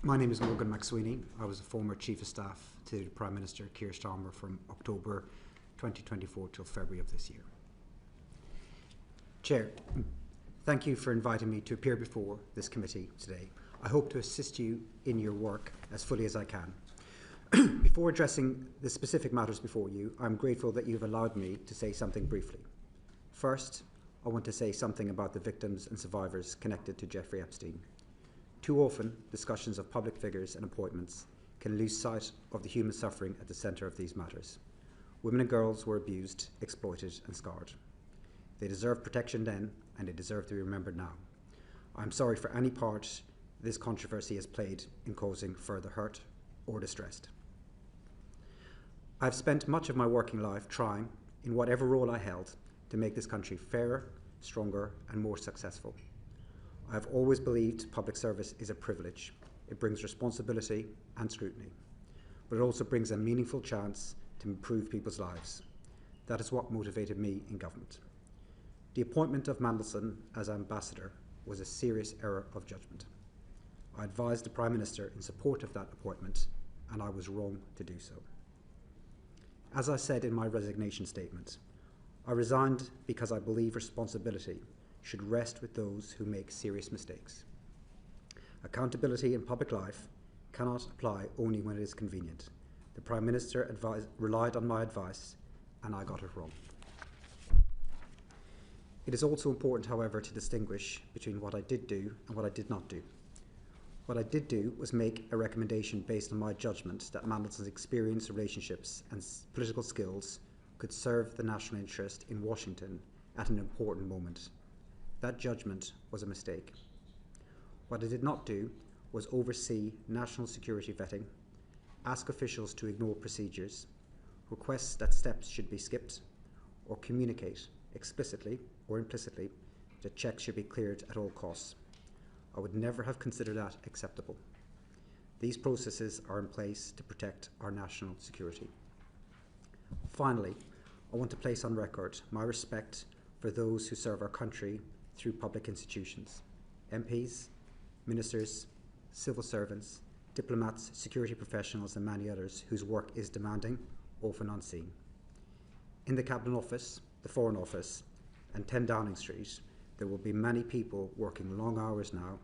My name is Morgan McSweeney. I was a former Chief of Staff to Prime Minister Keir Starmer from October 2024 till February of this year. Chair, thank you for inviting me to appear before this committee today. I hope to assist you in your work as fully as I can. Before addressing the specific matters before you, I'm grateful that you've allowed me to say something briefly. First, I want to say something about the victims and survivors connected to Jeffrey Epstein. Too often, discussions of public figures and appointments can lose sight of the human suffering at the centre of these matters. Women and girls were abused, exploited and scarred. They deserve protection then, and they deserve to be remembered now. I'm sorry for any part this controversy has played in causing further hurt or distress. I've spent much of my working life trying, in whatever role I held, to make this country fairer, stronger and more successful. I have always believed public service is a privilege. It brings responsibility and scrutiny, but it also brings a meaningful chance to improve people's lives. That is what motivated me in government. The appointment of Mandelson as ambassador was a serious error of judgment. I advised the Prime Minister in support of that appointment, and I was wrong to do so. As I said in my resignation statement, I resigned because I believe responsibility should rest with those who make serious mistakes. Accountability in public life cannot apply only when it is convenient. The Prime Minister relied on my advice, and I got it wrong. It is also important, however, to distinguish between what I did do and what I did not do. What I did do was make a recommendation based on my judgment that Mandelson's experience, relationships and political skills could serve the national interest in Washington at an important moment. That judgment was a mistake. What I did not do was oversee national security vetting, ask officials to ignore procedures, request that steps should be skipped, or communicate explicitly or implicitly that checks should be cleared at all costs. I would never have considered that acceptable. These processes are in place to protect our national security. Finally, I want to place on record my respect for those who serve our country through public institutions, MPs, ministers, civil servants, diplomats, security professionals and many others whose work is demanding, often unseen. In the Cabinet Office, the Foreign Office and 10 Downing Street, there will be many people working long hours now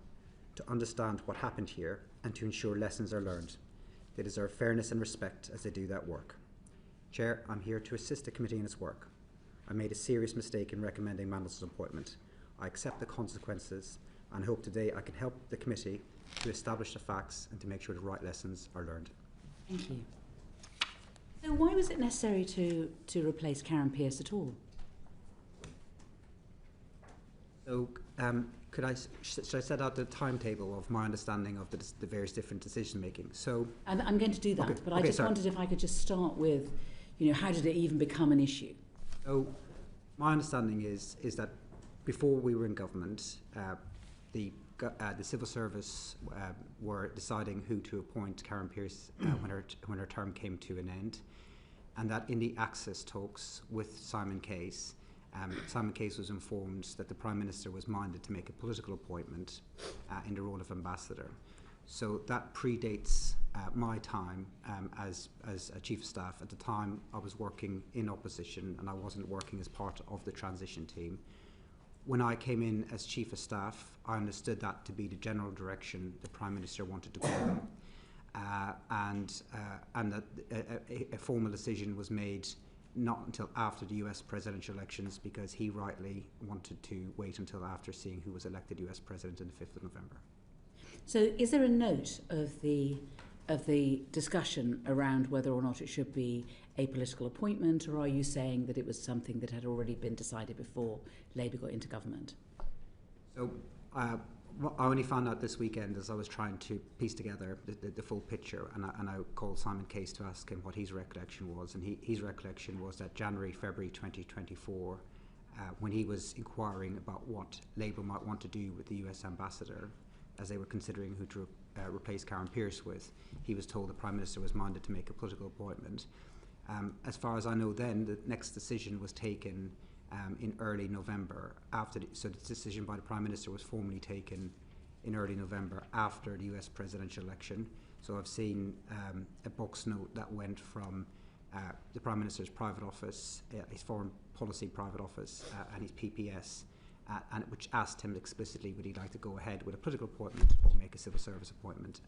to understand what happened here and to ensure lessons are learned. They deserve fairness and respect as they do that work. Chair, I'm here to assist the committee in its work. I made a serious mistake in recommending Mandelson's appointment. I accept the consequences and hope today I can help the committee to establish the facts and to make sure the right lessons are learned. Thank you. So why was it necessary to replace Karen Pierce at all? So should I set out the timetable of my understanding of the various different decision making? So I'm going to do that, but I just wondered if I could just start with, how did it even become an issue? So my understanding is that before we were in government, the civil service were deciding who to appoint Karen Pierce when her term came to an end, and that in the access talks with Simon Case, Simon Case was informed that the Prime Minister was minded to make a political appointment in the role of ambassador. So that predates my time as a Chief of Staff. At the time, I was working in opposition and I wasn't working as part of the transition team. When I came in as Chief of Staff, I understood that to be the general direction the Prime Minister wanted to go in, and that a formal decision was made not until after the US presidential elections, because he rightly wanted to wait until after seeing who was elected US President on the 5th of November. So is there a note of the discussion around whether or not it should be a political appointment, or are you saying that it was something that had already been decided before Labour got into government? So I only found out this weekend as I was trying to piece together the full picture, and I called Simon Case to ask him what his recollection was, and his recollection was that January, February 2024, when he was inquiring about what Labour might want to do with the US ambassador, as they were considering who to replace Karen Pierce with, he was told the Prime Minister was minded to make a political appointment. As far as I know then, the next decision was taken in early November. So the decision by the Prime Minister was formally taken in early November after the US presidential election. So I've seen a box note that went from the Prime Minister's private office, his foreign policy private office, and his PPS, and which asked him explicitly would he like to go ahead with a political appointment or make a civil service appointment.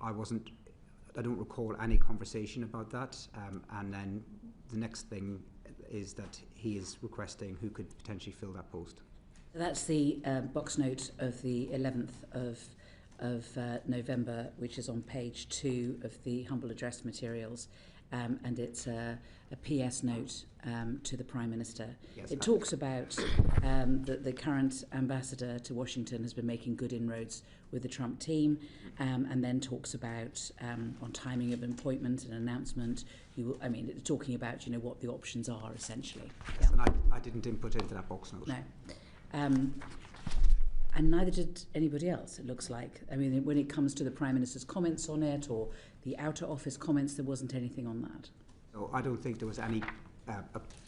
I don't recall any conversation about that, and then the next thing is that he is requesting who could potentially fill that post. That's the box note of the 11th of November, which is on page 2 of the humble address materials, and it's a PS note to the Prime Minister. Yes, it talks about that the current ambassador to Washington has been making good inroads with the Trump team, and then talks about on timing of appointment and announcement. It's talking about what the options are essentially. Yes, and I didn't input into that box note. No. And neither did anybody else, it looks like. I mean, when it comes to the Prime Minister's comments on it or the Outer Office comments, there wasn't anything on that. So I don't think there was any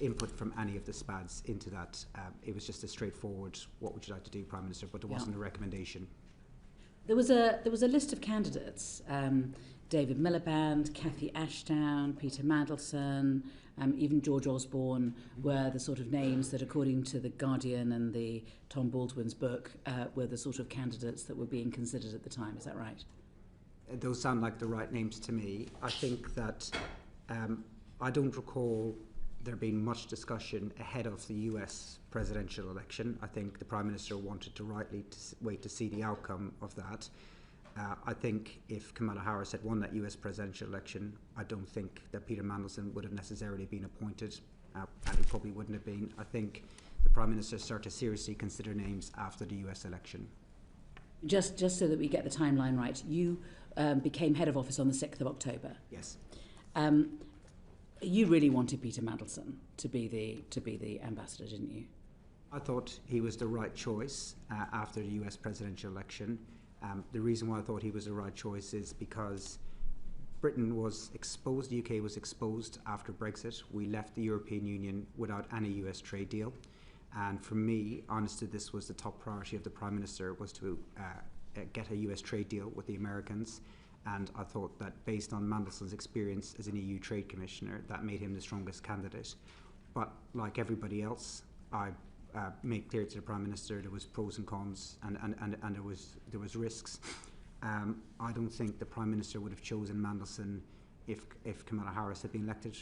input from any of the SPADs into that. It was just a straightforward, what would you like to do, Prime Minister, but there wasn't a recommendation. There was a list of candidates, David Miliband, Cathy Ashdown, Peter Mandelson, even George Osborne were the sort of names that, according to The Guardian and the Tom Baldwin's book, were the sort of candidates that were being considered at the time. Is that right? Those sound like the right names to me. I think that I don't recall there being much discussion ahead of the US presidential election. I think the Prime Minister wanted to rightly wait to see the outcome of that. I think if Kamala Harris had won that US presidential election, I don't think that Peter Mandelson would have necessarily been appointed, and he probably wouldn't have been. I think the Prime Minister started to seriously consider names after the US election. Just so that we get the timeline right, you became head of office on the 6th of October. Yes. You really wanted Peter Mandelson to be the ambassador, didn't you? I thought he was the right choice after the US presidential election. The reason why I thought he was the right choice is because Britain was exposed, the UK was exposed after Brexit. We left the European Union without any US trade deal. And for me, honestly, this was the top priority of the Prime Minister, was to get a US trade deal with the Americans. And I thought that based on Mandelson's experience as an EU Trade Commissioner, that made him the strongest candidate. But like everybody else, I made clear to the Prime Minister there was pros and cons, and there was risks. I don't think the Prime Minister would have chosen Mandelson if Kamala Harris had been elected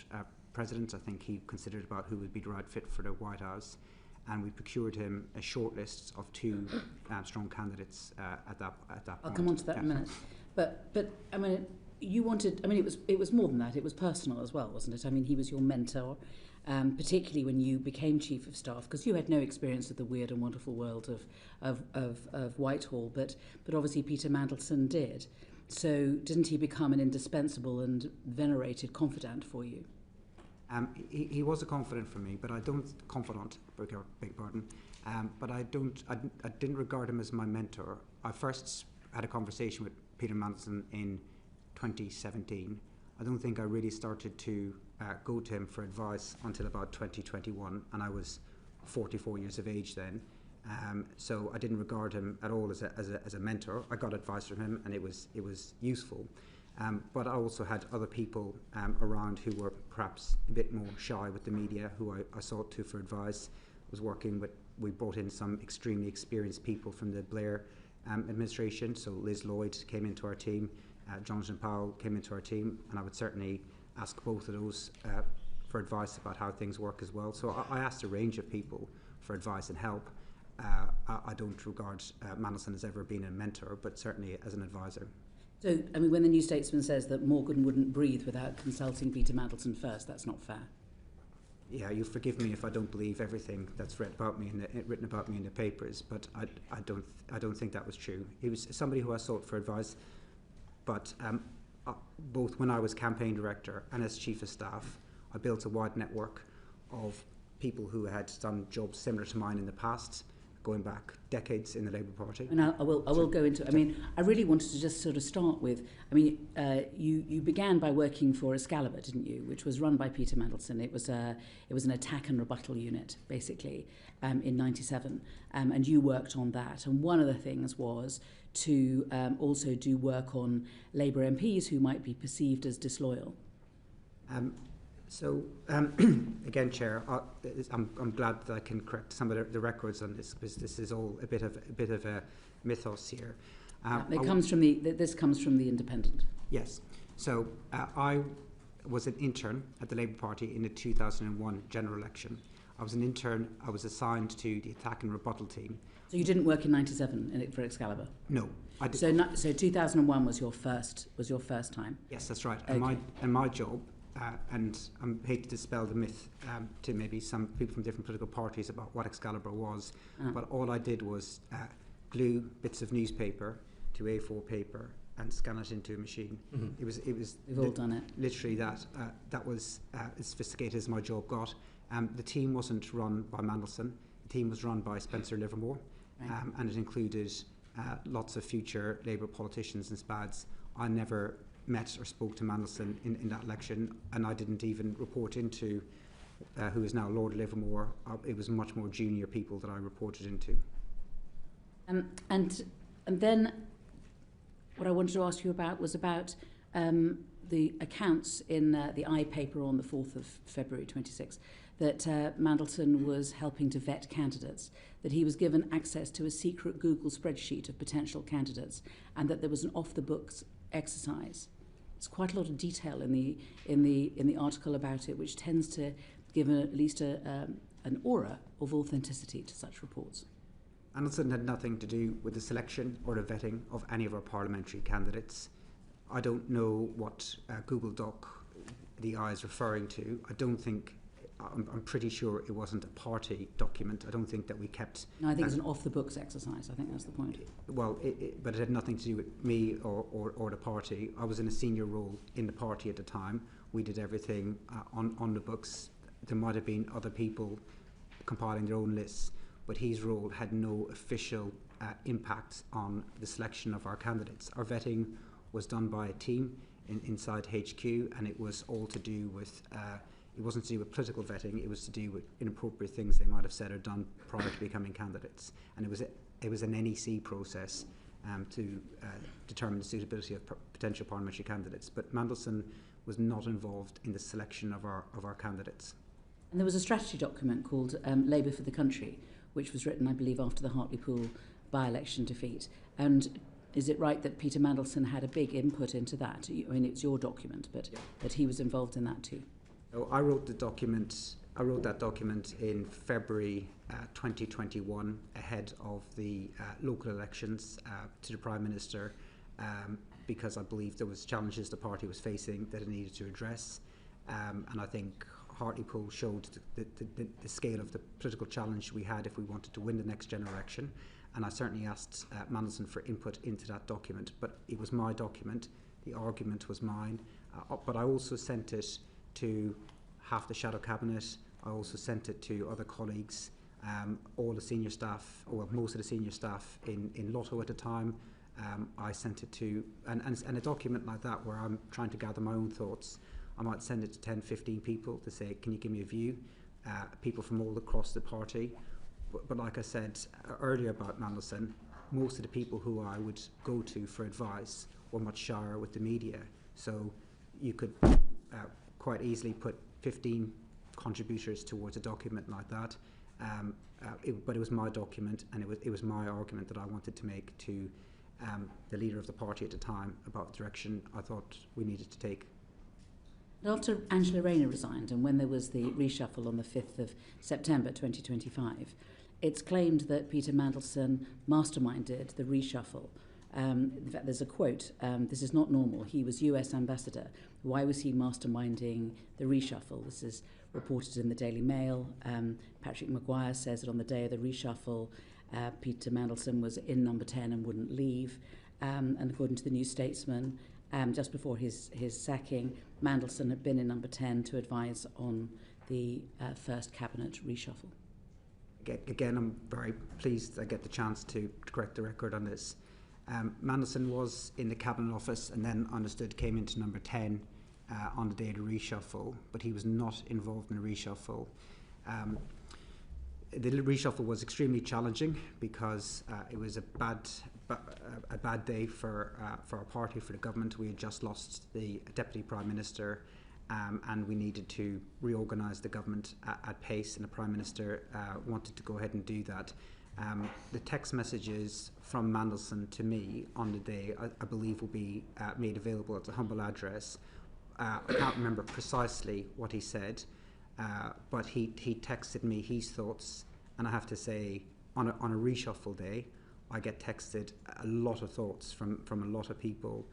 President. I think he considered about who would be the right fit for the White House, and we procured him a short list of 2 strong candidates at that point. I'll come on to that in a minute. But I mean, you wanted. I mean, it was more than that. It was personal as well, wasn't it? I mean, he was your mentor, particularly when you became Chief of Staff, because you had no experience of the weird and wonderful world of Whitehall, but obviously Peter Mandelson did. So didn't he become an indispensable and venerated confidant for you? He was a confidant for me, but I don't confidant. Beg pardon. But I didn't regard him as my mentor. I first had a conversation with Peter Mandelson in 2017. I don't think I really started to go to him for advice until about 2021, and I was 44 years of age then. So I didn't regard him at all as a mentor. I got advice from him, and it was useful. But I also had other people around who were perhaps a bit more shy with the media, who I sought to for advice. We brought in some extremely experienced people from the Blair administration. So Liz Lloyd came into our team, Jonathan Powell came into our team, and I would certainly ask both of those for advice about how things work as well. So I asked a range of people for advice and help. I don't regard Mandelson as ever being a mentor, but certainly as an advisor. So, I mean, when the New Statesman says that Morgan wouldn't breathe without consulting Peter Mandelson first, that's not fair. Yeah, you forgive me if I don't believe everything that's written about me in the papers, but I don't think that was true. He was somebody who I sought for advice, but both when I was campaign director and as Chief of Staff, I built a wide network of people who had done jobs similar to mine in the past, going back decades in the Labour Party. And I will go into. I mean, I really wanted to just sort of start with. I mean, you began by working for Excalibur, didn't you? Which was run by Peter Mandelson. It was an attack and rebuttal unit, basically, in '97, and you worked on that. And one of the things was to also do work on Labour MPs who might be perceived as disloyal. Again, Chair, I'm glad that I can correct some of the records on this, because this is all a bit of a mythos here. This comes from the Independent. Yes. So I was an intern at the Labour Party in the 2001 general election. I was an intern. I was assigned to the attack and rebuttal team. So you didn't work in '97 for Excalibur? No, I did. So 2001 was your first time. Yes, that's right. Okay. And my job. And I hate to dispel the myth to maybe some people from different political parties about what Excalibur was, but all I did was glue bits of newspaper to A4 paper and scan it into a machine. Mm-hmm. It was. We've all done it. Literally that was as sophisticated as my job got. The team wasn't run by Mandelson. The team was run by Spencer Livermore, right. And it included lots of future Labour politicians and SPADs. I never met or spoke to Mandelson in that election, and I didn't even report into who is now Lord Livermore. It was much more junior people that I reported into. And then what I wanted to ask you about was about the accounts in the I paper on the 4th of February 26 that Mandelson was helping to vet candidates, that he was given access to a secret Google spreadsheet of potential candidates, and that there was an off-the-books exercise. There's quite a lot of detail in the article about it, which tends to give at least an aura of authenticity to such reports. Mandelson had nothing to do with the selection or the vetting of any of our parliamentary candidates. I don't know what Google Doc the I is referring to. I'm pretty sure it wasn't a party document. I don't think that we kept... No, I think it's an off-the-books exercise. I think that's the point. Well, but it had nothing to do with me or the party. I was in a senior role in the party at the time. We did everything on the books. There might have been other people compiling their own lists, but his role had no official impact on the selection of our candidates. Our vetting was done by a team inside HQ, and it was all to do with... it wasn't to do with political vetting. It was to do with inappropriate things they might have said or done prior to becoming candidates. And it was an NEC process to determine the suitability of potential parliamentary candidates. But Mandelson was not involved in the selection of our candidates. And there was a strategy document called Labour for the Country, which was written, I believe, after the Hartlepool by-election defeat. And is it right that Peter Mandelson had a big input into that? I mean, it's your document, but that he was involved in that too. So I wrote that document in February 2021, ahead of the local elections to the Prime Minister, because I believed there was challenges the party was facing that it needed to address, and I think Hartlepool showed the scale of the political challenge we had if we wanted to win the next general election. And I certainly asked Mandelson for input into that document, but it was my document. The argument was mine, but I also sent it to half the shadow cabinet. I also sent it to other colleagues, all the senior staff, or most of the senior staff in Lotto at the time. I sent it to, and a document like that where I'm trying to gather my own thoughts, I might send it to 10, 15 people to say, can you give me a view? People from all across the party. But like I said earlier about Mandelson, most of the people who I would go to for advice were much shyer with the media. So you could quite easily put 15 contributors towards a document like that. But it was my document, and it was my argument that I wanted to make to the leader of the party at the time about the direction I thought we needed to take. After Angela Rayner resigned, and when there was the reshuffle on the 5th of September 2025, it's claimed that Peter Mandelson masterminded the reshuffle. In fact, there's a quote, this is not normal. He was US Ambassador. Why was he masterminding the reshuffle? This is reported in the Daily Mail. Patrick Maguire says that on the day of the reshuffle, Peter Mandelson was in number 10 and wouldn't leave. And according to the New Statesman, just before his sacking, Mandelson had been in number 10 to advise on the first cabinet reshuffle. Again, I'm very pleased I get the chance to correct the record on this. Mandelson was in the Cabinet Office and then understood came into number 10 on the day of the reshuffle, but he was not involved in the reshuffle. The reshuffle was extremely challenging because it was a bad day for our party, for the government. We had just lost the Deputy Prime Minister, and we needed to reorganise the government at pace, and the Prime Minister wanted to go ahead and do that. The text messages from Mandelson to me on the day, I believe, will be made available at a humble address. I can't remember precisely what he said, but he texted me his thoughts, and I have to say, on a reshuffle day, I get texted a lot of thoughts from a lot of people.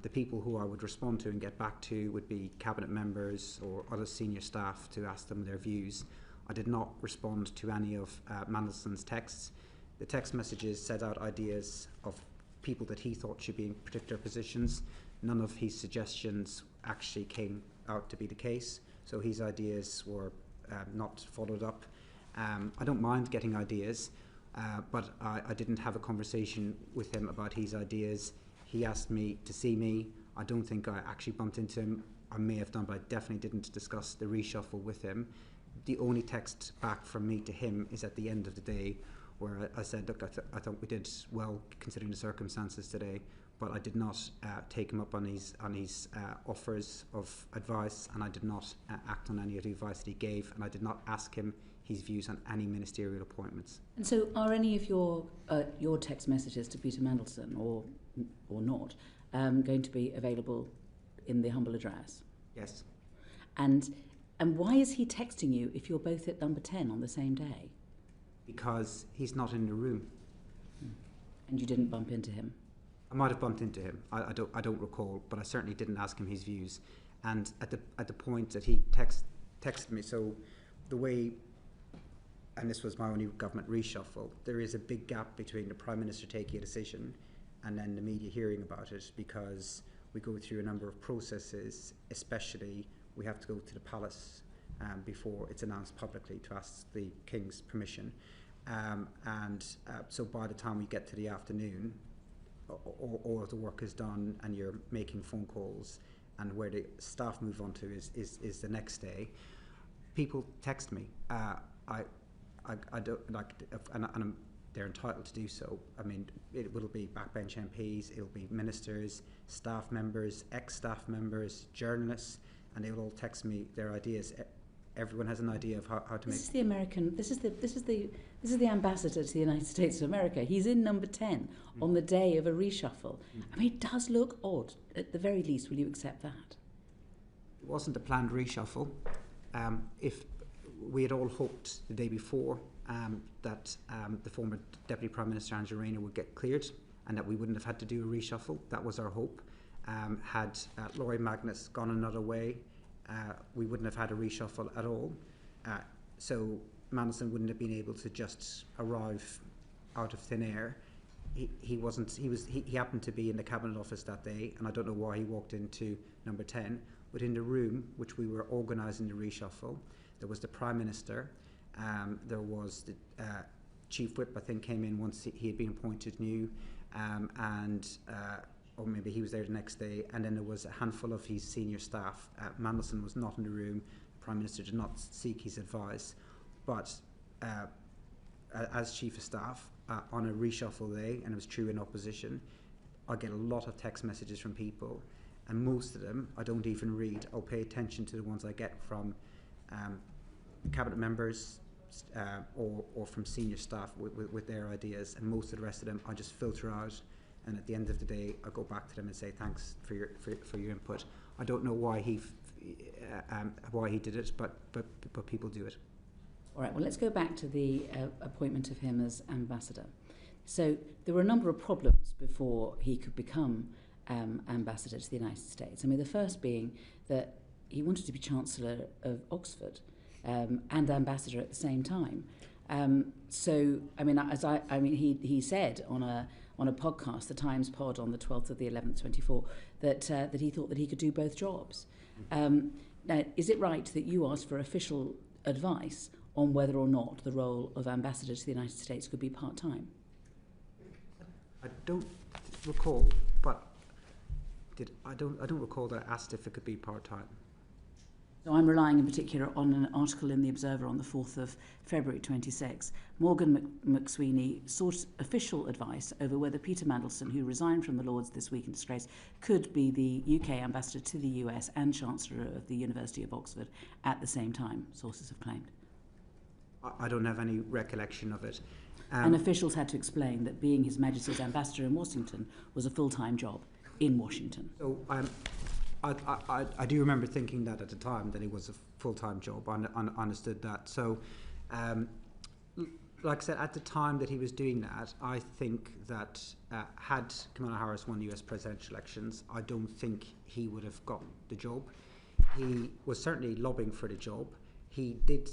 The people who I would respond to and get back to would be cabinet members or other senior staff to ask them their views. I did not respond to any of Mandelson's texts. The text messages set out ideas of people that he thought should be in particular positions. None of his suggestions actually came out to be the case, so his ideas were not followed up. I don't mind getting ideas, but I didn't have a conversation with him about his ideas. He asked me to see me. I don't think I actually bumped into him. I may have done, but I definitely didn't discuss the reshuffle with him. The only text back from me to him is at the end of the day, where I said, look, I thought we did well considering the circumstances today, but I did not take him up on his offers of advice, and I did not act on any of the advice that he gave, and I did not ask him his views on any ministerial appointments. And so are any of your text messages to Peter Mandelson, or not, going to be available in the humble address? Yes. And why is he texting you if you're both at number 10 on the same day? Because he's not in the room. And you didn't bump into him? I might have bumped into him. I don't recall, but I certainly didn't ask him his views. And at the point that he texted me, so the way, and this was my only government reshuffle, there is a big gap between the Prime Minister taking a decision and then the media hearing about it, because we go through a number of processes, especially we have to go to the palace before it's announced publicly to ask the King's permission. So by the time we get to the afternoon, all of the work is done and you're making phone calls, and where the staff move on to is the next day. People text me. I don't like, and they're entitled to do so. I mean, it will be backbench MPs, it'll be ministers, staff members, ex-staff members, journalists, and they will all text me their ideas. Everyone has an idea of how to make. This is the American. This is the ambassador to the United States of America. He's in number 10 on the day of a reshuffle. I mean, it does look odd. At the very least, will you accept that? It wasn't a planned reshuffle. If we had all hoped the day before that the former Deputy Prime Minister Angela Rayner would get cleared and that we wouldn't have had to do a reshuffle. That was our hope. Had Laurie Magnus gone another way, we wouldn't have had a reshuffle at all. So Mandelson wouldn't have been able to just arrive out of thin air. He happened to be in the Cabinet Office that day, and I don't know why he walked into number 10. But in the room which we were organising the reshuffle, there was the Prime Minister, there was the Chief Whip, I think, came in once he had been appointed new, or maybe he was there the next day, and then there was a handful of his senior staff. Mandelson was not in the room. The Prime Minister did not seek his advice, but as Chief of Staff, on a reshuffle day, and it was true in opposition, I get a lot of text messages from people, and most of them I don't even read. I'll pay attention to the ones I get from cabinet members or from senior staff with their ideas, and most of the rest of them I just filter out. And at the end of the day, I go back to them and say thanks for your input. I don't know why he did it, but people do it. All right. Well, let's go back to the appointment of him as ambassador. So there were a number of problems before he could become ambassador to the United States. I mean, the first being that he wanted to be Chancellor of Oxford and ambassador at the same time. So, I mean, he said on a podcast, the Times pod on the 12th of the 11th, 24, that he thought that he could do both jobs. Now, is it right that you asked for official advice on whether or not the role of ambassador to the United States could be part-time? I don't recall, but I don't recall that I asked if it could be part-time. So I'm relying in particular on an article in The Observer on the 4th of February 26. Morgan McSweeney sought official advice over whether Peter Mandelson, who resigned from the Lords this week in disgrace, could be the UK ambassador to the US and Chancellor of the University of Oxford at the same time, sources have claimed. I don't have any recollection of it. And officials had to explain that being His Majesty's ambassador in Washington was a full-time job in Washington. So I do remember thinking that at the time, that it was a full-time job. I understood that. So, like I said, at the time that he was doing that, I think that had Kamala Harris won the US presidential elections, I don't think he would have got the job. He was certainly lobbying for the job. He did,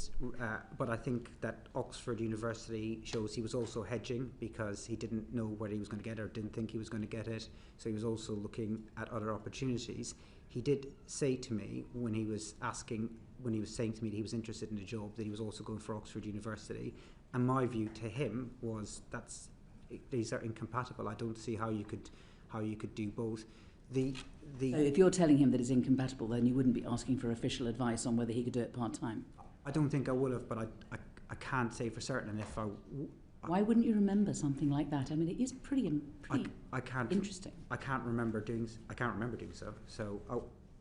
but I think that Oxford University shows he was also hedging, because he didn't know whether he was going to get it or didn't think he was going to get it. So he was also looking at other opportunities. He did say to me when he was saying to me that he was interested in the job, that he was also going for Oxford University. And my view to him was these are incompatible. I don't see how you could do both. So if you're telling him that it's incompatible, then you wouldn't be asking for official advice on whether he could do it part-time? I don't think I would have, but I can't say for certain. And if why wouldn't you remember something like that? I mean, it is pretty interesting. I can't remember doing so. So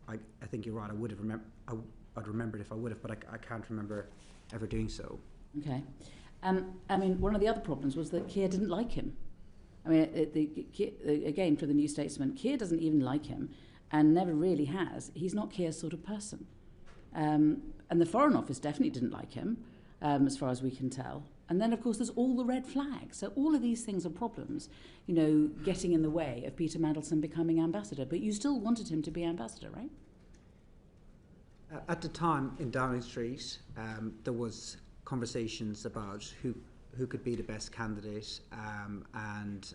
I think you're right. I'd remember it if I would have, but I can't remember ever doing so. Okay. I mean, one of the other problems was that Keir didn't like him. I mean, again, for the New Statesman, Keir doesn't even like him, and never really has. He's not Keir's sort of person. And the Foreign Office definitely didn't like him, as far as we can tell. And then, of course, there's all the red flags. So all of these things are problems, getting in the way of Peter Mandelson becoming ambassador. But you still wanted him to be ambassador, right? At the time in Downing Street, there was conversations about who could be the best candidate, and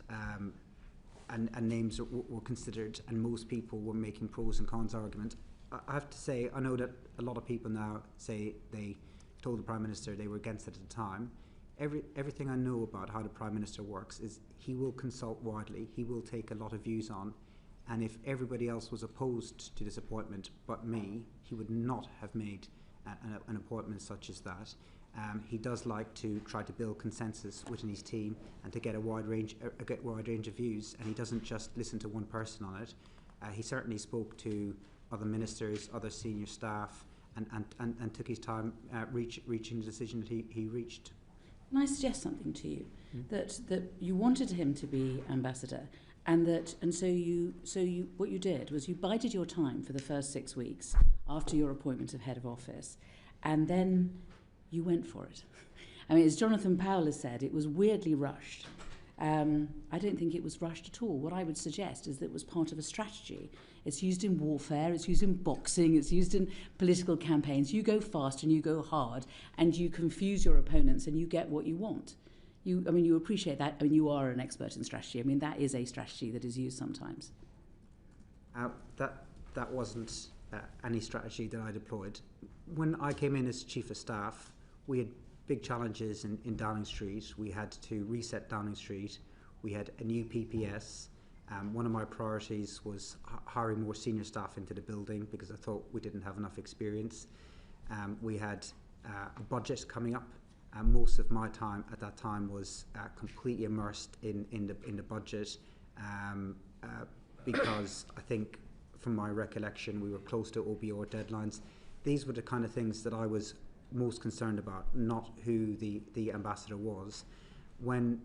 names were considered, and most people were making pros and cons arguments. I have to say, I know that a lot of people now say they told the Prime Minister they were against it at the time. Everything I know about how the Prime Minister works is he will consult widely, he will take a lot of views on, and if everybody else was opposed to this appointment but me, he would not have made an appointment such as that. He does like to try to build consensus within his team and to get a wide range of views, and he doesn't just listen to one person on it. He certainly spoke to other ministers, other senior staff, and took his time reaching the decision that he reached. Can I suggest something to you? That you wanted him to be ambassador, and so what you did was you bided your time for the first 6 weeks after your appointment of head of office, and then you went for it. I mean, as Jonathan Powell has said, it was weirdly rushed. I don't think it was rushed at all. What I would suggest is that it was part of a strategy. It's used in warfare, it's used in boxing, it's used in political campaigns. You go fast and you go hard and you confuse your opponents and you get what you want. You appreciate that. I mean, you are an expert in strategy. I mean, that is a strategy that is used sometimes. That wasn't any strategy that I deployed. When I came in as Chief of Staff, we had big challenges in Downing Street. We had to reset Downing Street. We had a new PPS. One of my priorities was hiring more senior staff into the building because I thought we didn't have enough experience. We had a budget coming up. Most of my time at that time was completely immersed in the budget because I think, from my recollection, we were close to OBR deadlines. These were the kind of things that I was most concerned about, not who the ambassador was. When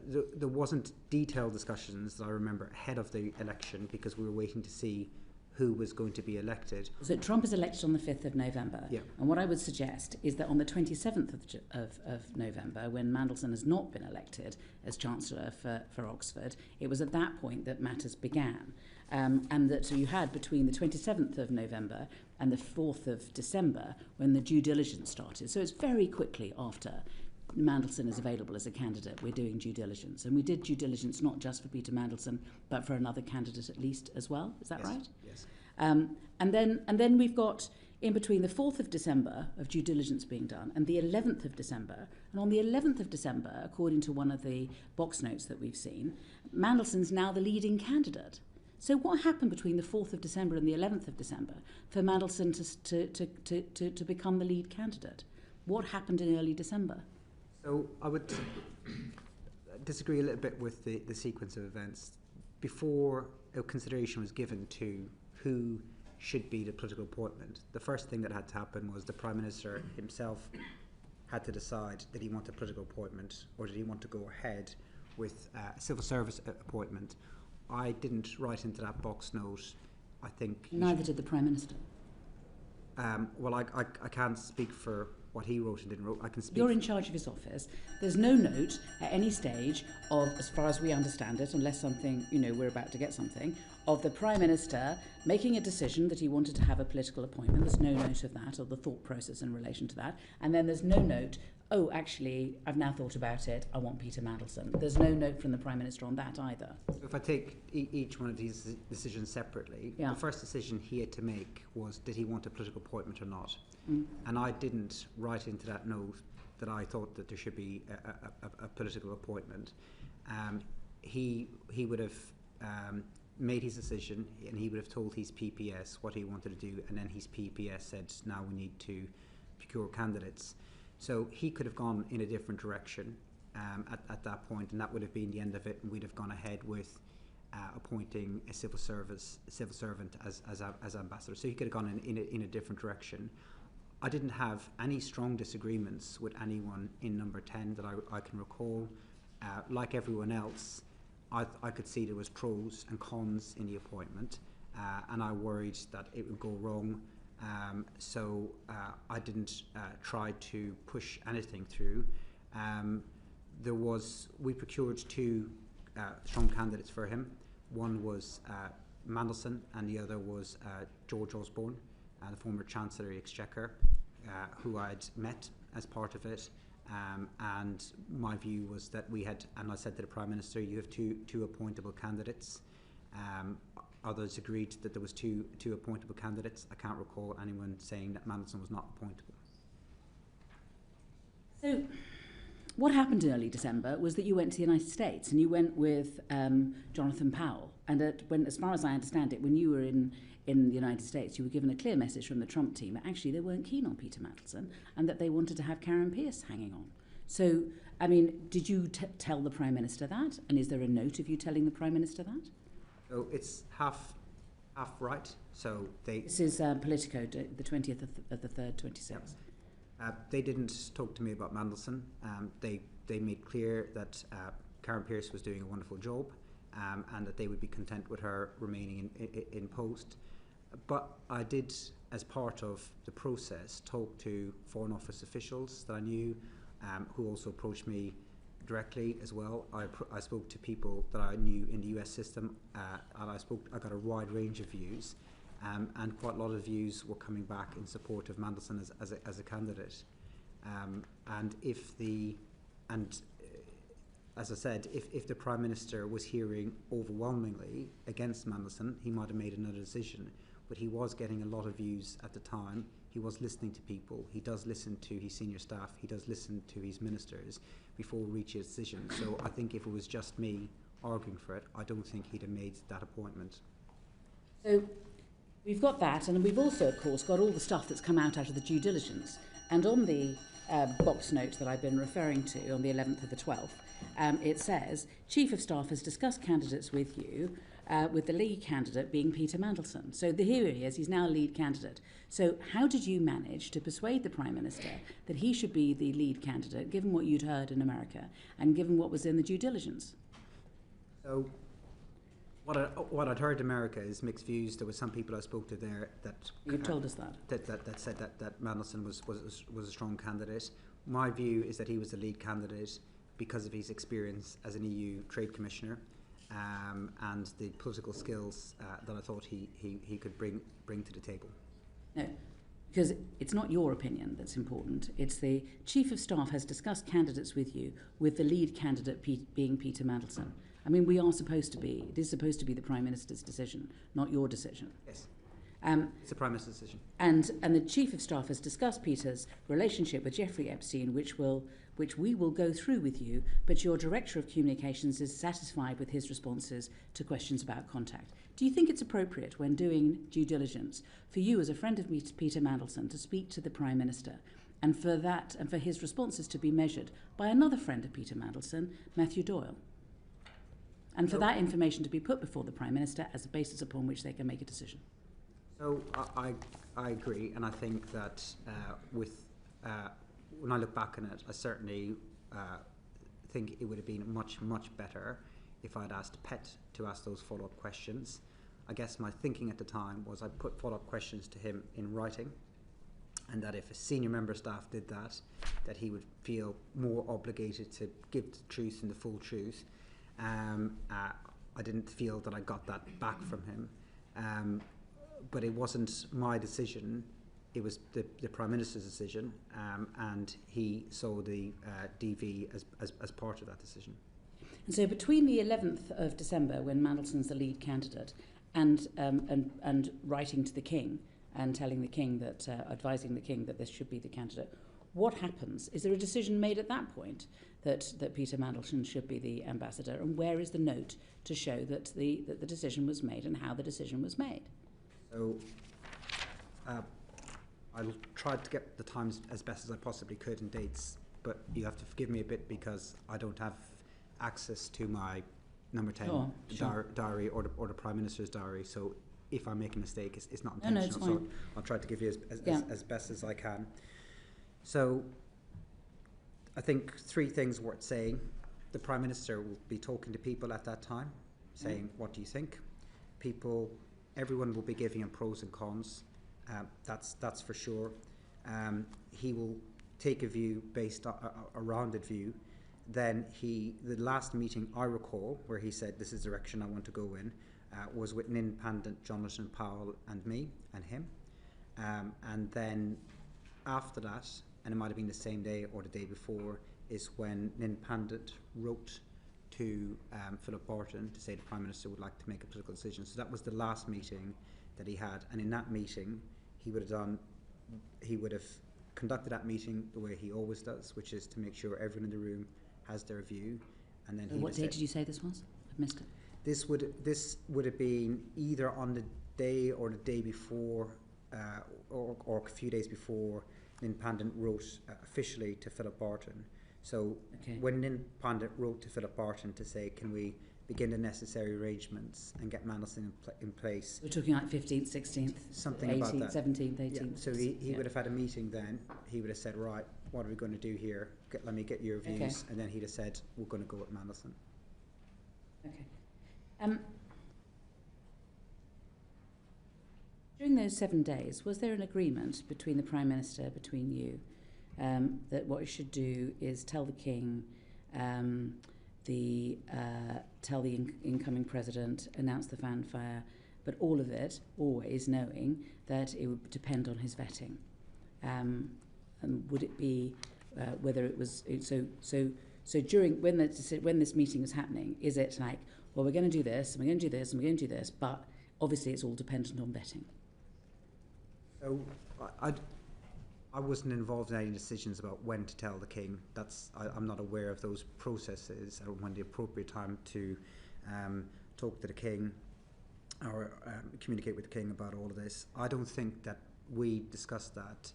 there wasn't detailed discussions that I remember ahead of the election because we were waiting to see who was going to be elected. So Trump is elected on the 5th of November. Yeah. And what I would suggest is that on the 27th of November, when Mandelson has not been elected as Chancellor for Oxford, it was at that point that matters began. And that so you had between the 27th of November and the 4th of December when the due diligence started. So it's very quickly after Mandelson is available as a candidate, we're doing due diligence. And we did due diligence not just for Peter Mandelson, but for another candidate at least as well. Is that right? Yes. And then we've got in between the 4th of December of due diligence being done and the 11th of December. And on the 11th of December, according to one of the box notes that we've seen, Mandelson's now the leading candidate. So what happened between the 4th of December and the 11th of December for Mandelson to become the lead candidate? What happened in early December? So I would disagree a little bit with the sequence of events. Before a consideration was given to who should be the political appointment, the first thing that had to happen was the Prime Minister himself had to decide that he wanted a political appointment or did he want to go ahead with a civil service appointment. I didn't write into that box note. I think neither did the Prime Minister. Well, I can't speak for what he wrote and didn't wrote. I can speak. You're in charge of his office. There's no note at any stage of, as far as we understand it, unless something, we're about to get something, of the Prime Minister making a decision that he wanted to have a political appointment. There's no note of that, or the thought process in relation to that. And then there's no note, oh, actually, I've now thought about it, I want Peter Mandelson. There's no note from the Prime Minister on that either. So if I take each one of these decisions separately, the first decision he had to make was, did he want a political appointment or not? And I didn't write into that note that I thought that there should be a political appointment. He would have made his decision and he would have told his PPS what he wanted to do, and then his PPS said, now we need to procure candidates. So he could have gone in a different direction at that point, and that would have been the end of it, and we'd have gone ahead with appointing a civil servant as ambassador. So he could have gone in a different direction. I didn't have any strong disagreements with anyone in number 10 that I can recall. Like everyone else, I could see there was pros and cons in the appointment, and I worried that it would go wrong. So I didn't try to push anything through. We procured two strong candidates for him. One was Mandelson, and the other was George Osborne, the former Chancellor of the Exchequer, who I'd met as part of it. And my view was that we had, and I said to the Prime Minister, you have two appointable candidates. Others agreed that there was two appointable candidates. I can't recall anyone saying that Mandelson was not appointable. So what happened in early December was that you went to the United States and you went with Jonathan Powell. And as far as I understand it, when you were in the United States, you were given a clear message from the Trump team that actually they weren't keen on Peter Mandelson and that they wanted to have Karen Pierce hanging on. So, I mean, did you tell the Prime Minister that? And is there a note of you telling the Prime Minister that? So it's half right. So this is Politico, the 20th of the 3rd, 26th. They didn't talk to me about Mandelson. They made clear that Karen Pierce was doing a wonderful job, and that they would be content with her remaining in post. But I did, as part of the process, talk to Foreign Office officials that I knew, who also approached me directly as well. I spoke to people that I knew in the US system, and I got a wide range of views, and quite a lot of views were coming back in support of Mandelson as a candidate. As I said, if the Prime Minister was hearing overwhelmingly against Mandelson, he might have made another decision. But he was getting a lot of views at the time. He was listening to people. He does listen to his senior staff. He does listen to his ministers before reaching a decision. So I think if it was just me arguing for it, I don't think he'd have made that appointment. So we've got that, and we've also, of course, got all the stuff that's come out of the due diligence. And on the box note that I've been referring to on the 11th of the 12th, it says, Chief of Staff has discussed candidates with you, with the lead candidate being Peter Mandelson. So here he is, he's now a lead candidate. So how did you manage to persuade the Prime Minister that he should be the lead candidate, given what you'd heard in America and given what was in the due diligence? So what I'd heard in America is mixed views. There were some people I spoke to there that you've told us that said that Mandelson was a strong candidate. My view is that he was the lead candidate because of his experience as an EU Trade Commissioner, and the political skills that I thought he could bring to the table. No, because it's not your opinion that's important. It's the Chief of Staff has discussed candidates with you, with the lead candidate being Peter Mandelson. I mean, it is supposed to be the Prime Minister's decision, not your decision. Yes. It's the Prime Minister's decision. And the Chief of Staff has discussed Peter's relationship with Jeffrey Epstein, which we will go through with you, but your Director of Communications is satisfied with his responses to questions about contact. Do you think it's appropriate, when doing due diligence, for you as a friend of Peter Mandelson to speak to the Prime Minister, and for his responses to be measured by another friend of Peter Mandelson, Matthew Doyle? And for that information to be put before the Prime Minister as a basis upon which they can make a decision? So I agree, and I think that when I look back on it, I certainly think it would have been much better if I'd asked Pet to ask those follow-up questions. I guess my thinking at the time was I put follow-up questions to him in writing, and that if a senior member of staff did that he would feel more obligated to give the truth and the full truth. I didn't feel that I got that back from him. But it wasn't my decision, it was the Prime Minister's decision, and he saw the DV as part of that decision. And so between the 11th of December, when Mandelson's the lead candidate, and writing to the King and telling the King that, advising the King that this should be the candidate, what happens? Is there a decision made at that point that Peter Mandelson should be the ambassador? And where is the note to show that the decision was made and how the decision was made? So I tried to get the times as best as I possibly could and dates, but you have to forgive me a bit because I don't have access to my number 10 diary or the Prime Minister's diary. So if I make a mistake, it's not intentional. No, it's fine. So I'll try to give you as best as I can. So I think three things worth saying. The Prime Minister will be talking to people at that time, saying, what do you think? Everyone will be giving him pros and cons. That's for sure. He will take a view based on a rounded view. Then the last meeting I recall where he said this is the direction I want to go in was with an independent Jonathan Powell and me and him. And then after that, and it might have been the same day or the day before, is when an independent wrote to Philip Barton to say the Prime Minister would like to make a political decision. So that was the last meeting that he had, and in that meeting he would have conducted that meeting the way he always does, which is to make sure everyone in the room has their view. And then what date did you say this was? I've missed it. This would have been either on the day or the day before, or a few days before an independent wrote officially to Philip Barton. So when an independent wrote to Philip Barton to say, can we begin the necessary arrangements and get Mandelson in place? We're talking like 15th, 16th, something 18th, about that. 17th, 18th. Yeah. So he would have had a meeting then. He would have said, right, what are we going to do here? Let me get your views. Okay. And then he'd have said, we're going to go with Mandelson. Okay. During those 7 days, was there an agreement between the Prime Minister, between you, that what you should do is tell the King, tell the incoming President, announce the fanfare, but all of it always knowing that it would depend on his vetting? And would it be whether it was so during when this meeting was happening? Is it like, well, we're going to do this, and we're going to do this, and we're going to do this, but obviously it's all dependent on vetting? So I wasn't involved in any decisions about when to tell the King. I'm not aware of those processes or when the appropriate time to talk to the King or communicate with the King about all of this. I don't think that we discussed that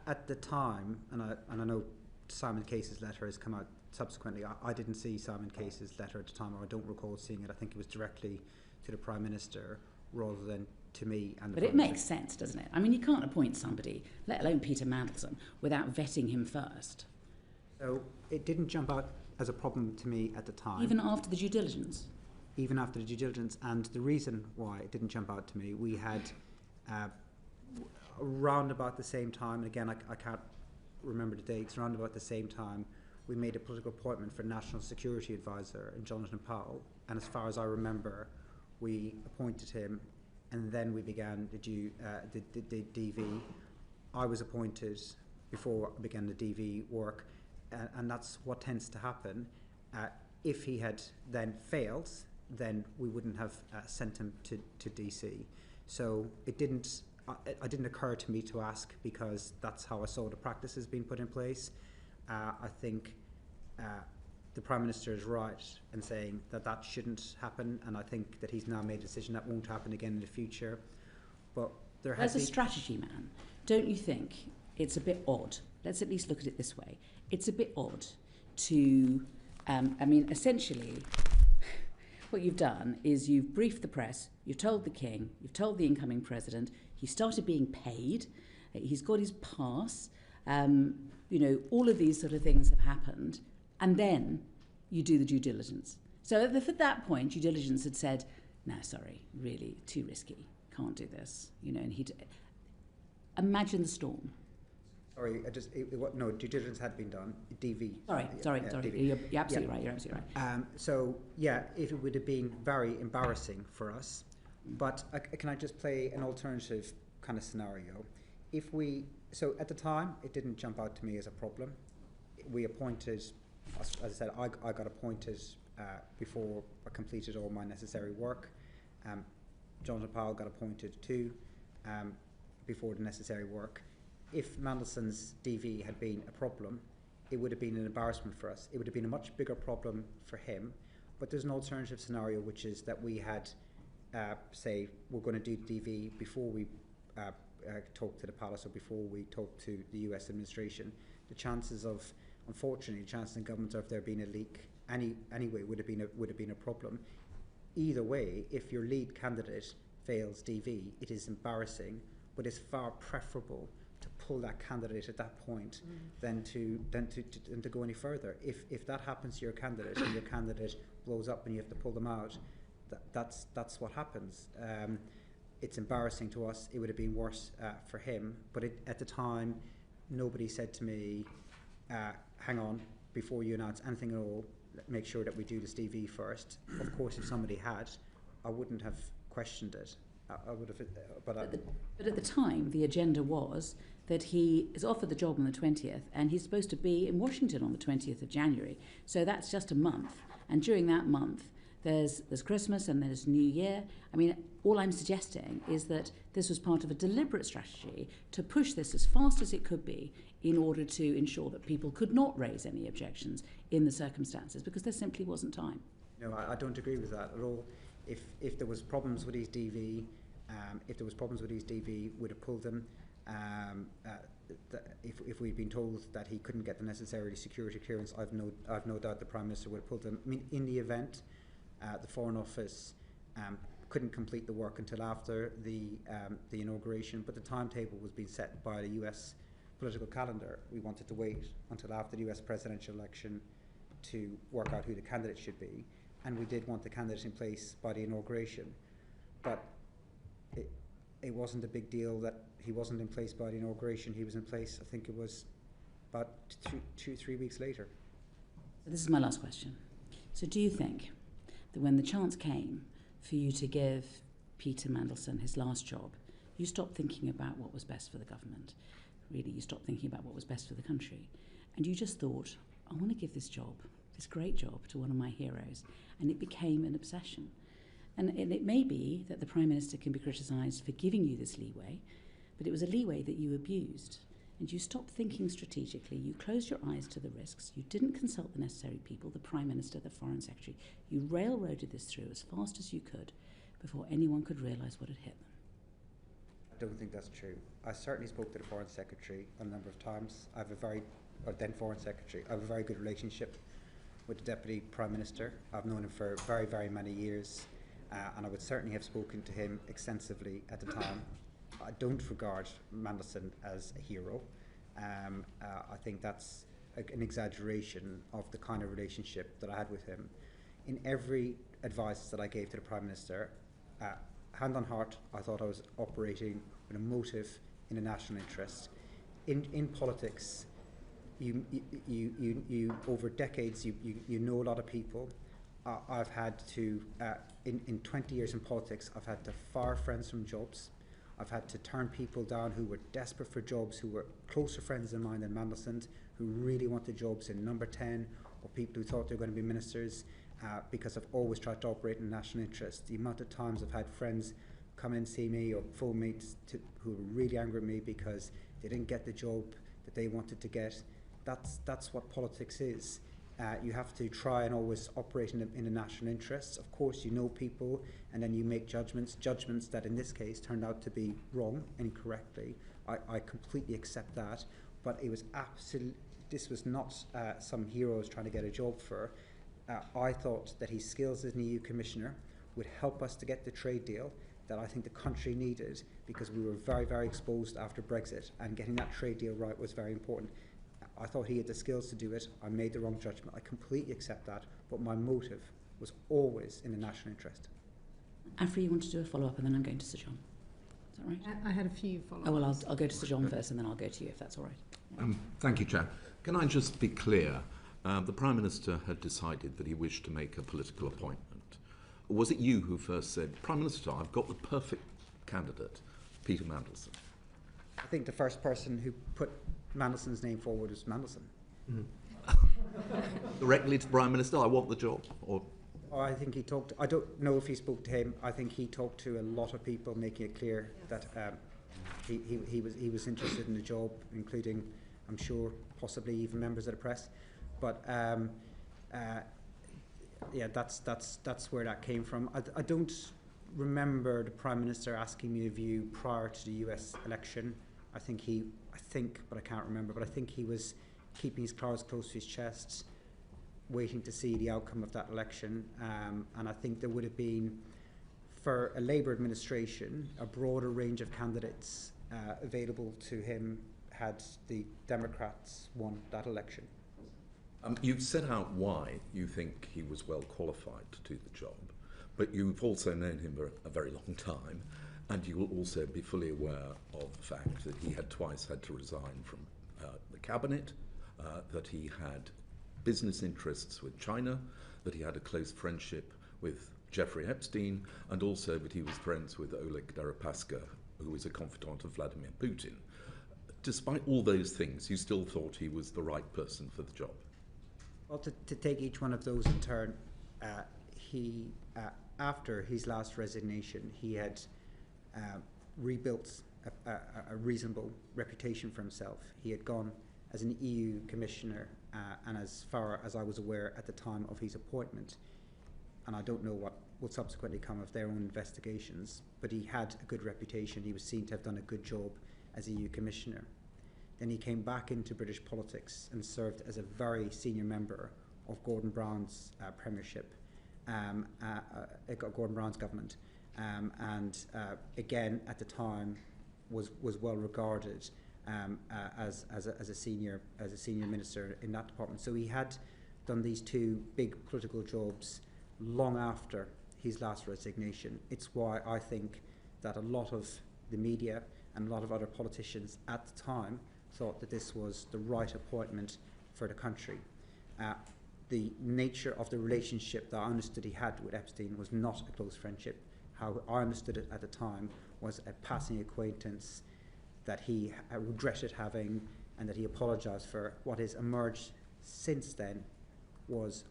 at the time, and I know Simon Case's letter has come out subsequently. I didn't see Simon Case's letter at the time, or I don't recall seeing it. I think it was directly to the Prime Minister rather than to me. And but it makes sense, doesn't it? I mean, you can't appoint somebody, let alone Peter Mandelson, without vetting him first. So it didn't jump out as a problem to me at the time. Even after the due diligence? Even after the due diligence. And the reason why it didn't jump out to me, we had around about the same time, and again, I can't remember the dates, around about the same time, we made a political appointment for National Security Advisor in Jonathan Powell. And as far as I remember, we appointed him, and then we began the DV. I was appointed before I began the DV work, and that's what tends to happen. If he had then failed, then we wouldn't have sent him to DC. So it didn't occur to me to ask, because that's how I saw the practices being put in place. I think the Prime Minister is right in saying that that shouldn't happen, and I think that he's now made a decision that won't happen again in the future. But there has As a strategy man, don't you think it's a bit odd? Let's at least look at it this way. It's a bit odd to, essentially, what you've done is you've briefed the press, you've told the King, you've told the incoming President, he started being paid, he's got his pass, all of these sort of things have happened, and then you do the due diligence. So at that point, due diligence had said, no, sorry, really, too risky, can't do this, and he'd imagine the storm. Sorry, no, due diligence had been done. DV. Sorry. DV. You're absolutely right. You're absolutely right. So it would have been very embarrassing for us. But can I just play an alternative kind of scenario? So at the time, it didn't jump out to me as a problem. We appointed, as I said, I got appointed before I completed all my necessary work. Jonathan Powell got appointed too before the necessary work. If Mandelson's DV had been a problem, it would have been an embarrassment for us. It would have been a much bigger problem for him. But there's an alternative scenario, which is that we had, say, we're going to do DV before we talk to the palace or before we talk to the US administration. The chances of, unfortunately, the chances in government of there being a leak anyway would have been a problem. Either way, if your lead candidate fails DV, it is embarrassing, but it's far preferable to pull that candidate at that point than to go any further. If that happens to your candidate and your candidate blows up and you have to pull them out, that's what happens. It's embarrassing to us. It would have been worse for him. But at the time, nobody said to me, hang on, before you announce anything at all, make sure that we do this DV first. Of course, if somebody had, I wouldn't have questioned it. I would have, but at the time, the agenda was that he is offered the job on the 20th, and he's supposed to be in Washington on the 20th of January. So that's just a month, and during that month, there's Christmas and there's New Year. I mean, all I'm suggesting is that this was part of a deliberate strategy to push this as fast as it could be in order to ensure that people could not raise any objections in the circumstances, because there simply wasn't time. No, I don't agree with that at all. If there was problems with his DV, we'd have pulled them. If we'd been told that he couldn't get the necessary security clearance, I've no doubt the Prime Minister would have pulled them. I mean, in the event, the Foreign Office couldn't complete the work until after the inauguration, but the timetable was being set by the US political calendar. We wanted to wait until after the US presidential election to work out who the candidate should be, and we did want the candidate in place by the inauguration. But it wasn't a big deal that he wasn't in place by the inauguration. He was in place, I think it was about 3 weeks later. This is my last question. So do you think that when the chance came for you to give Peter Mandelson his last job, you stopped thinking about what was best for the government? Really, you stopped thinking about what was best for the country. And you just thought, I want to give this job, this great job, to one of my heroes. And it became an obsession. And it may be that the Prime Minister can be criticised for giving you this leeway, but it was a leeway that you abused. And you stopped thinking strategically. You closed your eyes to the risks. You didn't consult the necessary people, the Prime Minister, the Foreign Secretary. You railroaded this through as fast as you could before anyone could realise what had hit them. I don't think that's true. I certainly spoke to the Foreign Secretary a number of times. I have then Foreign Secretary. I have a very good relationship with the Deputy Prime Minister. I've known him for very, very many years. And I would certainly have spoken to him extensively at the time. I don't regard Mandelson as a hero. I think that's an exaggeration of the kind of relationship that I had with him. In every advice that I gave to the Prime Minister, hand on heart, I thought I was operating with a motive in a national interest. In politics, you over decades, you know a lot of people. I've had to, in 20 years in politics, I've had to fire friends from jobs. I've had to turn people down who were desperate for jobs, who were closer friends of mine than Mandelson's, who really wanted jobs in number 10, or people who thought they were going to be ministers, because I've always tried to operate in national interest. The amount of times I've had friends come and see me or phone me who were really angry at me because they didn't get the job that they wanted to get. That's what politics is. You have to try and always operate in the national interests. Of course, you know people, and then you make judgments that in this case turned out to be wrong, incorrectly. I completely accept that, but it was this was not some heroes trying to get a job for. I thought that his skills as an EU commissioner would help us to get the trade deal that I think the country needed, because we were very, very exposed after Brexit, and getting that trade deal right was very important. I thought he had the skills to do it. I made the wrong judgment. I completely accept that, but my motive was always in the national interest. Afri, you want to do a follow-up, and then I'm going to Sir John. Is that right? I had a few follow-ups. Oh, well, I'll go to Sir John first, and then I'll go to you, if that's all right. Thank you, Chair. Can I just be clear? The Prime Minister had decided that he wished to make a political appointment. Was it you who first said, Prime Minister, I've got the perfect candidate, Peter Mandelson? I think the first person who put Mandelson's name forward was Mandelson. Directly to the Prime Minister, I want the job? Or I think he talked. I don't know if he spoke to him. I think he talked to a lot of people, making it clear that he was interested in the job, including, I'm sure, possibly even members of the press. But yeah, that's where that came from. I don't remember the Prime Minister asking me a view prior to the US election. I think, but I can't remember. But I think he was keeping his cards close to his chest, waiting to see the outcome of that election. And I think there would have been, for a Labour administration, a broader range of candidates available to him had the Democrats won that election. You've set out why you think he was well qualified to do the job, but you've also known him for a very long time, and you will also be fully aware of the fact that he had twice had to resign from the cabinet, that he had business interests with China, that he had a close friendship with Jeffrey Epstein, and also that he was friends with Oleg Deripaska, who was a confidant of Vladimir Putin. Despite all those things, you still thought he was the right person for the job? Well, to take each one of those in turn, after his last resignation, he had rebuilt a reasonable reputation for himself. He had gone as an EU commissioner, and as far as I was aware at the time of his appointment, and I don't know what will subsequently come of their own investigations, but he had a good reputation. He was seen to have done a good job as EU commissioner. Then he came back into British politics and served as a very senior member of Gordon Brown's premiership, Gordon Brown's government, and again at the time was well regarded as a senior minister in that department. So he had done these two big political jobs long after his last resignation. It's why I think that a lot of the media and a lot of other politicians at the time thought that this was the right appointment for the country. The nature of the relationship that I understood he had with Epstein was not a close friendship. How I understood it at the time was a passing acquaintance that he regretted having and that he apologised for. What has emerged since then was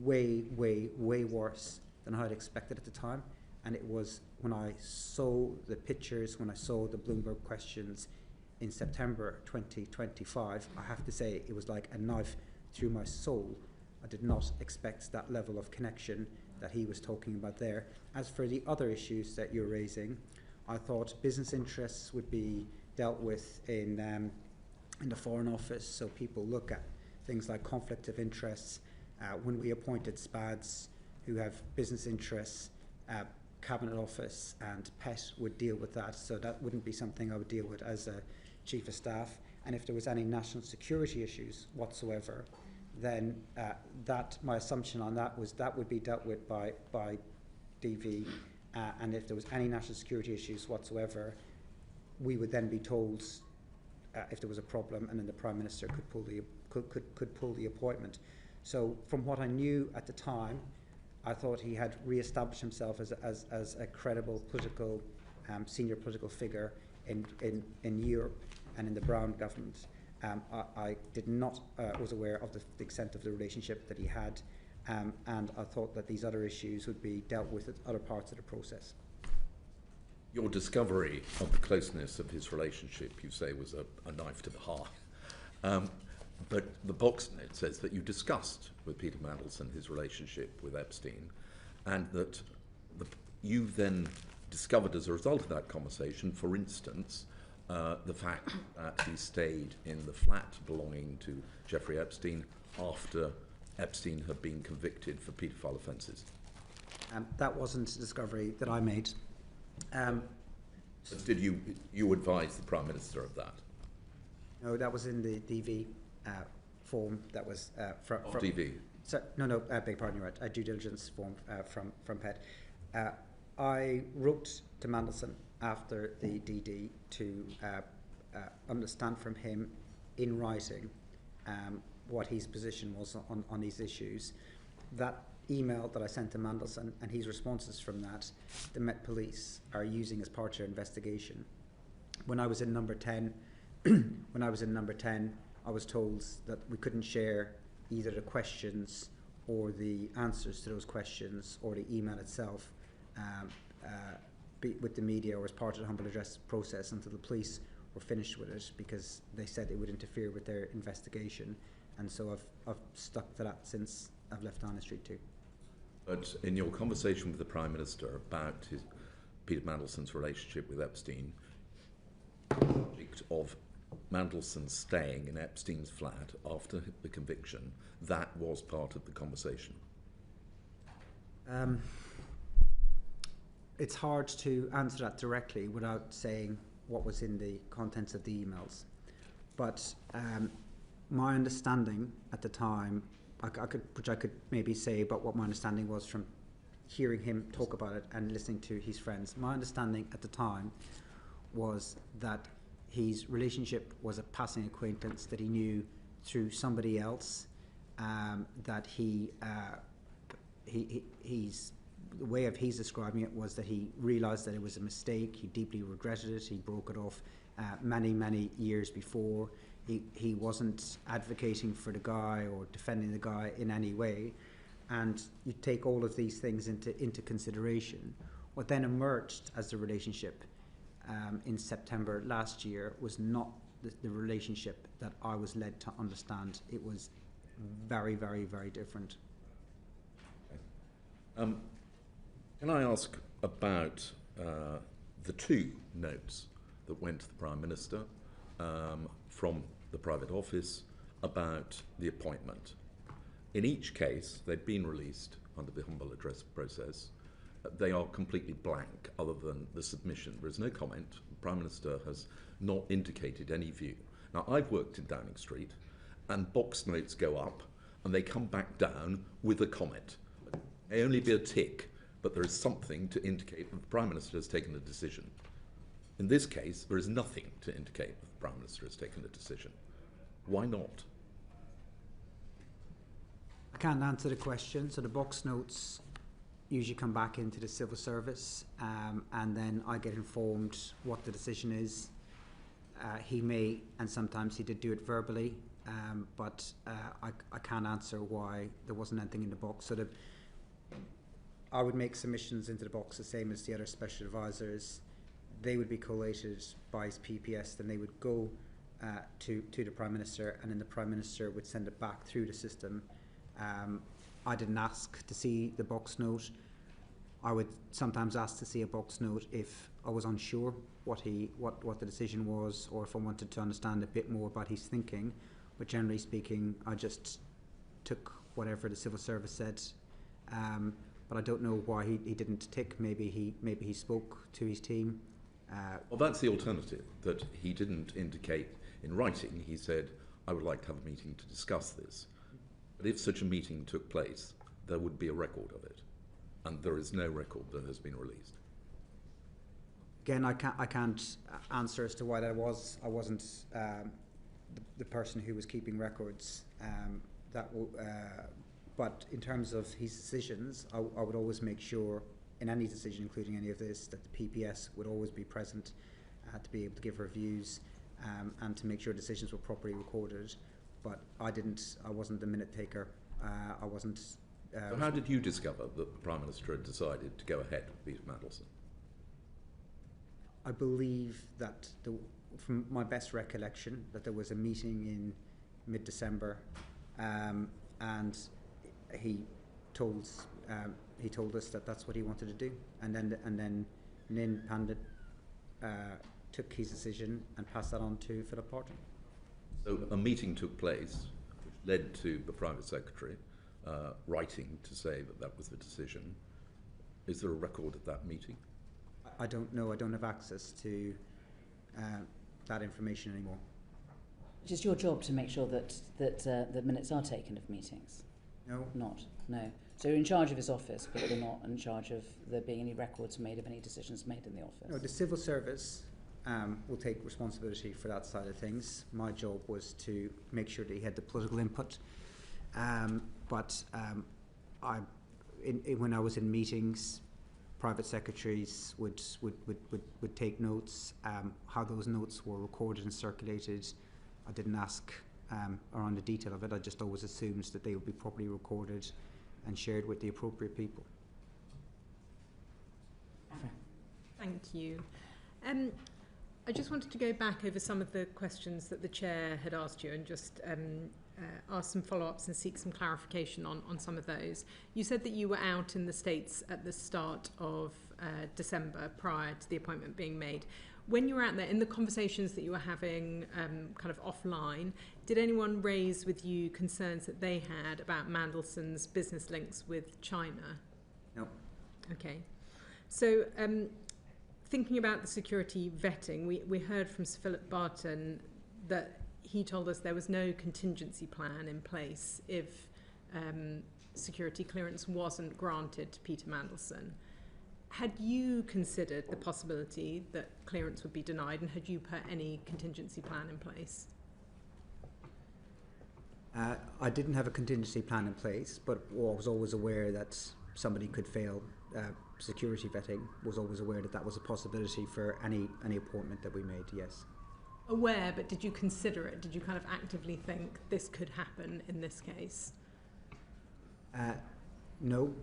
way, way, way worse than I had expected at the time. And it was when I saw the pictures, when I saw the Bloomberg questions in September 2025, I have to say it was like a knife through my soul. I did not expect that level of connection that he was talking about there. As for the other issues that you're raising, I thought business interests would be dealt with in the Foreign Office, so people look at things like conflict of interests. When we appointed SPADs who have business interests, Cabinet Office and PET would deal with that, so that wouldn't be something I would deal with as a Chief of Staff. And if there was any national security issues whatsoever, then my assumption on that was that would be dealt with by DV, and if there was any national security issues whatsoever, we would then be told if there was a problem, and then the Prime Minister could pull the appointment. So from what I knew at the time, I thought he had re-established himself as a credible political, senior political figure in Europe and in the Brown government. I did not was aware of the extent of the relationship that he had, and I thought that these other issues would be dealt with at other parts of the process. Your discovery of the closeness of his relationship, you say, was a knife to the heart. But the box note says that you discussed with Peter Mandelson his relationship with Epstein, and that you then discovered as a result of that conversation, for instance, the fact that he stayed in the flat belonging to Jeffrey Epstein after Epstein had been convicted for paedophile offences. That wasn't a discovery that I made. Did you advise the Prime Minister of that? No, that was in the DV form that was from DV? So, no, beg pardon, you're right, a due diligence form from PET. I wrote to Mandelson after the DD to understand from him in writing what his position was on these issues. That email that I sent to Mandelson and his responses from that, the Met Police are using as part of their investigation. When I was in number 10, I was told that we couldn't share either the questions or the answers to those questions or the email itself with the media or as part of the humble address process until the police were finished with it, because they said it would interfere with their investigation. And so I've stuck to that since I've left Downing Street too. But in your conversation with the Prime Minister about Peter Mandelson's relationship with Epstein, the subject of Mandelson staying in Epstein's flat after the conviction, that was part of the conversation. It's hard to answer that directly without saying what was in the contents of the emails. But my understanding at the time, which I could maybe say about what my understanding was from hearing him talk about it and listening to his friends. My understanding at the time was that his relationship was a passing acquaintance that he knew through somebody else, that he's the way of he's describing it was that he realised that it was a mistake, he deeply regretted it, he broke it off many years before. He wasn't advocating for the guy or defending the guy in any way, and you take all of these things into consideration. What then emerged as the relationship in September last year was not the relationship that I was led to understand. It was very different. Can I ask about the two notes that went to the Prime Minister from the private office about the appointment? In each case, they've been released under the humble address process. They are completely blank other than the submission. There is no comment. The Prime Minister has not indicated any view. Now, I've worked in Downing Street, and box notes go up and they come back down with a comment. It may only be a tick, but there is something to indicate that the Prime Minister has taken a decision. In this case, there is nothing to indicate that the Prime Minister has taken a decision. Why not? I can't answer the question. So the box notes usually come back into the civil service, and then I get informed what the decision is. He may, and sometimes he did do it verbally, but I can't answer why there wasn't anything in the box. So I would make submissions into the box the same as the other special advisors. They would be collated by his PPS, then they would go to the Prime Minister, and then the Prime Minister would send it back through the system. I didn't ask to see the box note. I would sometimes ask to see a box note if I was unsure what the decision was, or if I wanted to understand a bit more about his thinking. But generally speaking, I just took whatever the civil service said. But I don't know why he didn't tick. Maybe he spoke to his team. Well, that's the alternative, that he didn't indicate in writing. He said, I would like to have a meeting to discuss this. But if such a meeting took place, there would be a record of it. And there is no record that has been released. Again, I can't answer as to why that was. I wasn't the person who was keeping records. But in terms of his decisions, I would always make sure in any decision, including any of this, that the PPS would always be present to be able to give her views and to make sure decisions were properly recorded. But I wasn't the minute taker. I wasn't. So how did you discover that the Prime Minister had decided to go ahead with Peter Mandelson? I believe that, from my best recollection, that there was a meeting in mid-December, and he told us that that's what he wanted to do, and then Nin Pandit took his decision and passed that on to Philip Barton. So a meeting took place, which led to the Private Secretary writing to say that that was the decision. Is there a record of that meeting? I don't know. I don't have access to that information anymore. It is your job to make sure that the minutes are taken of meetings. No. Not. No. So you're in charge of his office, but you're not in charge of there being any records made of any decisions made in the office. No, the civil service will take responsibility for that side of things. My job was to make sure that he had the political input. When I was in meetings, private secretaries would take notes. How those notes were recorded and circulated, I didn't ask around the detail of it. I just always assumed that they would be properly recorded and shared with the appropriate people. Thank you. I just wanted to go back over some of the questions that the Chair had asked you and just ask some follow-ups and seek some clarification on some of those. You said that you were out in the States at the start of December prior to the appointment being made. When you were out there, in the conversations that you were having kind of offline, did anyone raise with you concerns that they had about Mandelson's business links with China? No. Okay. So thinking about the security vetting, we heard from Sir Philip Barton that he told us there was no contingency plan in place if security clearance wasn't granted to Peter Mandelson. Had you considered the possibility that clearance would be denied, and had you put any contingency plan in place? I didn't have a contingency plan in place, but I was always aware that somebody could fail security vetting. Was always aware that that was a possibility for any appointment that we made, yes. Aware, but did you consider it? Did you kind of actively think this could happen in this case? No,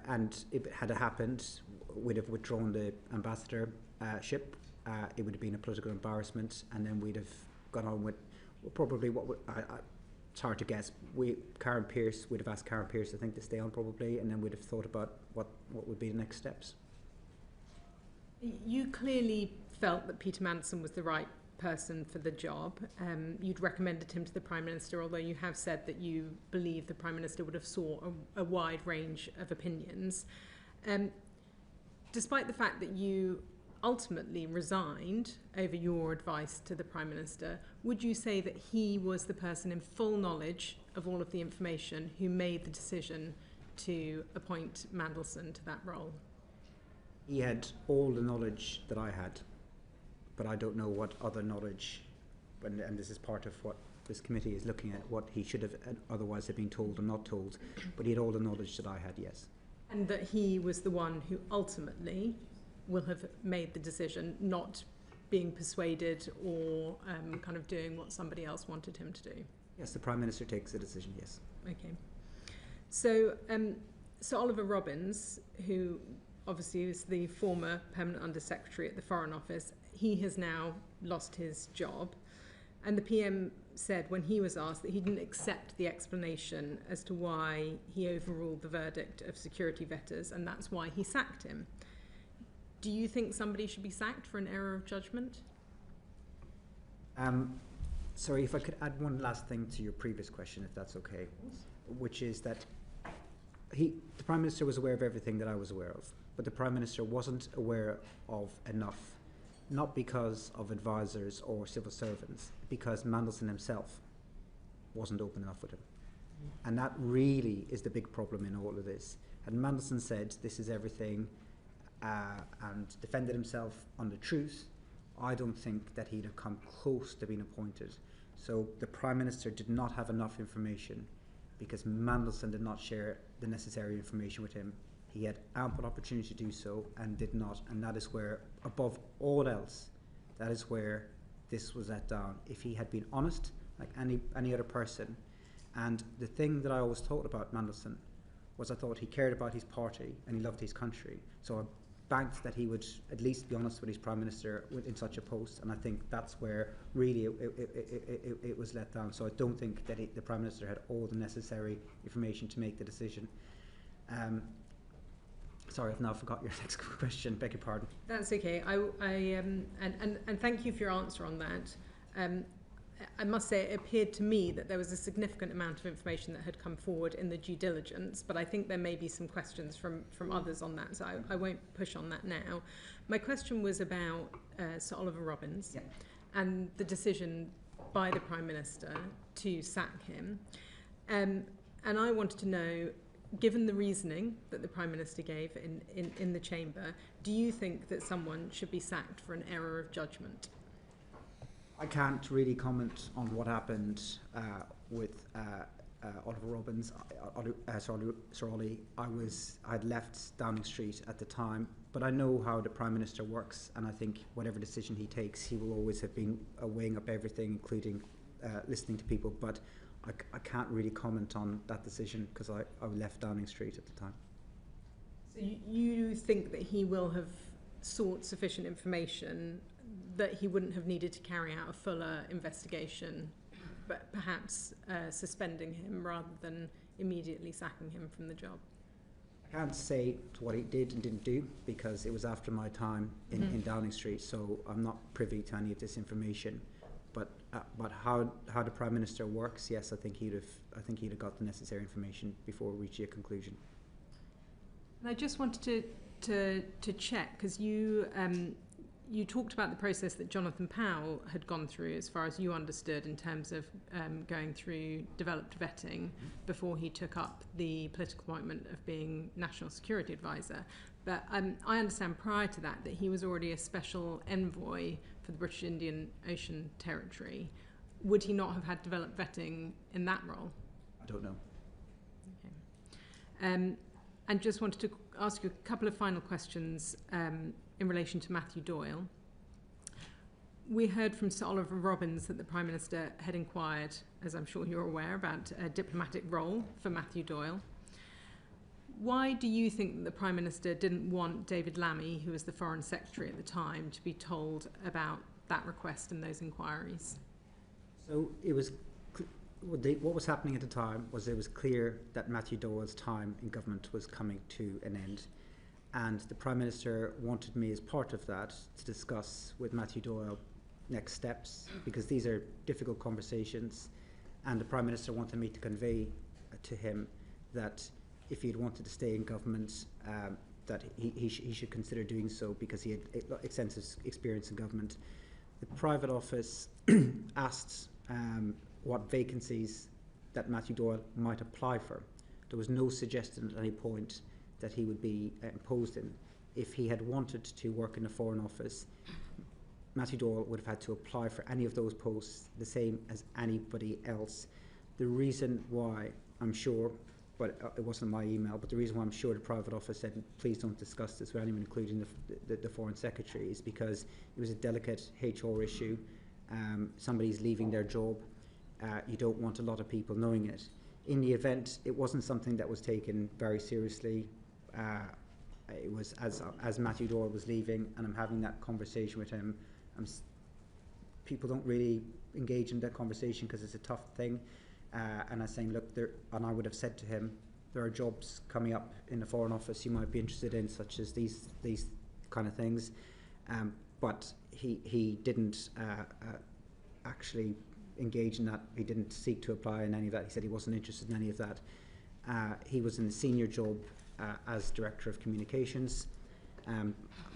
and if it had happened, we'd have withdrawn the ambassadorship. It would have been a political embarrassment, and then we'd have gone on with probably what it's hard to guess. We'd have asked Karen Pierce, I think, to stay on probably, and then we'd have thought about what would be the next steps. You clearly felt that Peter Mandelson was the right person for the job. You'd recommended him to the Prime Minister, although you have said that you believe the Prime Minister would have sought a wide range of opinions. Despite the fact that you ultimately resigned over your advice to the Prime Minister, would you say that he was the person in full knowledge of all of the information who made the decision to appoint Mandelson to that role? He had all the knowledge that I had, but I don't know what other knowledge, and this is part of what this committee is looking at, what he should have otherwise have been told or not told, but he had all the knowledge that I had, yes. And that he was the one who ultimately will have made the decision, not being persuaded or kind of doing what somebody else wanted him to do? Yes, the Prime Minister takes the decision, yes. Okay. So Sir Oliver Robbins, who obviously is the former Permanent Under-Secretary at the Foreign Office, he has now lost his job. And the PM said when he was asked that he didn't accept the explanation as to why he overruled the verdict of security vetters, and that's why he sacked him. Do you think somebody should be sacked for an error of judgment? Sorry, if I could add one last thing to your previous question, if that's okay, which is that the Prime Minister was aware of everything that I was aware of, but the Prime Minister wasn't aware of enough, not because of advisors or civil servants, because Mandelson himself wasn't open enough with him. And that really is the big problem in all of this. And Mandelson said, this is everything, and defended himself on the truth, I don't think that he'd have come close to being appointed. So the Prime Minister did not have enough information because Mandelson did not share the necessary information with him. He had ample opportunity to do so and did not, and that is where, above all else, that is where this was let down. If he had been honest, like any other person, and the thing that I always thought about Mandelson was I thought he cared about his party and he loved his country. So banked that he would at least be honest with his Prime Minister in such a post, and I think that's where really it was let down. So I don't think that the Prime Minister had all the necessary information to make the decision. Sorry, I've now forgot your next question. Beg your pardon. That's okay. And thank you for your answer on that. I must say it appeared to me that there was a significant amount of information that had come forward in the due diligence, but I think there may be some questions from others on that, so I won't push on that now. My question was about Sir Oliver Robbins and the decision by the Prime Minister to sack him. And I wanted to know, given the reasoning that the Prime Minister gave in the chamber, do you think that someone should be sacked for an error of judgment? I can't really comment on what happened with Oliver Robbins. Sir Ollie, I had left Downing Street at the time, but I know how the Prime Minister works, and I think whatever decision he takes, he will always have been weighing up everything, including listening to people. But I can't really comment on that decision because I left Downing Street at the time. So you think that he will have sought sufficient information that he wouldn't have needed to carry out a fuller investigation, but perhaps suspending him rather than immediately sacking him from the job? I can't say to what he did and didn't do because it was after my time in Downing Street, so I'm not privy to any of this information. But how the Prime Minister works, yes, I think he'd have got the necessary information before reaching a conclusion. And I just wanted to check, because you talked about the process that Jonathan Powell had gone through, as far as you understood, in terms of going through developed vetting before he took up the political appointment of being National Security Advisor. But I understand prior to that he was already a special envoy for the British Indian Ocean Territory. Would he not have had developed vetting in that role? I don't know. Okay. And just wanted to ask you a couple of final questions in relation to Matthew Doyle. We heard from Sir Oliver Robbins that the Prime Minister had inquired, as I'm sure you're aware, about a diplomatic role for Matthew Doyle. Why do you think that the Prime Minister didn't want David Lammy, who was the Foreign Secretary at the time, to be told about that request and those inquiries? So it was what was happening at the time was it was clear that Matthew Doyle's time in government was coming to an end. And the Prime Minister wanted me as part of that to discuss with Matthew Doyle next steps, because these are difficult conversations, and the Prime Minister wanted me to convey to him that if he had wanted to stay in government, that he should consider doing so because he had extensive experience in government. The private office asked what vacancies that Matthew Doyle might apply for. There was no suggestion at any point that he would be imposed in. If he had wanted to work in the Foreign Office, Matthew Doyle would have had to apply for any of those posts the same as anybody else. The reason why, I'm sure, but it wasn't my email, but the reason why I'm sure the private office said, please don't discuss this with anyone, including the Foreign Secretary, is because it was a delicate HR issue. Somebody's leaving their job. You don't want a lot of people knowing it. In the event, it wasn't something that was taken very seriously. It was as Matthew Doyle was leaving, and I'm having that conversation with him. People don't really engage in that conversation because it's a tough thing. And I'm saying, look, and I would have said to him, there are jobs coming up in the Foreign Office you might be interested in, such as these kind of things. But he didn't actually engage in that. He didn't seek to apply in any of that. He said he wasn't interested in any of that. He was in a senior job as Director of Communications.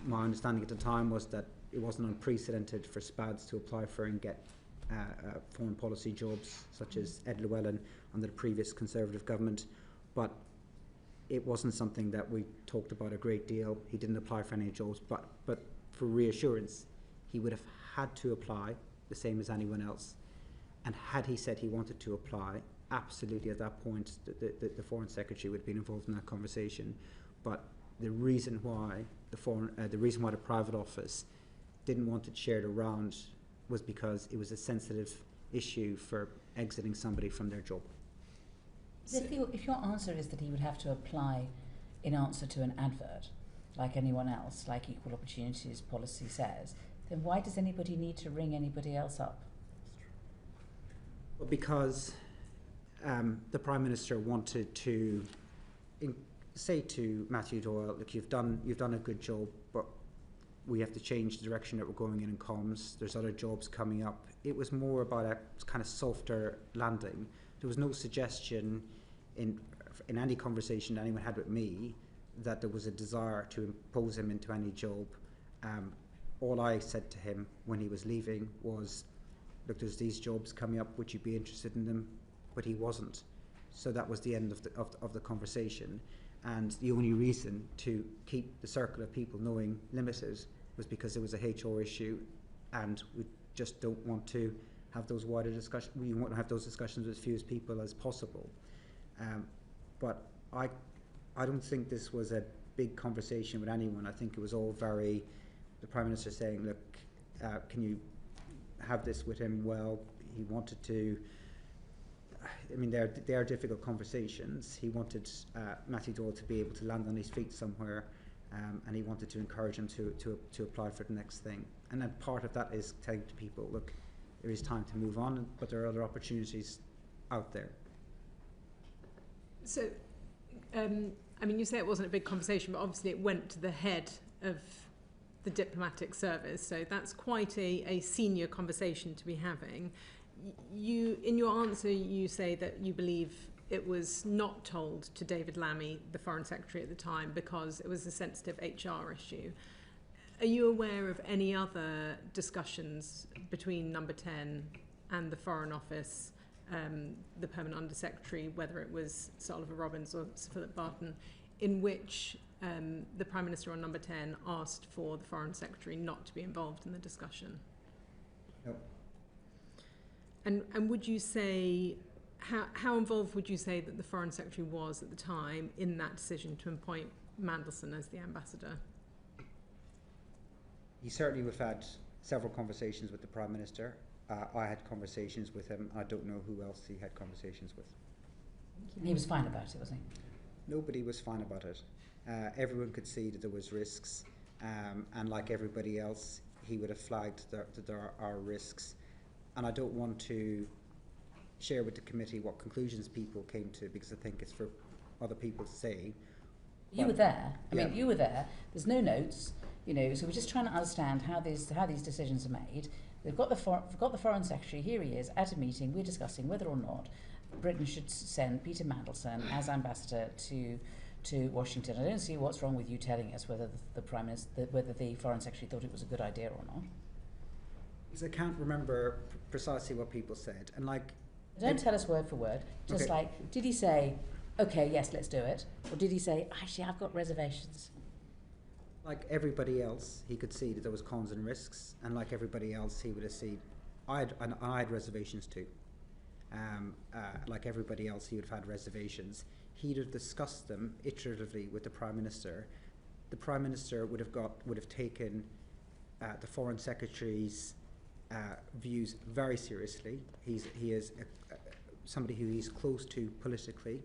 My understanding at the time was that it wasn't unprecedented for SPADs to apply for and get foreign policy jobs, such as Ed Llewellyn under the previous Conservative government, but it wasn't something that we talked about a great deal. He didn't apply for any jobs, but for reassurance, he would have had to apply the same as anyone else. And had he said he wanted to apply, absolutely at that point the Foreign Secretary would have been involved in that conversation. But the reason why the private office didn't want it shared around was because it was a sensitive issue for exiting somebody from their job. So if your answer is that he would have to apply in answer to an advert, like anyone else, like equal opportunities policy says, then why does anybody need to ring anybody else up? Well, because the Prime Minister wanted to say to Matthew Doyle, look, you've done a good job, but we have to change the direction that we're going in comms. There's other jobs coming up. It was more about a kind of softer landing. There was no suggestion in any conversation that anyone had with me that there was a desire to impose him into any job. All I said to him when he was leaving was, look, there's these jobs coming up, would you be interested in them? But he wasn't. So that was the end of the conversation. And the only reason to keep the circle of people knowing limited was because it was a HR issue, and we just don't want to have those wider discussions. We want to have those discussions with as few people as possible. But I don't think this was a big conversation with anyone. I think it was all very, the Prime Minister saying, look, can you have this with him? Well, he wanted to, I mean, they are difficult conversations. He wanted Matthew Doyle to be able to land on his feet somewhere, and he wanted to encourage him to apply for the next thing. And then part of that is telling to people, look, there is time to move on, but there are other opportunities out there. So, I mean, you say it wasn't a big conversation, but obviously it went to the head of the diplomatic service, so that's quite a senior conversation to be having. You, in your answer, you say that you believe it was not told to David Lammy, the Foreign Secretary at the time, because it was a sensitive HR issue. Are you aware of any other discussions between Number 10 and the Foreign Office, the Permanent Undersecretary, whether it was Sir Oliver Robbins or Sir Philip Barton, in which the Prime Minister on Number 10 asked for the Foreign Secretary not to be involved in the discussion? No. And would you say, how involved would you say that the Foreign Secretary was at the time in that decision to appoint Mandelson as the ambassador? He certainly would have had several conversations with the Prime Minister. I had conversations with him. I don't know who else he had conversations with. He was fine about it, wasn't he? Nobody was fine about it. Everyone could see that there was risks, and like everybody else, he would have flagged that there are risks. And I don't want to share with the committee what conclusions people came to, because I think it's for other people to say. You were there. I mean, you were there. There's no notes, you know. So we're just trying to understand how these decisions are made. We've got the Foreign Secretary. Here he is at a meeting. We're discussing whether or not Britain should send Peter Mandelson as ambassador to Washington. I don't see what's wrong with you telling us whether the Prime Minister, whether the Foreign Secretary thought it was a good idea or not. Because I can't remember precisely what people said, and like. Don't tell us word for word. Just okay. Like, did he say, "Okay, yes, let's do it," or did he say, "Actually, I've got reservations"? Like everybody else, he could see that there was cons and risks, and like everybody else, he would have seen. I had reservations too. Like everybody else, he would have had reservations. He'd have discussed them iteratively with the Prime Minister. The Prime Minister would have taken the Foreign Secretary's views very seriously. He is somebody who he's close to politically.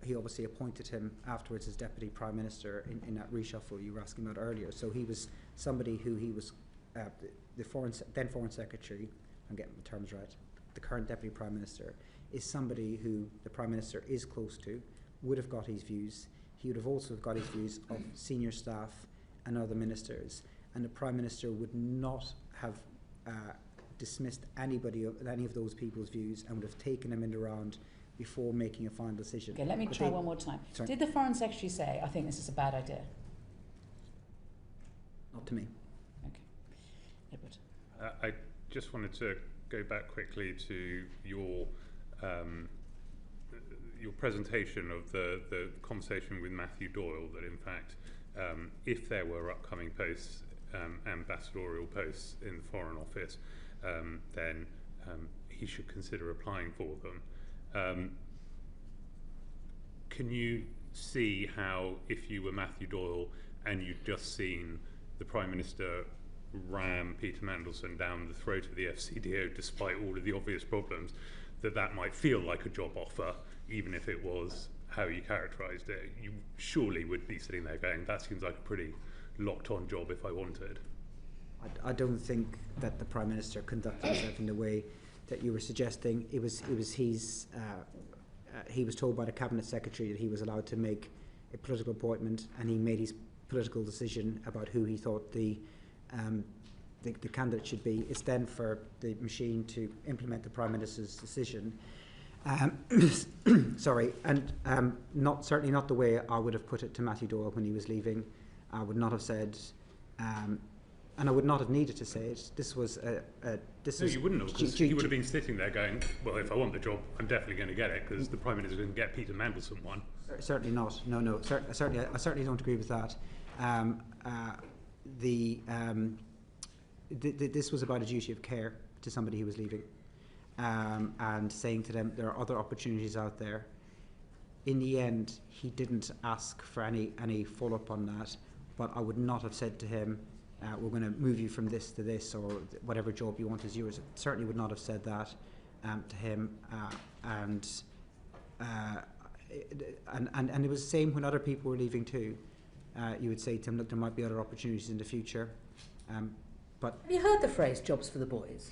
He obviously appointed him afterwards as Deputy Prime Minister in that reshuffle you were asking about earlier. So he was somebody who he was the then Foreign Secretary. I'm getting the terms right. The current Deputy Prime Minister is somebody who the Prime Minister is close to. Would have got his views. He would have also got his views of senior staff and other ministers. And the Prime Minister would not have dismissed any of those people's views, and would have taken them in the round before making a final decision. Okay, let me try one more time. Sorry. Did the Foreign Secretary say, "I think this is a bad idea"? Not to me. Okay. Edward. I just wanted to go back quickly to your presentation of the conversation with Matthew Doyle, that in fact, if there were upcoming posts, ambassadorial posts in the Foreign Office, then he should consider applying for them. Can you see how, if you were Matthew Doyle and you'd just seen the Prime Minister ram Peter Mandelson down the throat of the FCDO despite all of the obvious problems, that might feel like a job offer, even if it was how you characterised it, you surely would be sitting there going, that seems like a pretty locked-on job if I wanted. I don't think that the Prime Minister conducted himself in the way that you were suggesting. He was told by the Cabinet Secretary that he was allowed to make a political appointment, and he made his political decision about who he thought the candidate should be. It's then for the machine to implement the Prime Minister's decision. Sorry, and certainly not the way I would have put it to Matthew Doyle when he was leaving. I would not have said, and I would not have needed to say it. This was you wouldn't have, because you would have been sitting there going, well, if I want the job, I'm definitely going to get it, because the Prime Minister didn't get Peter Mandelson one. Certainly not. No. I certainly don't agree with that. This was about a duty of care to somebody who was leaving, and saying to them there are other opportunities out there. In the end, he didn't ask for any follow-up on that, but I would not have said to him, we're going to move you from this to this, or whatever job you want is yours. I certainly would not have said that to him, and it was the same when other people were leaving too. You would say to him, look, there might be other opportunities in the future. But have you heard the phrase "jobs for the boys"?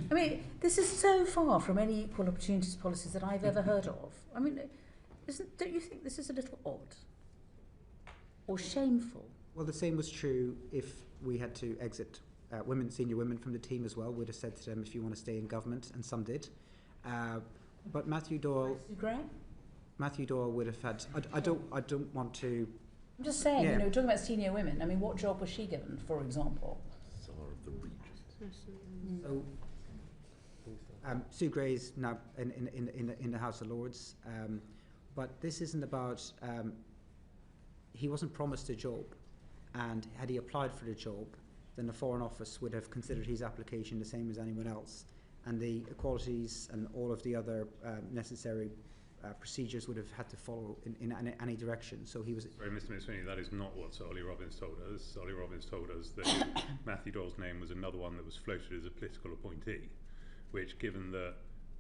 I mean, this is so far from any equal opportunities policies that I've ever heard of. I mean, don't you think this is a little odd or shameful? Well, the same was true if we had to exit senior women from the team as well. We'd have said to them, if you want to stay in government, and some did. But Matthew Doyle would have had. I don't want to. I'm just saying, talking about senior women. I mean, what job was she given, for example? Tsar of the Regent. So, Sue Gray's now in the House of Lords, but this isn't about. He wasn't promised a job, and had he applied for the job, then the Foreign Office would have considered his application the same as anyone else, and the equalities and all of the other necessary procedures would have had to follow in any direction. So he was. Sorry, Mr. McSweeney, that is not what Sir Ollie Robbins told us. Sir Ollie Robbins told us that Matthew Doyle's name was another one that was floated as a political appointee, which, given that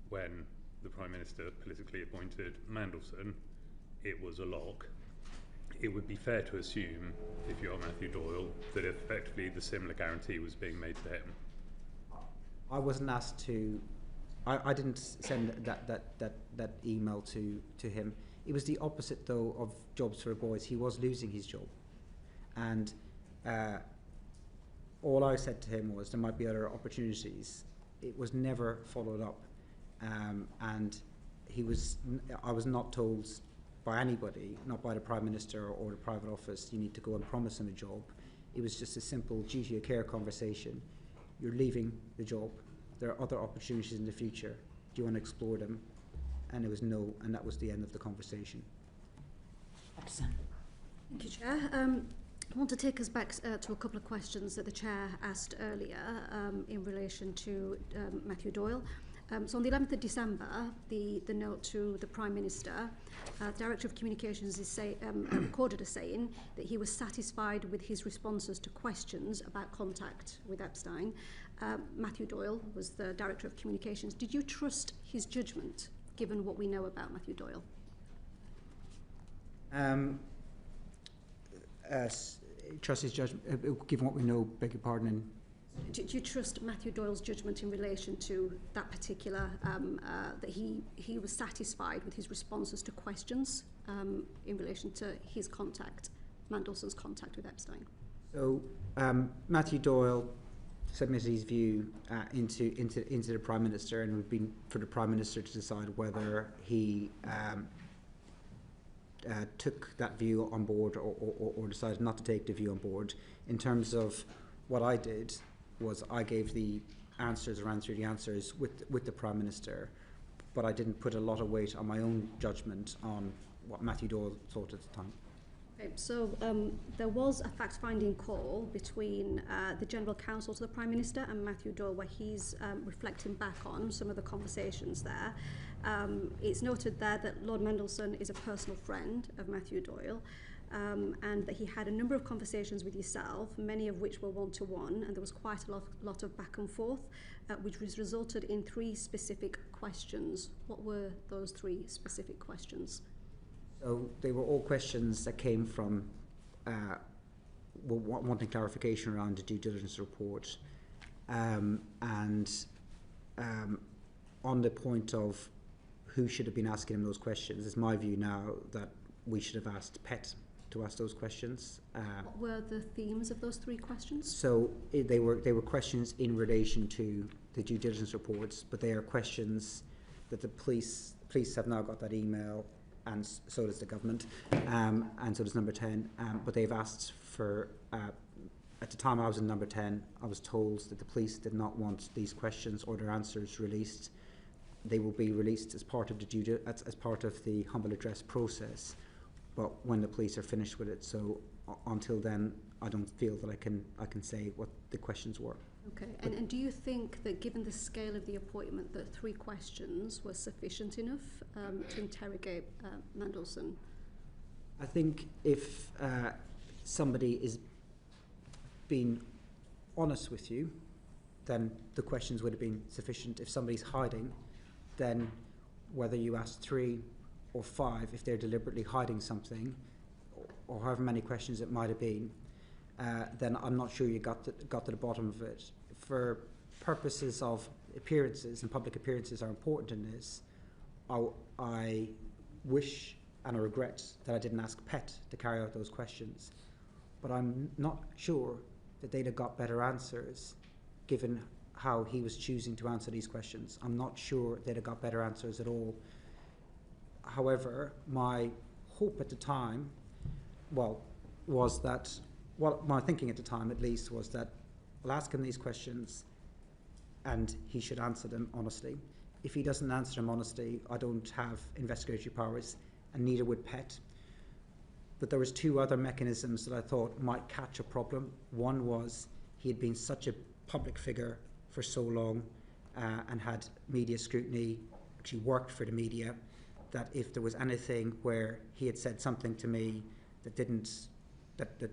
when the Prime Minister politically appointed Mandelson, it was a lock, it would be fair to assume, if you are Matthew Doyle, that effectively the similar guarantee was being made to him. I wasn't asked to. I didn't send that email to him. It was the opposite, though, of jobs for boys. He was losing his job, and all I said to him was there might be other opportunities. It was never followed up, and I was not told by anybody, not by the Prime Minister or the private office, you need to go and promise him a job. It was just a simple duty of care conversation. You're leaving the job. There are other opportunities in the future. Do you want to explore them? And it was no, and that was the end of the conversation. Epstein. Thank you, Chair. I want to take us back to a couple of questions that the Chair asked earlier in relation to Matthew Doyle. So on the 11th of December, the note to the Prime Minister, Director of Communications is recorded as saying that he was satisfied with his responses to questions about contact with Epstein. Matthew Doyle was the Director of Communications. Did you trust his judgment, given what we know about Matthew Doyle? Trust his judgment, given what we know, beg your pardon. Do you trust Matthew Doyle's judgment in relation to that particular, that he was satisfied with his responses to questions in relation to his contact, Mandelson's contact with Epstein? So Matthew Doyle submitted his view into the Prime Minister, and it would be for the Prime Minister to decide whether he took that view on board or decided not to take the view on board. In terms of what I did, was I gave the answers, or ran through the answers with the Prime Minister, but I didn't put a lot of weight on my own judgment on what Matthew Doyle thought at the time. Okay, so there was a fact-finding call between the General Counsel to the Prime Minister and Matthew Doyle, where he's reflecting back on some of the conversations there. It's noted there that Lord Mandelson is a personal friend of Matthew Doyle, and that he had a number of conversations with yourself, many of which were one-to-one, and there was quite a lot of back and forth, which resulted in 3 specific questions. What were those 3 specific questions? So they were all questions that came from wanting clarification around the due diligence report, and on the point of who should have been asking him those questions. It's my view now that we should have asked PET to ask those questions. What were the themes of those 3 questions? So they were questions in relation to the due diligence reports, but they are questions that the police have now got that email, and so does the government, and so does Number 10. But they've asked for. At the time I was in Number 10, I was told that the police did not want these questions or their answers released. They will be released as part of the as part of the humble address process, but when the police are finished with it. So until then, I don't feel that I can say what the questions were. Okay, and do you think that given the scale of the appointment that 3 questions were sufficient enough to interrogate Mandelson? I think if somebody is being honest with you, then the questions would have been sufficient. If somebody's hiding, then whether you ask 3 or 5, if they're deliberately hiding something, or however many questions it might have been, then I'm not sure you got to the bottom of it. For purposes of appearances, and public appearances are important in this, I wish and I regret that I didn't ask PET to carry out those questions. But I'm not sure that they'd have got better answers given how he was choosing to answer these questions. I'm not sure they'd have got better answers at all. However, my hope at the time, was that, my thinking at the time at least was that I'll ask him these questions and he should answer them honestly. If he doesn't answer them honestly, I don't have investigatory powers, and neither would PET. But there was 2 other mechanisms that I thought might catch a problem. One was he had been such a public figure for so long and had media scrutiny, actually worked for the media, that if there was anything where he had said something to me that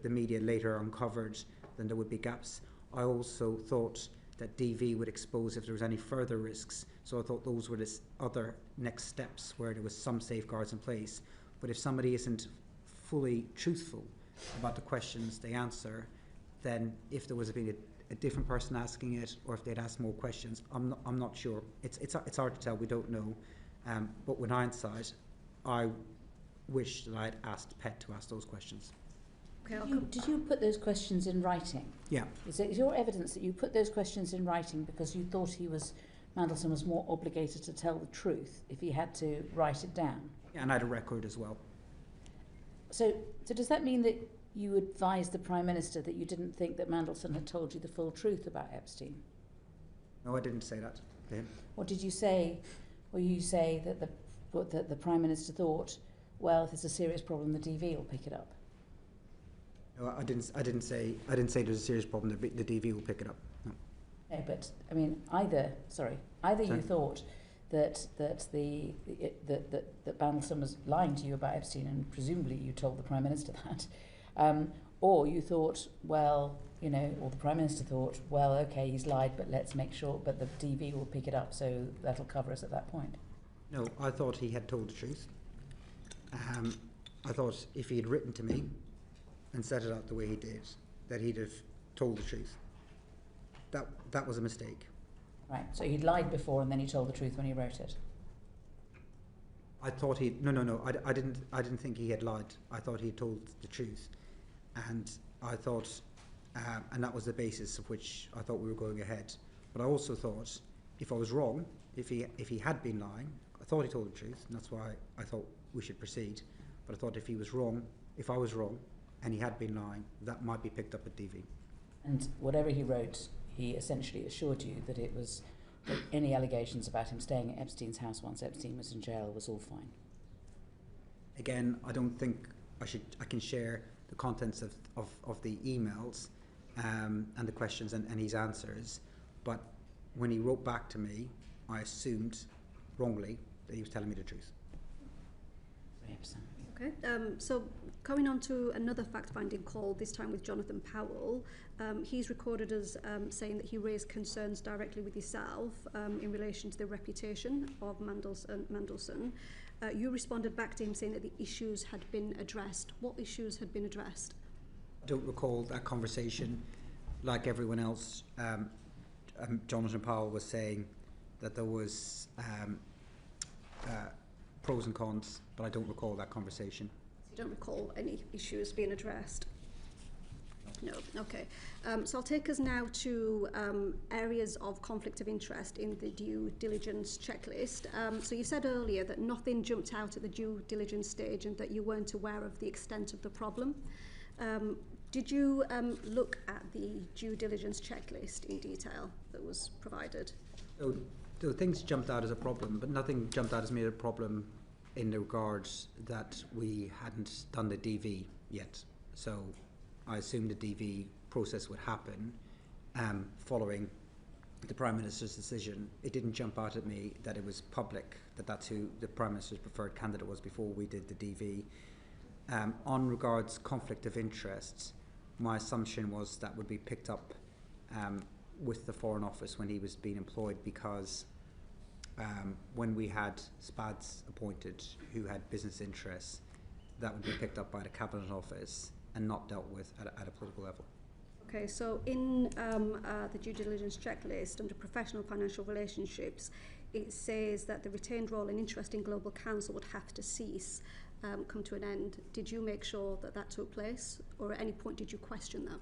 the media later uncovered, then there would be gaps. I also thought that DV would expose if there was any further risks. So I thought those were the other next steps where there was some safeguards in place. But if somebody isn't fully truthful about the questions they answer, then if there was been a different person asking it, or if they'd asked more questions, I'm not sure. It's hard to tell. We don't know. But with hindsight, I wish that I'd asked PET to ask those questions. Okay, Did you put those questions in writing? Yeah. Is your evidence that you put those questions in writing because you thought Mandelson was more obligated to tell the truth if he had to write it down? Yeah, and I had a record as well. So does that mean that you advised the Prime Minister that you didn't think that Mandelson had told you the full truth about Epstein? No, I didn't say that to him. Or did you say, that the Prime Minister thought, well, if there's a serious problem, the DV will pick it up? No, I didn't say there's a serious problem. The DV will pick it up. No. No, but I mean, either you thought that Mandelson was lying to you about Epstein, and presumably you told the Prime Minister that, or you thought, well, or the Prime Minister thought, well, okay, he's lied, but let's make sure, but the DV will pick it up, so that'll cover us at that point. No, I thought he had told the truth. I thought if he had written to me and set it out the way he did, that he'd have told the truth. That was a mistake. Right, so he'd lied before and then he told the truth when he wrote it. I thought he I didn't think he had lied. I thought he had told the truth, and I thought, and that was the basis of which I thought we were going ahead. But I also thought, if I was wrong, if he had been lying, I thought he told the truth, and that's why I thought we should proceed. But I thought if I was wrong, and he had been lying, that might be picked up at DV. And whatever he wrote, he essentially assured you that that any allegations about him staying at Epstein's house once Epstein was in jail was all fine. Again, I don't think I can share the contents of the emails and the questions and his answers, but when he wrote back to me, I assumed wrongly that he was telling me the truth. Okay, so coming on to another fact-finding call, this time with Jonathan Powell. He's recorded as saying that he raised concerns directly with yourself in relation to the reputation of Mandelson. you responded back to him saying that the issues had been addressed. What issues had been addressed? I don't recall that conversation. Like everyone else, Jonathan Powell was saying that there was pros and cons, but I don't recall that conversation. You don't recall any issues being addressed? No. Okay. So I'll take us now to areas of conflict of interest in the due diligence checklist. So you said earlier that nothing jumped out at the due diligence stage and that you weren't aware of the extent of the problem. Did you look at the due diligence checklist in detail that was provided? So things jumped out as a problem, but nothing jumped out as me a problem in the regards that we hadn't done the DV yet. So I assumed the DV process would happen following the Prime Minister's decision. It didn't jump out at me that it was public, that that's who the Prime Minister's preferred candidate was before we did the DV. On regards conflict of interests, my assumption was that would be picked up with the Foreign Office when he was being employed, because when we had SPADs appointed who had business interests, that would be picked up by the Cabinet Office and not dealt with at a political level. Okay, so in the due diligence checklist under professional financial relationships, it says that the retained role and interest in Global Counsel would have to cease, come to an end. Did you make sure that that took place, or at any point did you question that?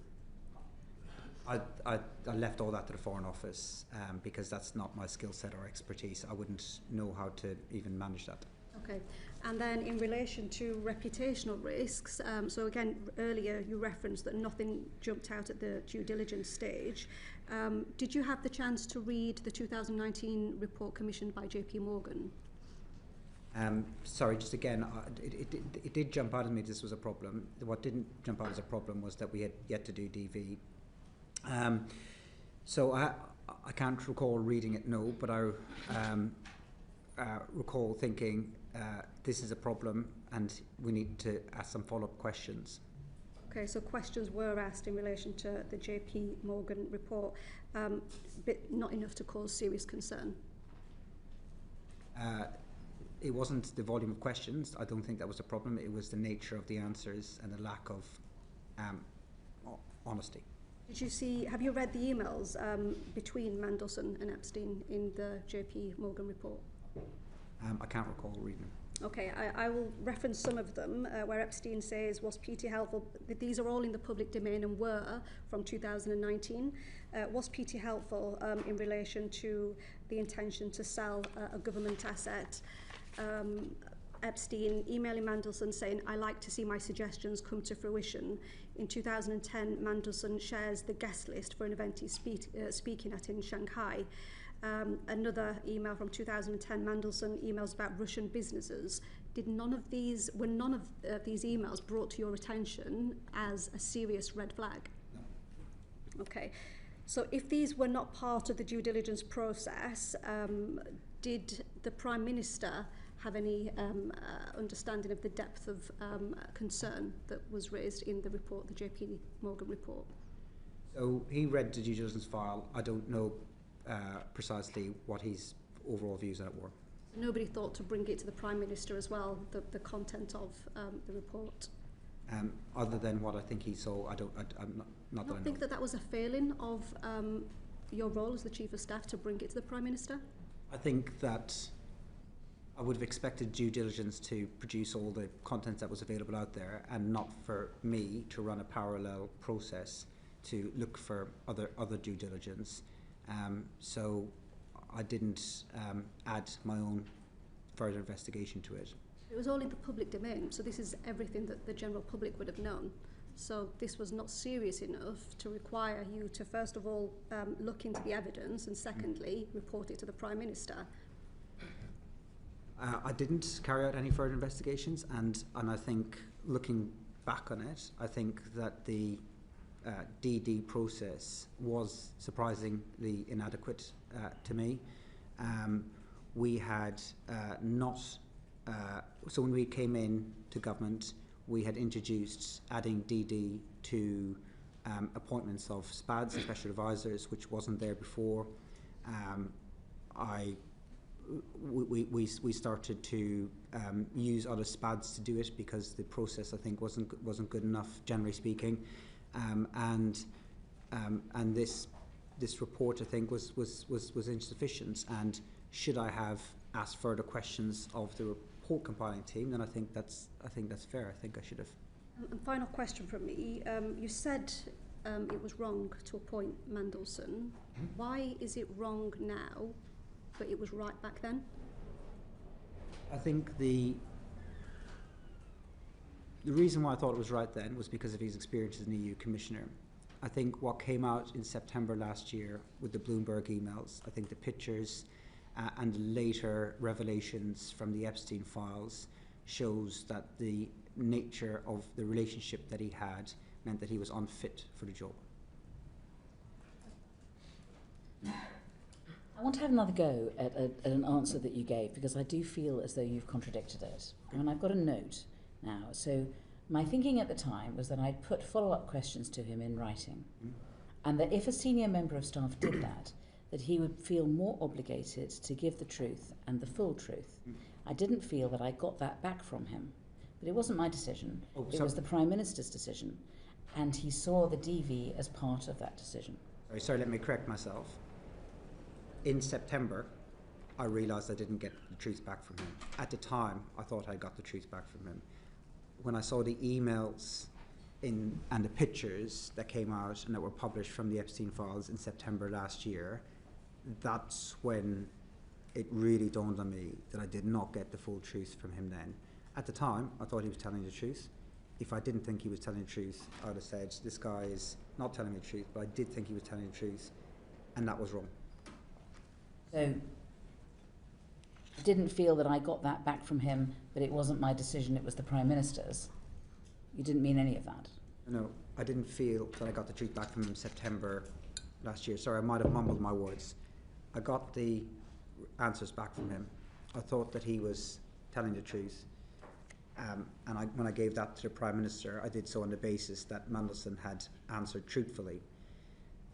I left all that to the Foreign Office because that's not my skill set or expertise. I wouldn't know how to even manage that. Okay, and then in relation to reputational risks, so again, earlier you referenced that nothing jumped out at the due diligence stage. Did you have the chance to read the 2019 report commissioned by JP Morgan? Sorry, just again, it did jump out at me that this was a problem. What didn't jump out as a problem was that we had yet to do DV. So I can't recall reading it, no, but I recall thinking this is a problem and we need to ask some follow-up questions. Okay, so questions were asked in relation to the JP Morgan report, but not enough to cause serious concern. It wasn't the volume of questions. I don't think that was a problem. It was the nature of the answers and the lack of honesty. Did you see, have you read the emails between Mandelson and Epstein in the JP Morgan report? I can't recall reading them. Okay, I will reference some of them where Epstein says, was Peter helpful? These are all in the public domain and were from 2019. Was Peter helpful in relation to the intention to sell a government asset? Epstein emailing Mandelson saying, I like to see my suggestions come to fruition. In 2010, Mandelson shares the guest list for an event he's speaking at in Shanghai. Another email from 2010, Mandelson emails about Russian businesses. Were none of these emails brought to your attention as a serious red flag? No. Okay. So if these were not part of the due diligence process, did the Prime Minister have any understanding of the depth of concern that was raised in the report, the JP Morgan report? So he read the due diligence file. I don't know precisely what his overall views on it were. Nobody thought to bring it to the Prime Minister as well, the content of the report? Other than what I think he saw, I'm not that I think that was a failing of your role as the Chief of Staff to bring it to the Prime Minister? I think that I would have expected due diligence to produce all the content that was available out there, and not for me to run a parallel process to look for other due diligence. So I didn't add my own further investigation to it. It was all in the public domain, so this is everything that the general public would have known. So this was not serious enough to require you to, first of all, look into the evidence, and secondly, report it to the Prime Minister. I didn't carry out any further investigations, and I think, looking back on it, I think that the DD process was surprisingly inadequate to me. We had so when we came in to government, we had introduced adding DD to appointments of SPADs, special advisors, which wasn't there before. I we started to use other SPADs to do it because the process, I think, wasn't good enough, generally speaking, and this report, I think, was insufficient. And should I have asked further questions of the report compiling team, then I think that's fair. I think I should have. And final question from me. You said it was wrong to appoint Mandelson. Why is it wrong now, but it was right back then? I think the reason why I thought it was right then was because of his experience as an EU commissioner. I think what came out in September last year with the Bloomberg emails, I think the pictures and later revelations from the Epstein files shows that the nature of the relationship that he had meant that he was unfit for the job. I want to have another go at an answer that you gave, because I do feel as though you've contradicted it. And I've got a note now. So my thinking at the time was that I'd put follow-up questions to him in writing, and that if a senior member of staff did that he would feel more obligated to give the truth and the full truth. I didn't feel that I got that back from him. But it wasn't my decision. It was the Prime Minister's decision. And he saw the DV as part of that decision. Sorry, let me correct myself. In September, I realised I didn't get the truth back from him. At the time, I thought I got the truth back from him. When I saw the emails and the pictures that came out and that were published from the Epstein files in September last year, that's when it really dawned on me that I did not get the full truth from him then. At the time, I thought he was telling the truth. If I didn't think he was telling the truth, I would have said, this guy is not telling me the truth, but I did think he was telling the truth, and that was wrong. So I didn't feel that I got that back from him, but it wasn't my decision, it was the Prime Minister's. You didn't mean any of that? No, I didn't feel that I got the truth back from him in September last year. Sorry, I might have mumbled my words. I got the answers back from him. I thought that he was telling the truth. And when I gave that to the Prime Minister, I did so on the basis that Mandelson had answered truthfully.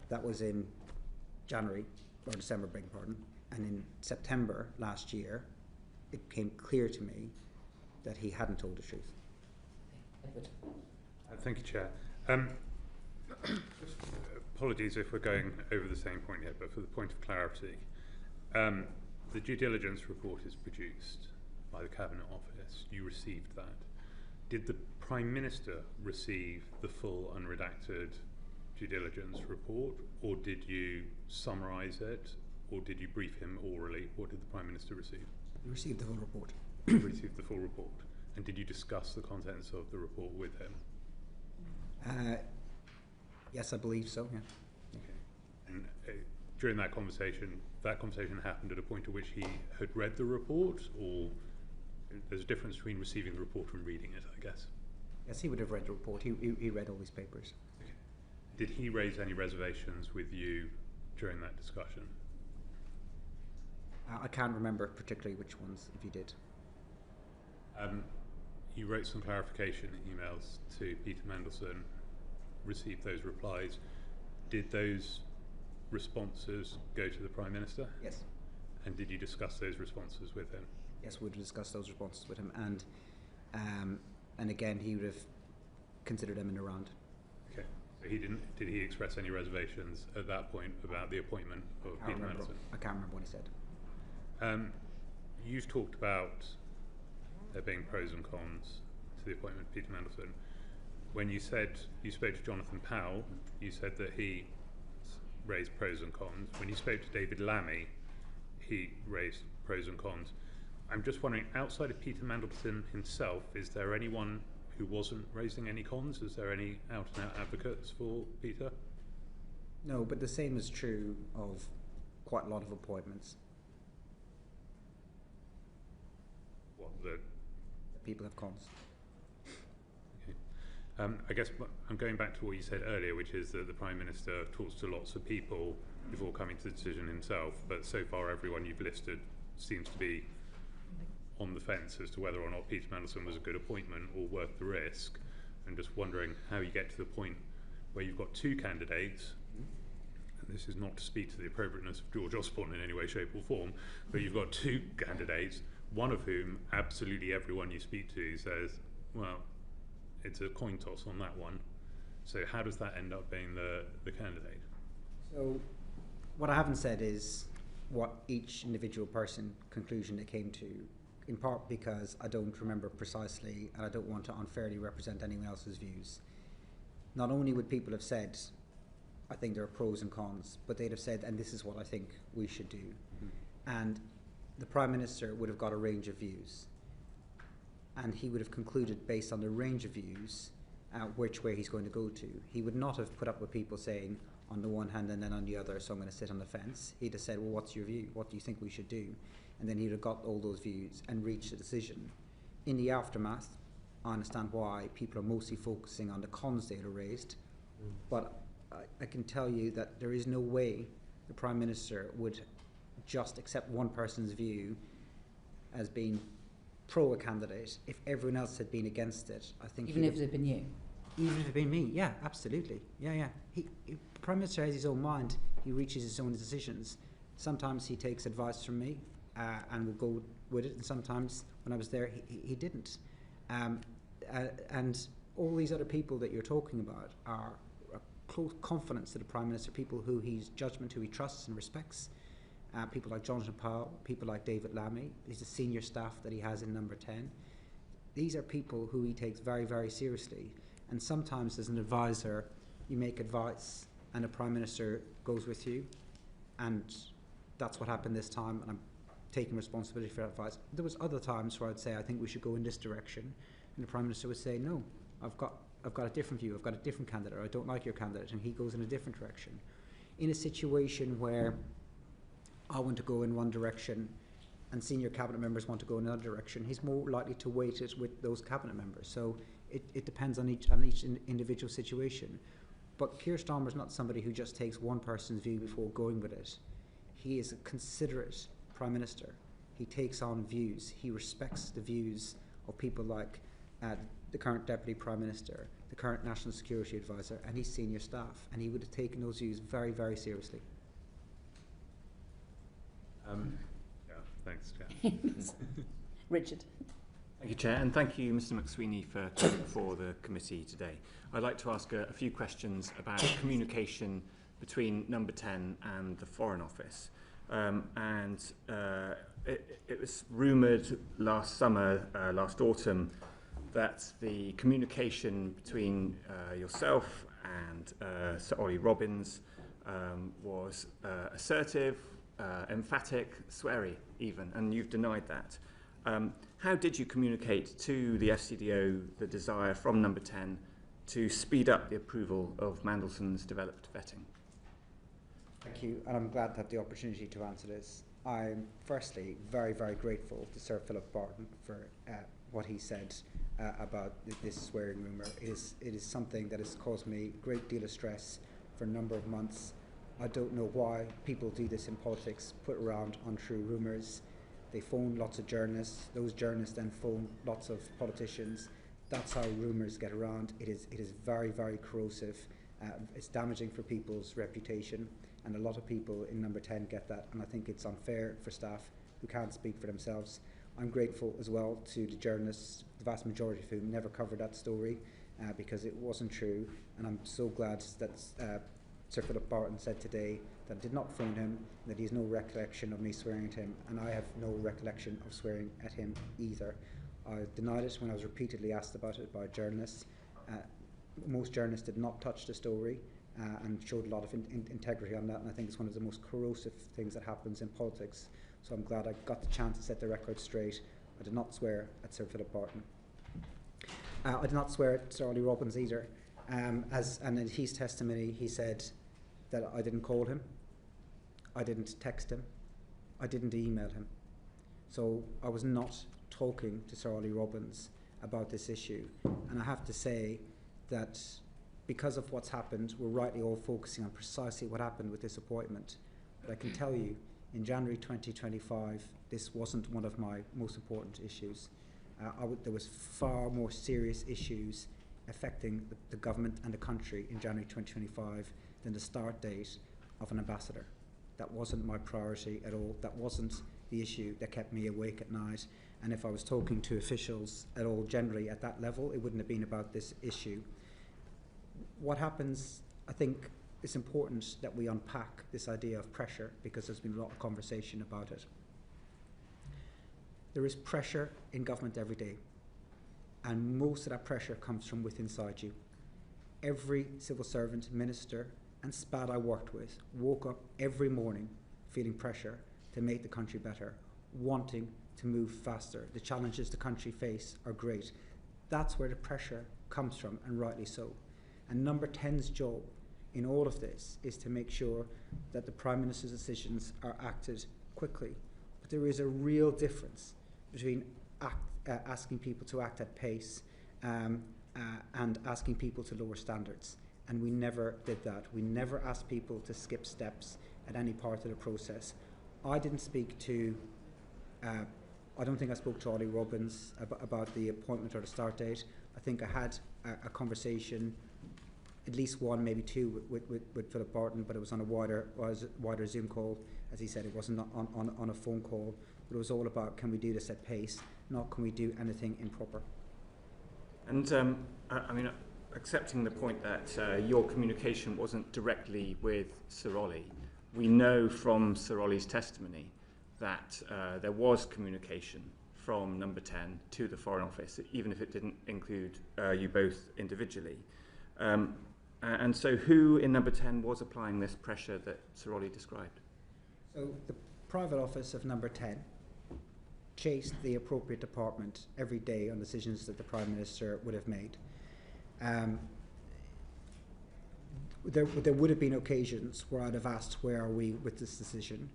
That was in January, or December, beg your pardon. And in September last year, it became clear to me that he hadn't told the truth. Edward. Thank you, Chair. Apologies if we're going over the same point here, but for the point of clarity, the due diligence report is produced by the Cabinet Office. You received that. Did the Prime Minister receive the full unredacted due diligence report, or did you summarise it, or did you brief him orally? What did the Prime Minister receive? He received the full report. You received the full report. And did you discuss the contents of the report with him? Yes, I believe so, yeah. Okay. And during that conversation happened at a point at which he had read the report, or there's a difference between receiving the report and reading it, I guess? Yes, he would have read the report. He read all these papers. Okay. Did he raise any reservations with you during that discussion? I can't remember particularly which ones, if he did. You wrote some clarification emails to Peter Mandelson, received those replies. Did those responses go to the Prime Minister? Yes. And did you discuss those responses with him? Yes, we'd discuss those responses with him, and again, he would have considered them in the round. Okay. So he didn't. Did he express any reservations at that point about the appointment of Peter Mandelson? I can't remember what he said. You've talked about there being pros and cons to the appointment of Peter Mandelson. When you said you spoke to Jonathan Powell, you said that he raised pros and cons. When you spoke to David Lammy, he raised pros and cons. I'm just wondering, outside of Peter Mandelson himself, is there anyone who wasn't raising any cons? Is there any out-and-out advocates for Peter? No, but the same is true of quite a lot of appointments. What, the people have cons. Okay. I guess I'm going back to what you said earlier, which is that the Prime Minister talks to lots of people before coming to the decision himself, but so far everyone you've listed seems to be on the fence as to whether or not Peter Mandelson was a good appointment or worth the risk. I'm just wondering how you get to the point where you've got two candidates, this is not to speak to the appropriateness of George Osborne in any way, shape or form, but you've got two candidates, one of whom absolutely everyone you speak to says, well, it's a coin toss on that one. So how does that end up being the candidate? So what I haven't said is what each individual person conclusion they came to, in part because I don't remember precisely and I don't want to unfairly represent anyone else's views. Not only would people have said, I think there are pros and cons, but they'd have said, and this is what I think we should do. And the Prime Minister would have got a range of views. And he would have concluded based on the range of views which way he's going to go to. He would not have put up with people saying on the one hand and then on the other, so I'm going to sit on the fence. He'd have said, well, what's your view? What do you think we should do? And then he'd have got all those views and reached a decision. In the aftermath, I understand why people are mostly focusing on the cons that are raised, but I can tell you that there is no way the Prime Minister would just accept one person's view as being pro a candidate if everyone else had been against it. I think even if it had been you. Even if it had been me, yeah, absolutely, yeah. The Prime Minister has his own mind. He reaches his own decisions. Sometimes he takes advice from me and will go with it, and sometimes when I was there, he didn't. And all these other people that you're talking about are close confidence to the Prime Minister, people who he's judgment, who he trusts and respects. People like Jonathan Powell, people like David Lammy, these are senior staff that he has in Number 10. These are people who he takes very, very seriously. And sometimes as an advisor, you make advice and the Prime Minister goes with you. And that's what happened this time, and I'm taking responsibility for that advice. There was other times where I'd say, I think we should go in this direction. And the Prime Minister would say, no, I've got a different view, I've got a different candidate, or I don't like your candidate, and he goes in a different direction. In a situation where I want to go in one direction and senior cabinet members want to go in another direction, he's more likely to weight it with those cabinet members. So it depends on each individual situation. But Keir Starmer's not somebody who just takes one person's view before going with it. He is a considerate Prime Minister. He takes on views. He respects the views of people like the current Deputy Prime Minister, the current National Security Advisor, and his senior staff. And he would have taken those views very, very seriously. Yeah, thanks, Chair. Richard. Thank you, Chair, and thank you, Mr. McSweeney, for coming before the committee today. I'd like to ask a few questions about communication between Number 10 and the Foreign Office. It was rumoured last summer, last autumn, that the communication between yourself and Sir Ollie Robbins was assertive, emphatic, sweary even, and you've denied that. How did you communicate to the FCDO the desire from Number 10 to speed up the approval of Mandelson's developed vetting? Thank you, and I'm glad to have the opportunity to answer this. I'm firstly very, very grateful to Sir Philip Barton for what he said about this swearing rumour. It is something that has caused me a great deal of stress for a number of months. I don't know why people do this in politics, put around untrue rumours. They phone lots of journalists. Those journalists then phone lots of politicians. That's how rumours get around. It is very, very corrosive. It's damaging for people's reputation, and a lot of people in Number 10 get that, and I think it's unfair for staff who can't speak for themselves. I'm grateful as well to the journalists, the vast majority of whom never covered that story because it wasn't true, and I'm so glad that Sir Philip Barton said today that I did not phone him, that he has no recollection of me swearing at him, and I have no recollection of swearing at him either. I denied it when I was repeatedly asked about it by journalists. Most journalists did not touch the story and showed a lot of integrity on that, and I think it's one of the most corrosive things that happens in politics. So I'm glad I got the chance to set the record straight. I did not swear at Sir Philip Barton. I did not swear at Sir Ollie Robbins either. And in his testimony, he said that I didn't call him, I didn't text him, I didn't email him. So I was not talking to Sir Ollie Robbins about this issue. And I have to say that because of what's happened, we're rightly all focusing on precisely what happened with this appointment. But I can tell you, in January 2025, this wasn't one of my most important issues. There was far more serious issues affecting the government and the country in January 2025 than the start date of an ambassador. That wasn't my priority at all. That wasn't the issue that kept me awake at night. And if I was talking to officials at all generally at that level, it wouldn't have been about this issue. What happens, I think it's important that we unpack this idea of pressure, because there's been a lot of conversation about it. There is pressure in government every day, and most of that pressure comes from within inside you. Every civil servant, minister and SPAD I worked with woke up every morning feeling pressure to make the country better, wanting to move faster. The challenges the country face are great. That's where the pressure comes from, and rightly so. And Number 10's job in all of this is to make sure that the Prime Minister's decisions are acted quickly. But there is a real difference between asking people to act at pace and asking people to lower standards. And we never did that. We never asked people to skip steps at any part of the process. I didn't speak to, I don't think I spoke to Ollie Robbins about the appointment or the start date. I think I had a conversation, at least one, maybe two, with Philip Barton, but it was on a wider Zoom call. As he said, it wasn't on a phone call, but it was all about, can we do this at pace, not can we do anything improper. And I mean, accepting the point that your communication wasn't directly with Sir Ollie, we know from Sir Ollie's testimony that there was communication from Number 10 to the Foreign Office, even if it didn't include you both individually. And so who in Number 10 was applying this pressure that Sir Ollie described? So the private office of Number 10 chased the appropriate department every day on decisions that the Prime Minister would have made. There would have been occasions where I'd have asked, where are we with this decision?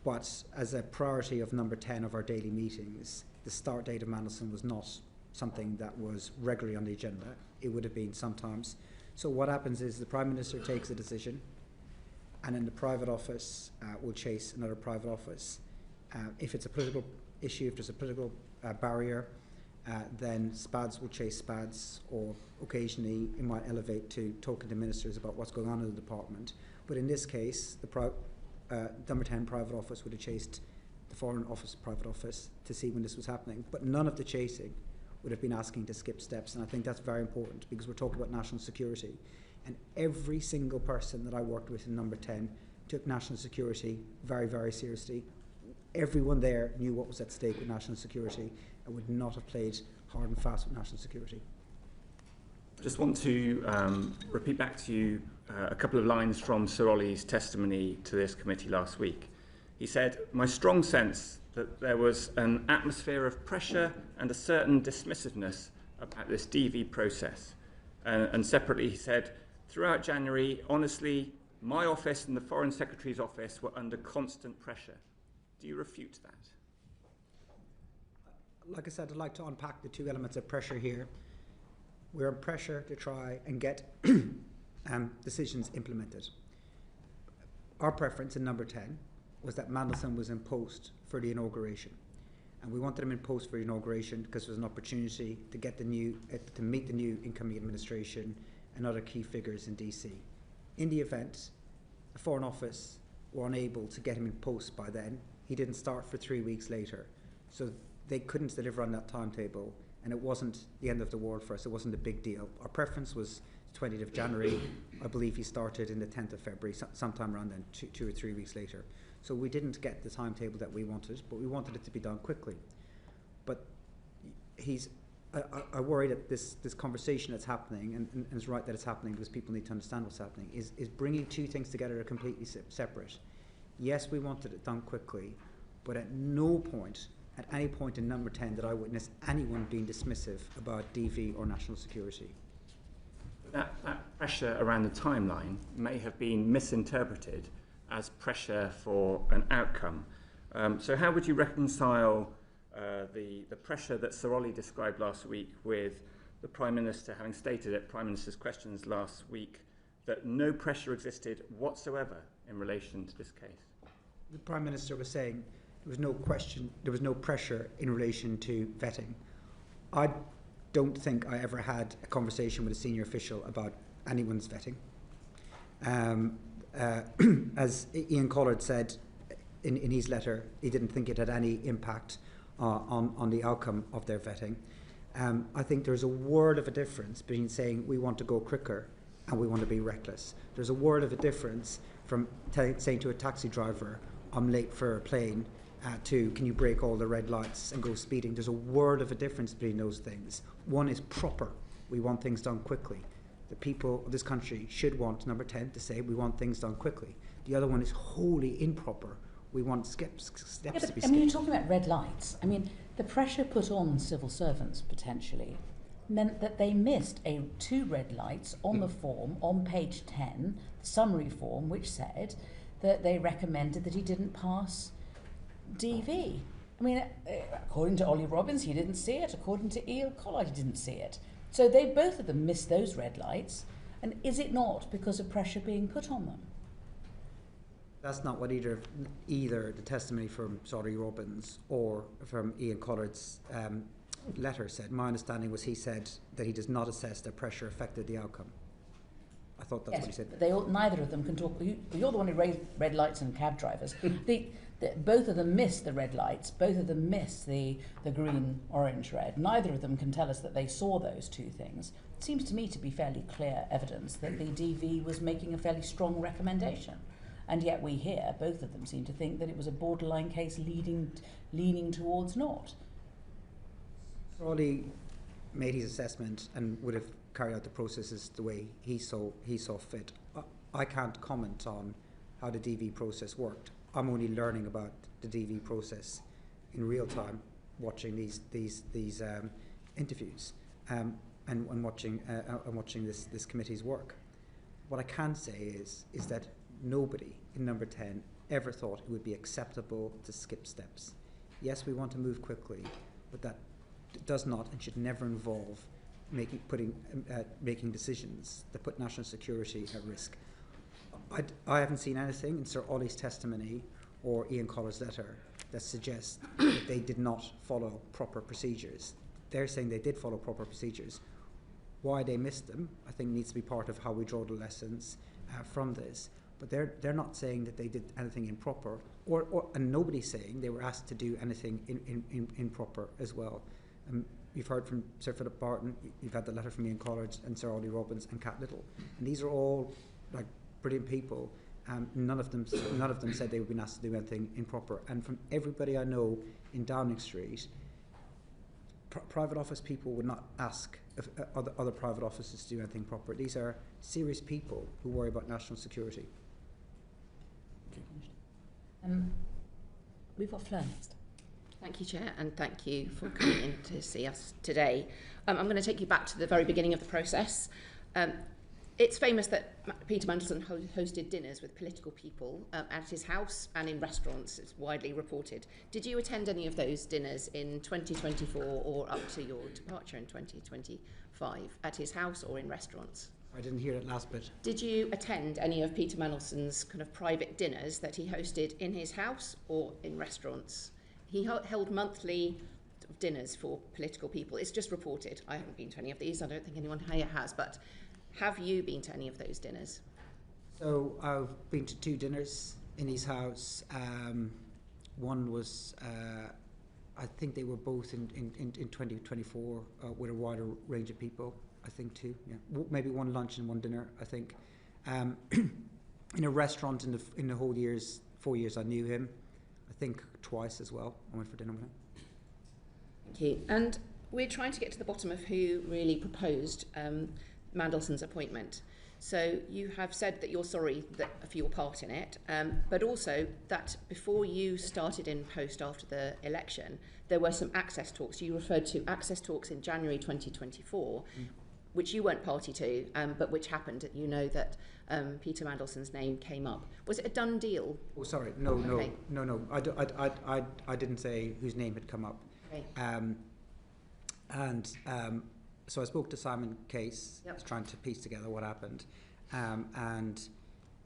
But as a priority of Number 10 of our daily meetings, the start date of Mandelson was not something that was regularly on the agenda. It would have been sometimes. So what happens is the Prime Minister takes a decision, and then the private office will chase another private office. If it's a political issue, if there's a political barrier, then SPADs will chase SPADs, or occasionally it might elevate to talking to ministers about what's going on in the department. But in this case, the Number 10 private office would have chased the Foreign Office private office to see when this was happening. But none of the chasing would have been asking to skip steps, and I think that's very important, because we're talking about national security. And every single person that I worked with in Number 10 took national security very, very seriously. Everyone there knew what was at stake with national security and would not have played hard and fast with national security. I just want to repeat back to you a couple of lines from Sir Ollie's testimony to this committee last week. He said, "My strong sense that there was an atmosphere of pressure and a certain dismissiveness about this DV process." And separately he said, "Throughout January, honestly, my office and the Foreign Secretary's office were under constant pressure." Do you refute that? Like I said, I'd like to unpack the two elements of pressure here. We're under pressure to try and get decisions implemented. Our preference in Number 10 was that Mandelson was in post for the inauguration. And we wanted him in post for the inauguration because it was an opportunity to get to meet the new incoming administration and other key figures in DC. In the event, the Foreign Office were unable to get him in post by then. He didn't start for 3 weeks later. So they couldn't deliver on that timetable, and it wasn't the end of the world for us. It wasn't a big deal. Our preference was 20th of January. I believe he started in the 10th of February, sometime around then, 2 or 3 weeks later. So we didn't get the timetable that we wanted, but we wanted it to be done quickly. But I worry that this conversation that's happening, and it's right that it's happening because people need to understand what's happening, is bringing two things together that are completely separate. Yes, we wanted it done quickly, but at no point, at any point in Number 10, did I witness anyone being dismissive about DV or national security. That pressure around the timeline may have been misinterpreted as pressure for an outcome. So how would you reconcile the pressure that Sir Ollie described last week with the Prime Minister having stated at Prime Minister's questions last week that no pressure existed whatsoever in relation to this case? The Prime Minister was saying there was no question, there was no pressure in relation to vetting. I don't think I ever had a conversation with a senior official about anyone's vetting. As Ian Collard said in his letter, he didn't think it had any impact on the outcome of their vetting. I think there's a world of a difference between saying we want to go quicker and we want to be reckless. There's a world of a difference from saying to a taxi driver, I'm late for a plane, to can you break all the red lights and go speeding. There's a world of a difference between those things. One is proper. We want things done quickly. The people of this country should want, number 10, to say we want things done quickly. The other one is wholly improper. We want steps to be skipped. I mean, you're talking about red lights. I mean, the pressure put on civil servants, potentially, meant that they missed 2 red lights on the form, on page 10, the summary form, which said that they recommended that he didn't pass DV. I mean, according to Ollie Robbins, he didn't see it. According to Ian Collard, he didn't see it. So they both of them missed those red lights. And is it not because of pressure being put on them? That's not what either the testimony from Ollie Robbins or from Ian Collard's letter said. My understanding was he said that he does not assess that pressure affected the outcome. I thought that's what he said. Neither of them can talk. You're the one who raised red lights and cab drivers. Both of them miss the red lights. Both of them miss the green, orange, red. Neither of them can tell us that they saw those 2 things. It seems to me to be fairly clear evidence that the DV was making a fairly strong recommendation. And yet we hear both of them seem to think that it was a borderline case leaning towards not. Ollie made his assessment and would have carried out the processes the way he saw fit. I can't comment on how the DV process worked. I'm only learning about the DV process in real time, watching these interviews and watching this committee's work. What I can say is that nobody in number 10 ever thought it would be acceptable to skip steps. Yes, we want to move quickly, but that does not and should never involve making decisions that put national security at risk. I haven't seen anything in Sir Ollie's testimony or Ian Collard's letter that suggests that they did not follow proper procedures. They're saying they did follow proper procedures. Why they missed them, I think, needs to be part of how we draw the lessons from this. But they're not saying that they did anything improper, and nobody's saying they were asked to do anything improper as well. You've heard from Sir Philip Barton, you've had the letter from Ian Collard and Sir Ollie Robbins and Cat Little, and these are all like brilliant people. None of them said they would be asked to do anything improper. And from everybody I know in Downing Street, private office people would not ask if other private offices to do anything proper. These are serious people who worry about national security. We've got Fleur next. Thank you, Chair, and thank you for coming in to see us today. I'm going to take you back to the very beginning of the process. It's famous that Peter Mandelson hosted dinners with political people at his house and in restaurants. It's widely reported. Did you attend any of those dinners in 2024 or up to your departure in 2025 at his house or in restaurants? I didn't hear that last bit. Did you attend any of Peter Mandelson's kind of private dinners that he hosted in his house or in restaurants? He held monthly dinners for political people. It's just reported. I haven't been to any of these. I don't think anyone here has, but have you been to any of those dinners? So I've been to 2 dinners in his house. One was, I think they were both in 2024 with a wider range of people. I think 2, yeah. Maybe 1 lunch and 1 dinner, I think. In a restaurant in the whole 4 years I knew him, I think twice as well. I went for dinner with him. Thank you. And we're trying to get to the bottom of who really proposed Mandelson's appointment. So you have said that you're sorry for your part in it, but also that before you started in post after the election, there were some access talks. You referred to access talks in January 2024, which you weren't party to, but which happened. You know that Peter Mandelson's name came up. Was it a done deal? Oh, sorry, no. I didn't say whose name had come up. Okay. So I spoke to Simon Case, Yep. trying to piece together what happened, and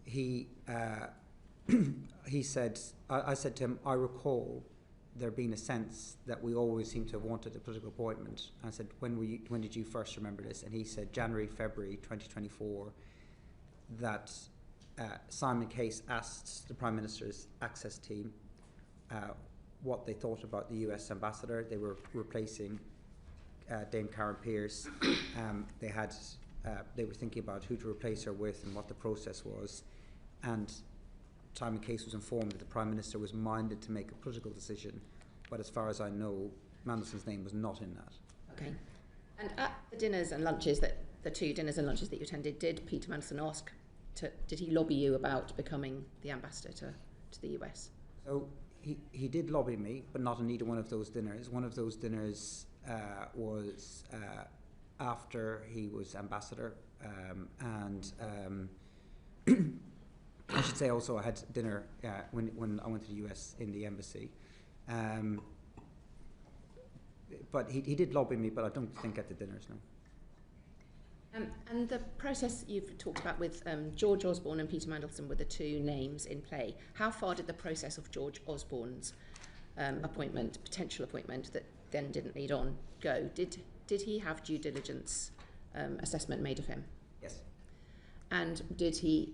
he said, I said to him, I recall there being a sense that we always seem to have wanted a political appointment. I said, when did you first remember this? And he said January, February 2024, that Simon Case asked the Prime Minister's access team what they thought about the US ambassador. They were replacing Dame Karen Pierce. They were thinking about who to replace her with and what the process was. And Simon Case was informed that the Prime Minister was minded to make a political decision, but as far as I know, Mandelson's name was not in that. Okay. And at the dinners and lunches, the 2 dinners and lunches that you attended, did Peter Mandelson did he lobby you about becoming the ambassador to the US? So he did lobby me, but not on either one of those dinners. One of those dinners was after he was ambassador, and I should say also I had dinner when I went to the US in the embassy. But he did lobby me, but I don't think at the dinners, no. And the process you've talked about with George Osborne and Peter Mandelson were the 2 names in play. How far did the process of George Osborne's potential appointment that then didn't lead on, go? Did he have due diligence assessment made of him? Yes. And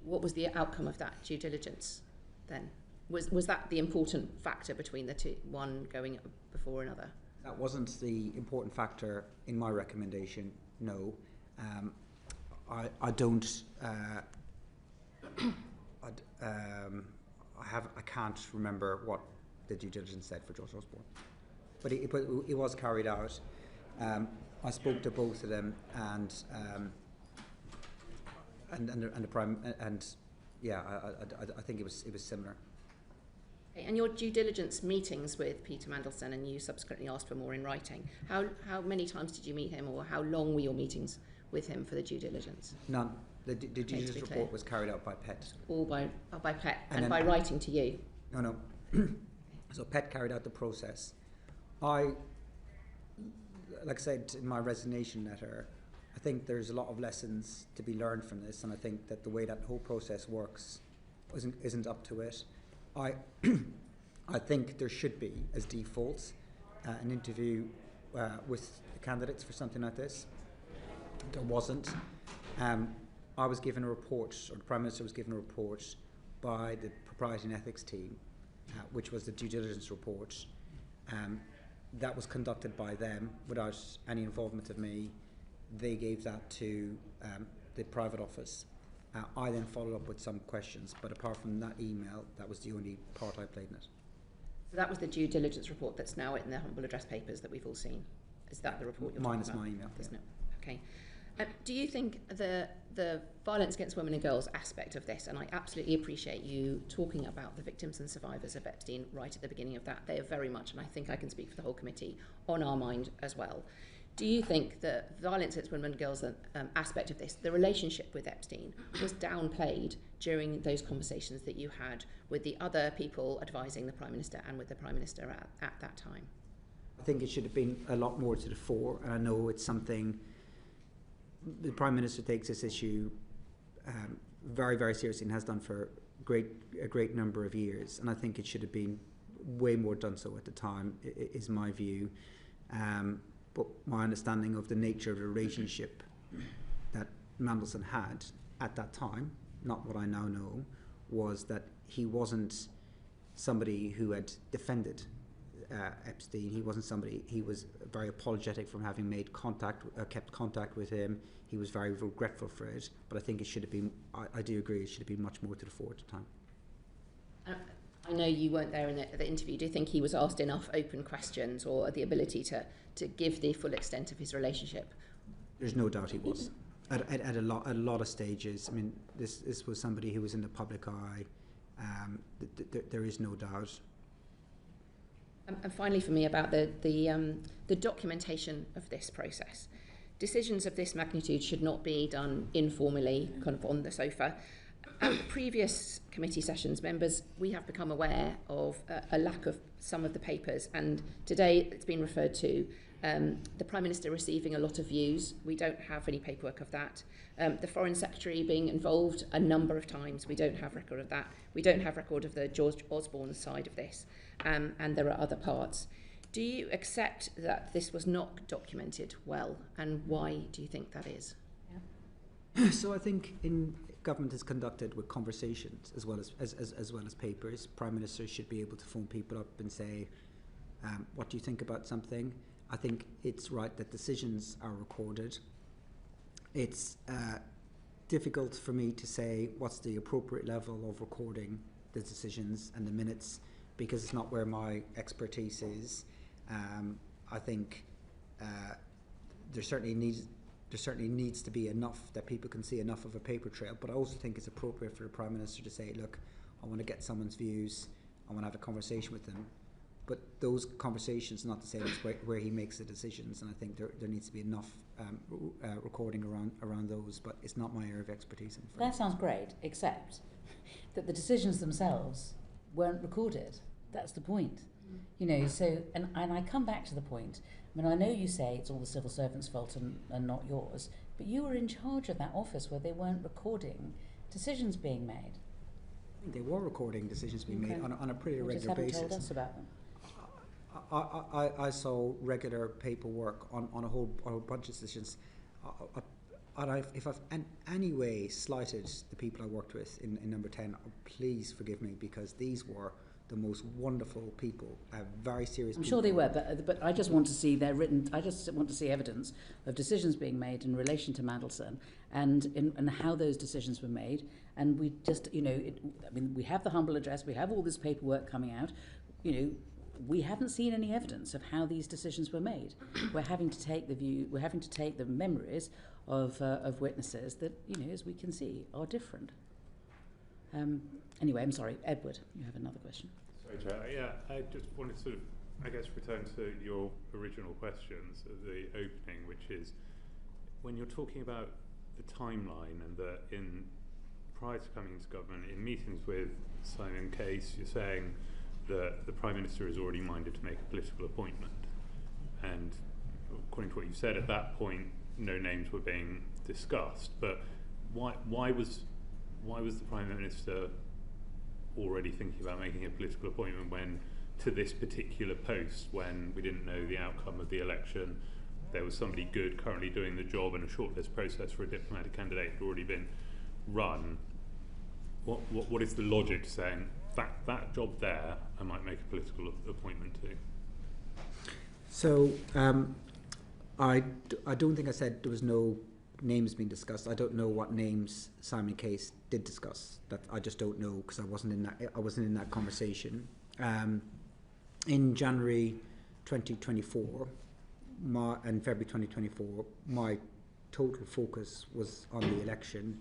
what was the outcome of that due diligence then? Was that the important factor between the 2, one going before another? That wasn't the important factor in my recommendation, no. I don't. I can't remember what the due diligence said for George Osborne, but it was carried out. I spoke to both of them, and the prime, and yeah, I think it was similar. Okay, and your due diligence meetings with Peter Mandelson, and you subsequently asked for more in writing. How many times did you meet him, or how long were your meetings with him for the due diligence? None. The due diligence report was carried out by PET. All by PET, and by writing to you? No. So PET carried out the process. Like I said in my resignation letter, I think there's a lot of lessons to be learned from this, and I think that the way that whole process works isn't up to it. I think there should be, as default, an interview with the candidates for something like this. There wasn't. I was given a report, or the Prime Minister was given a report by the Propriety and Ethics team, which was the due diligence report. That was conducted by them without any involvement of me. They gave that to the private office. I then followed up with some questions, but apart from that email, that was the only part I played in it. So that was the due diligence report that's now in the humble address papers that we've all seen. Is that the report you're talking about? Minus my email. Isn't it? Okay. Do you think the violence against women and girls aspect of this, and I absolutely appreciate you talking about the victims and survivors of Epstein right at the beginning of that, they are very much, and I think I can speak for the whole committee, on our mind as well. Do you think the violence against women and girls aspect of this, the relationship with Epstein, was downplayed during those conversations that you had with the other people advising the Prime Minister and with the Prime Minister at that time? I think it should have been a lot more to the fore, and I know it's something the Prime Minister takes this issue very, very seriously and has done for a great number of years, and I think it should have been way more done so at the time, is my view. But my understanding of the nature of the relationship that Mandelson had at that time, not what I now know, was that he wasn't somebody who had defended Epstein. He wasn't somebody. He was very apologetic from having made kept contact with him. He was very regretful for it. But I think it should have been. I do agree. It should have been much more to the fore at the time. I know you weren't there in the interview. Do you think he was asked enough open questions, or the ability to give the full extent of his relationship? There's no doubt he was. At a lot of stages. I mean, this was somebody who was in the public eye. There is no doubt. And finally, for me, about the documentation of this process. Decisions of this magnitude should not be done informally, kind of on the sofa. At previous committee sessions, members, we have become aware of a lack of some of the papers, and today it's been referred to the Prime Minister receiving a lot of views. We don't have any paperwork of that. The Foreign Secretary being involved a number of times. We don't have record of that. We don't have record of the George Osborne side of this, and there are other parts. Do you accept that this was not documented well, and why do you think that is? So I think government is conducted with conversations as well as papers, Prime Ministers should be able to phone people up and say, what do you think about something? I think it's right that decisions are recorded. It's difficult for me to say what's the appropriate level of recording the decisions and the minutes, because it's not where my expertise is. I think there certainly needs to be enough that people can see enough of a paper trail, but I also think it's appropriate for the Prime Minister to say, look, I want to get someone's views, I want to have a conversation with them, but those conversations are not the same as where he makes the decisions, and I think there needs to be enough recording around those, but it's not my area of expertise. That sounds great, except that the decisions themselves weren't recorded. That's the point. You know, so, and I come back to the point, I mean, I know you say it's all the civil servants' fault and not yours, but you were in charge of that office where they weren't recording decisions being made. I think they were recording decisions being made on a pretty regular basis. You just haven't told us about them. I saw regular paperwork on a whole bunch of decisions. If I've in any way slighted the people I worked with in number 10, please forgive me, because these were the most wonderful people, very serious people. I'm sure they were, but I just want to see I just want to see evidence of decisions being made in relation to Mandelson and how those decisions were made. And we just, you know, I mean, we have the humble address, we have all this paperwork coming out, you know, we haven't seen any evidence of how these decisions were made. We're having to take the memories of witnesses that, you know, as we can see, are different. Anyway, I'm sorry, Edward, you have another question. Sorry, Chair. Yeah, I just wanted to sort of, I guess, return to your original questions at the opening, which is when you're talking about the timeline and that prior to coming into government, in meetings with Simon Case, you're saying that the Prime Minister is already minded to make a political appointment. And according to what you said, at that point, no names were being discussed. But why was the Prime Minister already thinking about making a political appointment when, to this particular post, when we didn't know the outcome of the election, there was somebody good currently doing the job and a shortlist process for a diplomatic candidate had already been run? What is the logic to saying that job there I might make a political appointment to? So I don't think I said there was no names being discussed. I don't know what names Simon Case did discuss. That I just don't know, because I wasn't in that conversation. In January 2024 and February 2024, my total focus was on the election,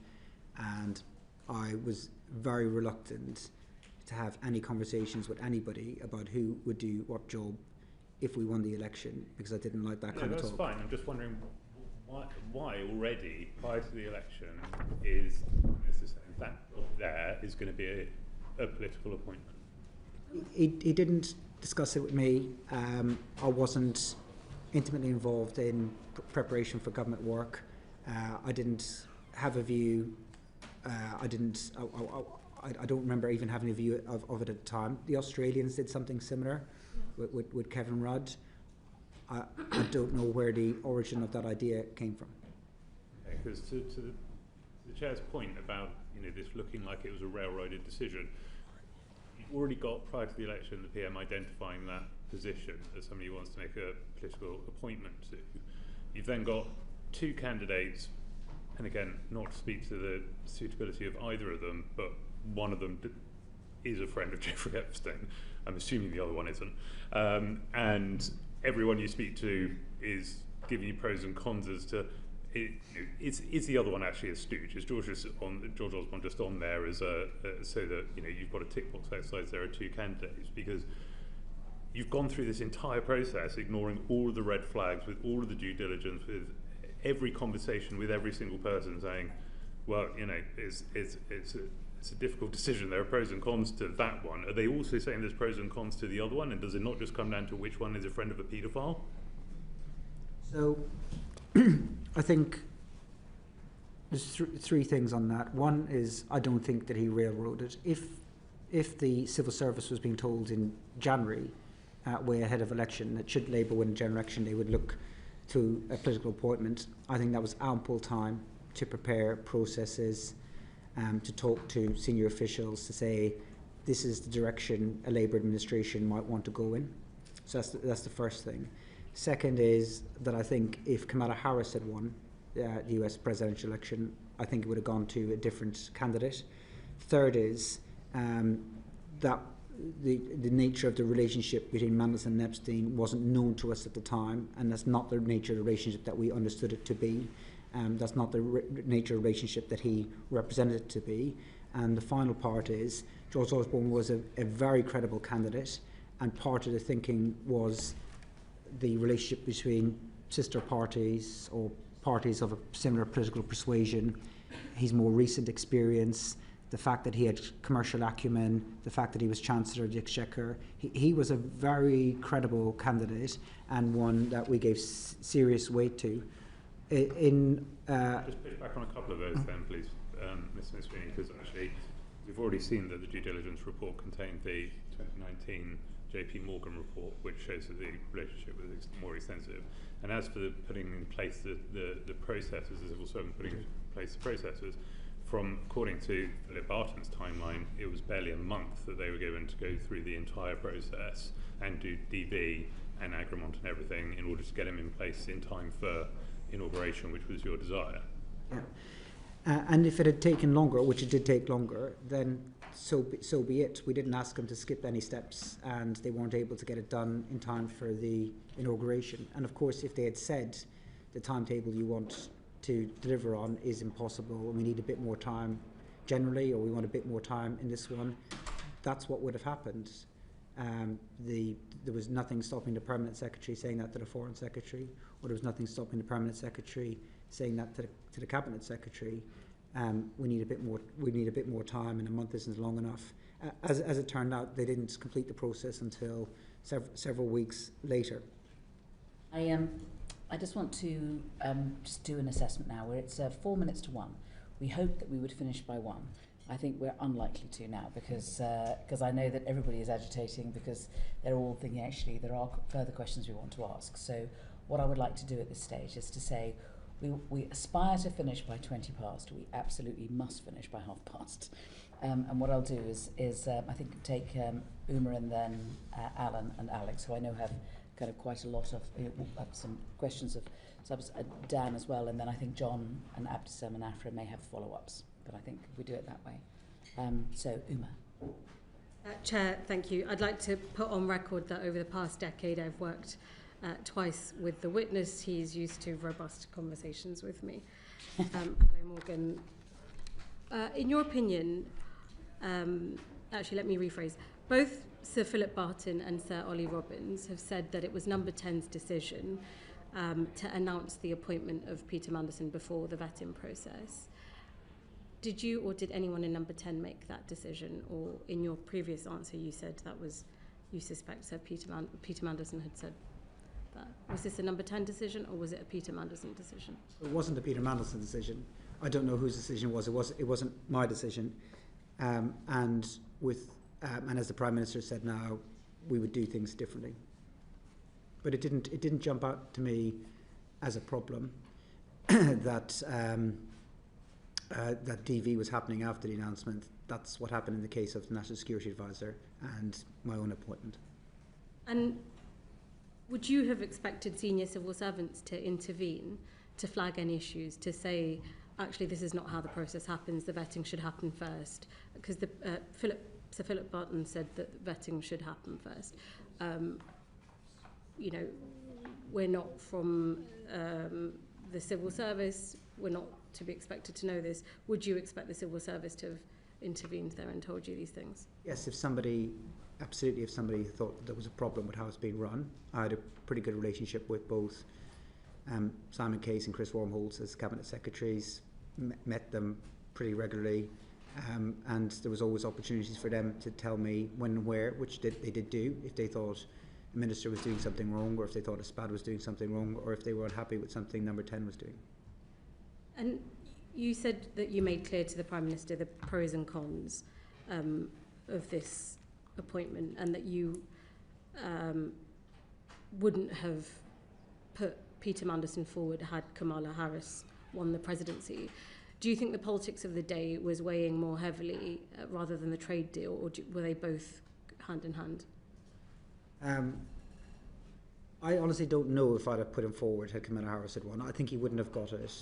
and I was very reluctant to have any conversations with anybody about who would do what job if we won the election, because I didn't like that kind of talk. That's fine. I'm just wondering why already, prior to the election, is that job there is going to be a political appointment? He didn't discuss it with me. I wasn't intimately involved in preparation for government work. I didn't have a view. I don't remember even having a view of it at the time. The Australians did something similar with Kevin Rudd. I don't know where the origin of that idea came from. Because to the Chair's point about, you know, this looking like it was a railroaded decision, you've already got, prior to the election, the PM identifying that position as somebody who wants to make a political appointment to. You've then got two candidates, and again, not to speak to the suitability of either of them, but one of them is a friend of Jeffrey Epstein. I'm assuming the other one isn't. And everyone you speak to is giving you pros and cons as to, is the other one actually a stooge? Is George Osborne just on there as so that, you know, you've got a tick box exercise, there are two candidates? Because you've gone through this entire process ignoring all of the red flags, with all of the due diligence, with every conversation with every single person saying, well, you know, it's a difficult decision. There are pros and cons to that one. Are they also saying there's pros and cons to the other one? And does it not just come down to which one is a friend of a paedophile? So I think there's three things on that. One is, I don't think that he railroaded. If the civil service was being told in January, way ahead of election, that should Labour win a general election, they would look to a political appointment, I think that was ample time to prepare processes, to talk to senior officials to say this is the direction a Labour administration might want to go in. So that's the first thing. Second is that I think if Kamala Harris had won the US presidential election, I think it would have gone to a different candidate. Third is that the nature of the relationship between Mandelson and Epstein wasn't known to us at the time, and that's not the nature of the relationship that we understood it to be. That's not the nature of the relationship that he represented it to be. And the final part is George Osborne was a very credible candidate, and part of the thinking was the relationship between sister parties or parties of a similar political persuasion, his more recent experience, the fact that he had commercial acumen, the fact that he was Chancellor of the Exchequer. He was a very credible candidate and one that we gave serious weight to. Just push back on a couple of those then, please, Ms. McSweeney, because actually we've already seen that the due diligence report contained the 2019 JP Morgan report, which shows that the relationship was more extensive. And as for putting in place the processes, the civil servant putting in place the processes, according to Philip Barton's timeline, it was barely a month that they were given to go through the entire process and do DV and agreement and everything in order to get him in place in time for inauguration, which was your desire. Yeah. And if it had taken longer, which it did take longer, then so be it. We didn't ask them to skip any steps, and they weren't able to get it done in time for the inauguration. And of course, if they had said the timetable you want to deliver on is impossible, and we need a bit more time generally, or we want a bit more time in this one, that's what would have happened. There was nothing stopping the Permanent Secretary saying that to the Foreign Secretary, or there was nothing stopping the Permanent Secretary saying that to the Cabinet Secretary. We need a bit more time, and a month isn't long enough. As it turned out, they didn't complete the process until several weeks later. I just want to just do an assessment now, where it's 4 minutes to 1. We hoped that we would finish by 1. I think we're unlikely to now because I know that everybody is agitating because they're all thinking actually there are further questions we want to ask. So what I would like to do at this stage is to say we aspire to finish by 20 past. We absolutely must finish by 1:30. And what I'll do is I think take Uma and then Alan and Alex, who I know have kind of quite a lot of some questions of Dan as well, and then I think John and Abdesem and Afra may have follow-ups, but I think we do it that way. So Uma. Chair, thank you. I'd like to put on record that over the past decade I've worked twice with the witness. He's used to robust conversations with me. Hello, Morgan. In your opinion, actually let me rephrase, both Sir Philip Barton and Sir Ollie Robbins have said that it was Number 10's decision to announce the appointment of Peter Mandelson before the vetting process. Did you or did anyone in Number 10 make that decision? Or in your previous answer, you said that was, you suspect Sir Peter Mandelson had said that. Was this a Number 10 decision or was it a Peter Mandelson decision? It wasn't a Peter Mandelson decision. I don't know whose decision it was. It wasn't my decision. And as the Prime Minister said now, we would do things differently. But it didn't jump out to me as a problem that that DV was happening after the announcement. That's what happened in the case of the National Security Advisor and my own appointment. And would you have expected senior civil servants to intervene, to flag any issues, to say, actually, this is not how the process happens, the vetting should happen first? Because Sir Philip Barton said that vetting should happen first. You know, we're not from the civil service, we're not to be expected to know this. Would you expect the civil service to have intervened there and told you these things? Yes, if somebody thought that there was a problem with how it's being run. I had a pretty good relationship with both Simon Case and Chris Wormholtz as Cabinet Secretaries, met them pretty regularly, and there was always opportunities for them to tell me when and where, which they did do, if they thought a minister was doing something wrong, or if they thought a SPAD was doing something wrong, or if they were unhappy with something Number 10 was doing. And you said that you made clear to the Prime Minister the pros and cons of this appointment, and that you wouldn't have put Peter Mandelson forward had Kamala Harris won the presidency. Do you think the politics of the day was weighing more heavily rather than the trade deal, or were they both hand in hand? I honestly don't know if I'd have put him forward had Kamala Harris had won. I think he wouldn't have got it.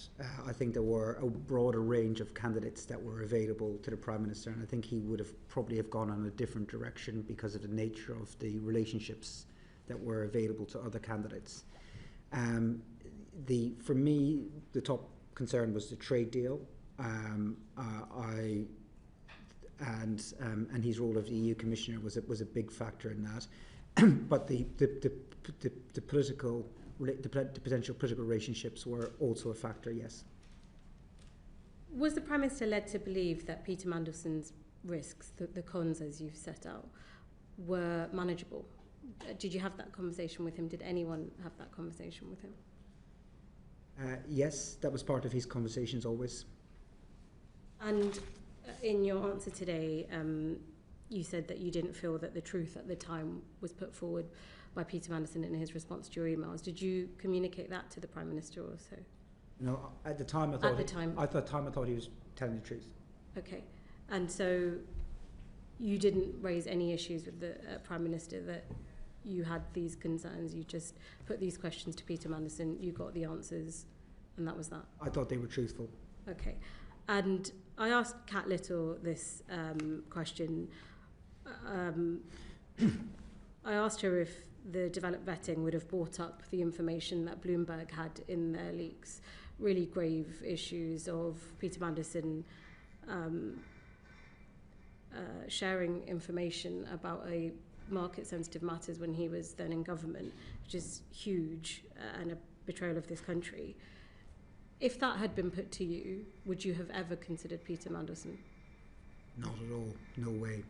I think there were a broader range of candidates that were available to the Prime Minister, and I think he would have probably have gone in a different direction because of the nature of the relationships that were available to other candidates. For me, the top concern was the trade deal. And his role as EU Commissioner was a big factor in that. But the potential political relationships were also a factor, yes. Was the Prime Minister led to believe that Peter Mandelson's risks, the cons as you've set out, were manageable? Did you have that conversation with him? Did anyone have that conversation with him? Yes, that was part of his conversations always. And in your answer today, you said that you didn't feel that the truth at the time was put forward by Peter Mandelson in his response to your emails. Did you communicate that to the Prime Minister also? No, at the time I thought he was telling the truth. Okay, and so you didn't raise any issues with the Prime Minister that you had these concerns. You just put these questions to Peter Mandelson, you got the answers, and that was that. I thought they were truthful. Okay, and I asked Kat Little this question. I asked her if the developed vetting would have brought up the information that Bloomberg had in their leaks, really grave issues of Peter Mandelson sharing information about a market-sensitive matters when he was then in government, which is huge and a betrayal of this country. If that had been put to you, would you have ever considered Peter Mandelson? Not at all, no way.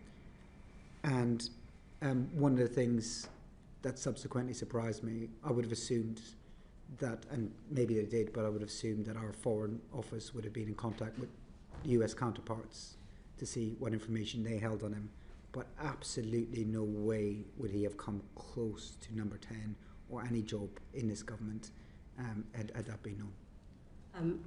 And one of the things that subsequently surprised me, I would have assumed that, and maybe they did, but I would have assumed that our Foreign Office would have been in contact with US counterparts to see what information they held on him. But absolutely no way would he have come close to number 10 or any job in this government had that been known. And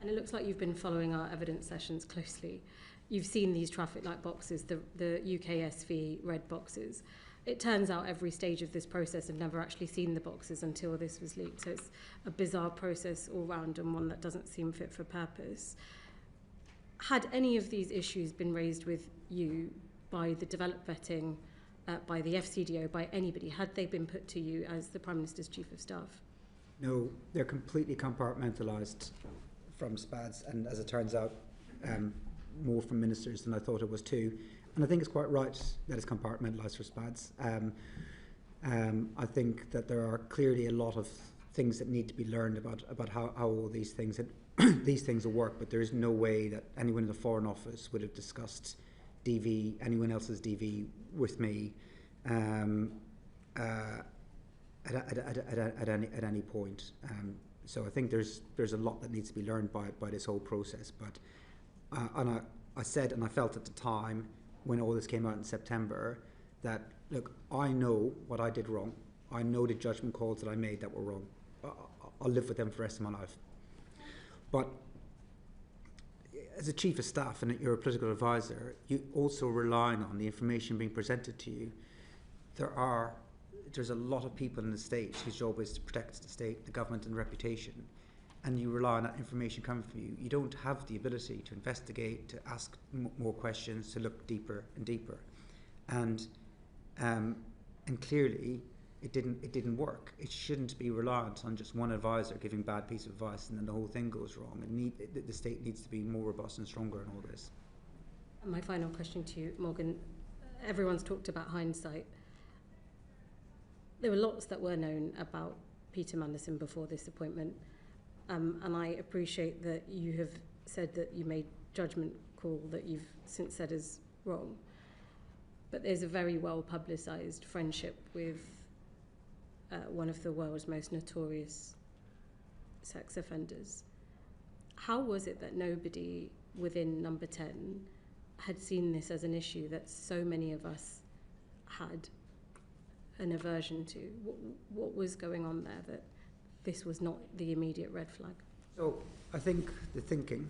it looks like you've been following our evidence sessions closely. You've seen these traffic light boxes, the UKSV red boxes. It turns out every stage of this process have never actually seen the boxes until this was leaked. So it's a bizarre process all round and one that doesn't seem fit for purpose. Had any of these issues been raised with you by the developed vetting, by the FCDO, by anybody? Had they been put to you as the Prime Minister's Chief of Staff? No, they're completely compartmentalised from SPADs, and as it turns out, more from ministers than I thought it was too. And I think it's quite right that it's compartmentalised for SPADs. I think that there are clearly a lot of things that need to be learned about how all these things will work, but there is no way that anyone in the Foreign Office would have discussed DV, anyone else's DV with me at any point. So I think there's a lot that needs to be learned by this whole process. But and I said, and I felt at the time when all this came out in September, that look, I know what I did wrong. I know the judgment calls that I made that were wrong. I'll live with them for the rest of my life. But as a chief of staff and you're a political advisor, you also relying on the information being presented to you. There's a lot of people in the state whose job is to protect the state, the government, and reputation, and you rely on that information coming from you. You don't have the ability to investigate, to ask more questions, to look deeper and deeper, and clearly it didn't work. It shouldn't be reliant on just one advisor giving bad piece of advice and then the whole thing goes wrong. The state needs to be more robust and stronger in all this. And my final question to you, Morgan. Everyone's talked about hindsight. There were lots that were known about Peter Mandelson before this appointment, and I appreciate that you have said that you made judgment call that you've since said is wrong. But there's a very well publicised friendship with one of the world's most notorious sex offenders. How was it that nobody within number 10 had seen this as an issue that so many of us had an aversion to? What was going on there that this was not the immediate red flag? So I think the thinking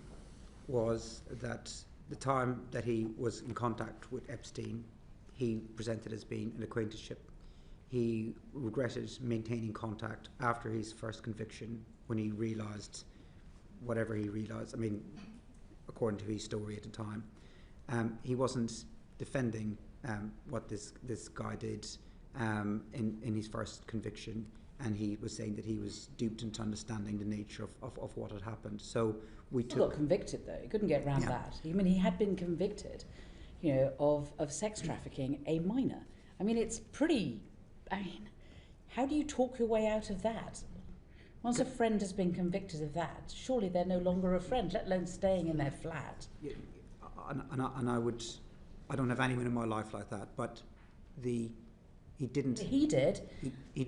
was that the time that he was in contact with Epstein, he presented as being an acquaintanceship. He regretted maintaining contact after his first conviction when he realised whatever he realised. I mean, according to his story at the time, he wasn't defending what this guy did in his first conviction, and he was saying that he was duped into understanding the nature of what had happened. So we He got convicted though. He couldn't get around that. I mean, he had been convicted, you know, of sex trafficking a minor. I mean, it's pretty. I mean, how do you talk your way out of that? Once a friend has been convicted of that, surely they're no longer a friend, let alone staying in their flat. Yeah, I don't have anyone in my life like that, but he didn't. He did,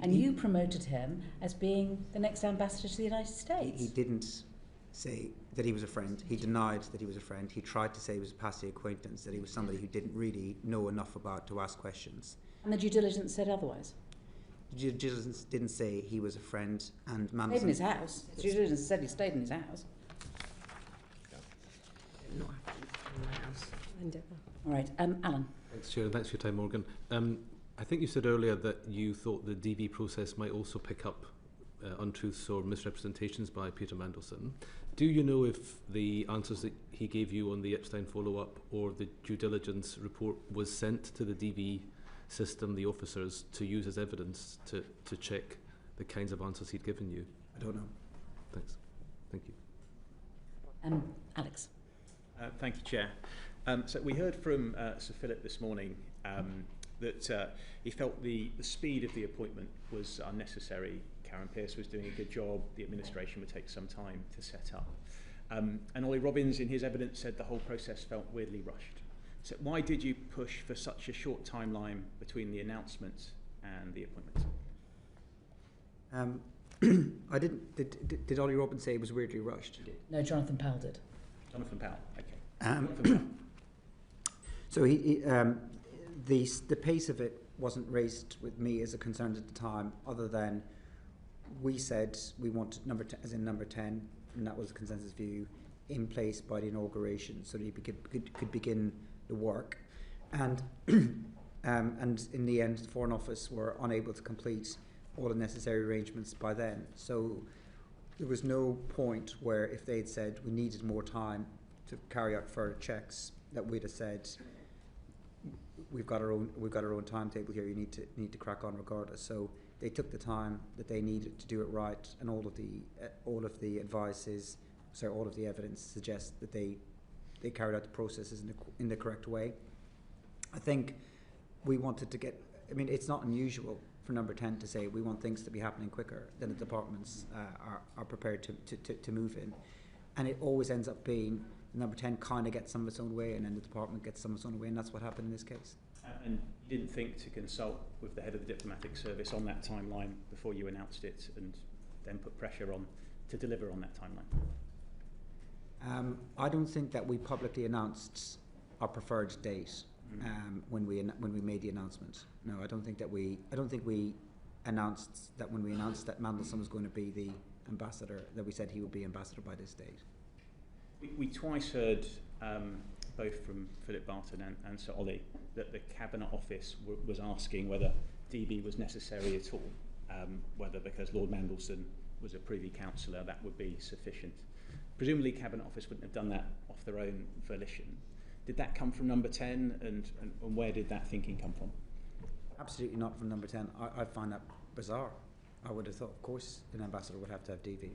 and you promoted him as being the next ambassador to the United States. He didn't say that he was a friend. He denied that he was a friend. He tried to say he was a passing acquaintance, that he was somebody who didn't really know enough about to ask questions. And the due diligence said otherwise. The due diligence didn't say he was a friend, and Mandelson Stayed in his house. The due diligence said he stayed in his house. Not happening in my house. All right, Alan. Thanks, Chair, and thanks for your time, Morgan. I think you said earlier that you thought the DV process might also pick up untruths or misrepresentations by Peter Mandelson. Do you know if the answers that he gave you on the Epstein follow-up or the due diligence report was sent to the DV system, the officers, to use as evidence to check the kinds of answers he'd given you? I don't know. Thanks. Thank you. Alex. Thank you, Chair. So we heard from Sir Philip this morning that he felt the speed of the appointment was unnecessary. Karen Pierce was doing a good job. The administration would take some time to set up. And Ollie Robbins, in his evidence, said the whole process felt weirdly rushed. So why did you push for such a short timeline between the announcement and the appointment? I didn't. Did Ollie Robbins say it was weirdly rushed? No, Jonathan Powell did. Jonathan Powell, okay. So the pace of it wasn't raised with me as a concern at the time, other than we said we wanted number 10, and that was a consensus view, in place by the inauguration, so that he could begin the work. And and in the end, the Foreign Office were unable to complete all the necessary arrangements by then. So there was no point where, if they'd said we needed more time to carry out further checks, that we'd have said we've got our own timetable here. You need to crack on regardless. So they took the time that they needed to do it right, and all of the evidence suggests that they carried out the processes in the correct way. I think we wanted to get. I mean, it's not unusual for number 10 to say we want things to be happening quicker than the departments are prepared to move in, and it always ends up being number 10 kind of gets some of its own way, and then the department gets some of its own way, and that's what happened in this case. And you didn't think to consult with the head of the diplomatic service on that timeline before you announced it, and then put pressure on to deliver on that timeline? I don't think that we publicly announced our preferred date when we made the announcement. No, I don't think we announced that when we announced that Mandelson was going to be the ambassador, that we said he would be ambassador by this date. We twice heard, both from Philip Barton and Sir Ollie, that the Cabinet Office was asking whether DB was necessary at all, whether because Lord Mandelson was a Privy Councillor that would be sufficient. Presumably Cabinet Office wouldn't have done that off their own volition. Did that come from number 10, and where did that thinking come from? Absolutely not from number 10. I find that bizarre. I would have thought, of course, an ambassador would have to have DV.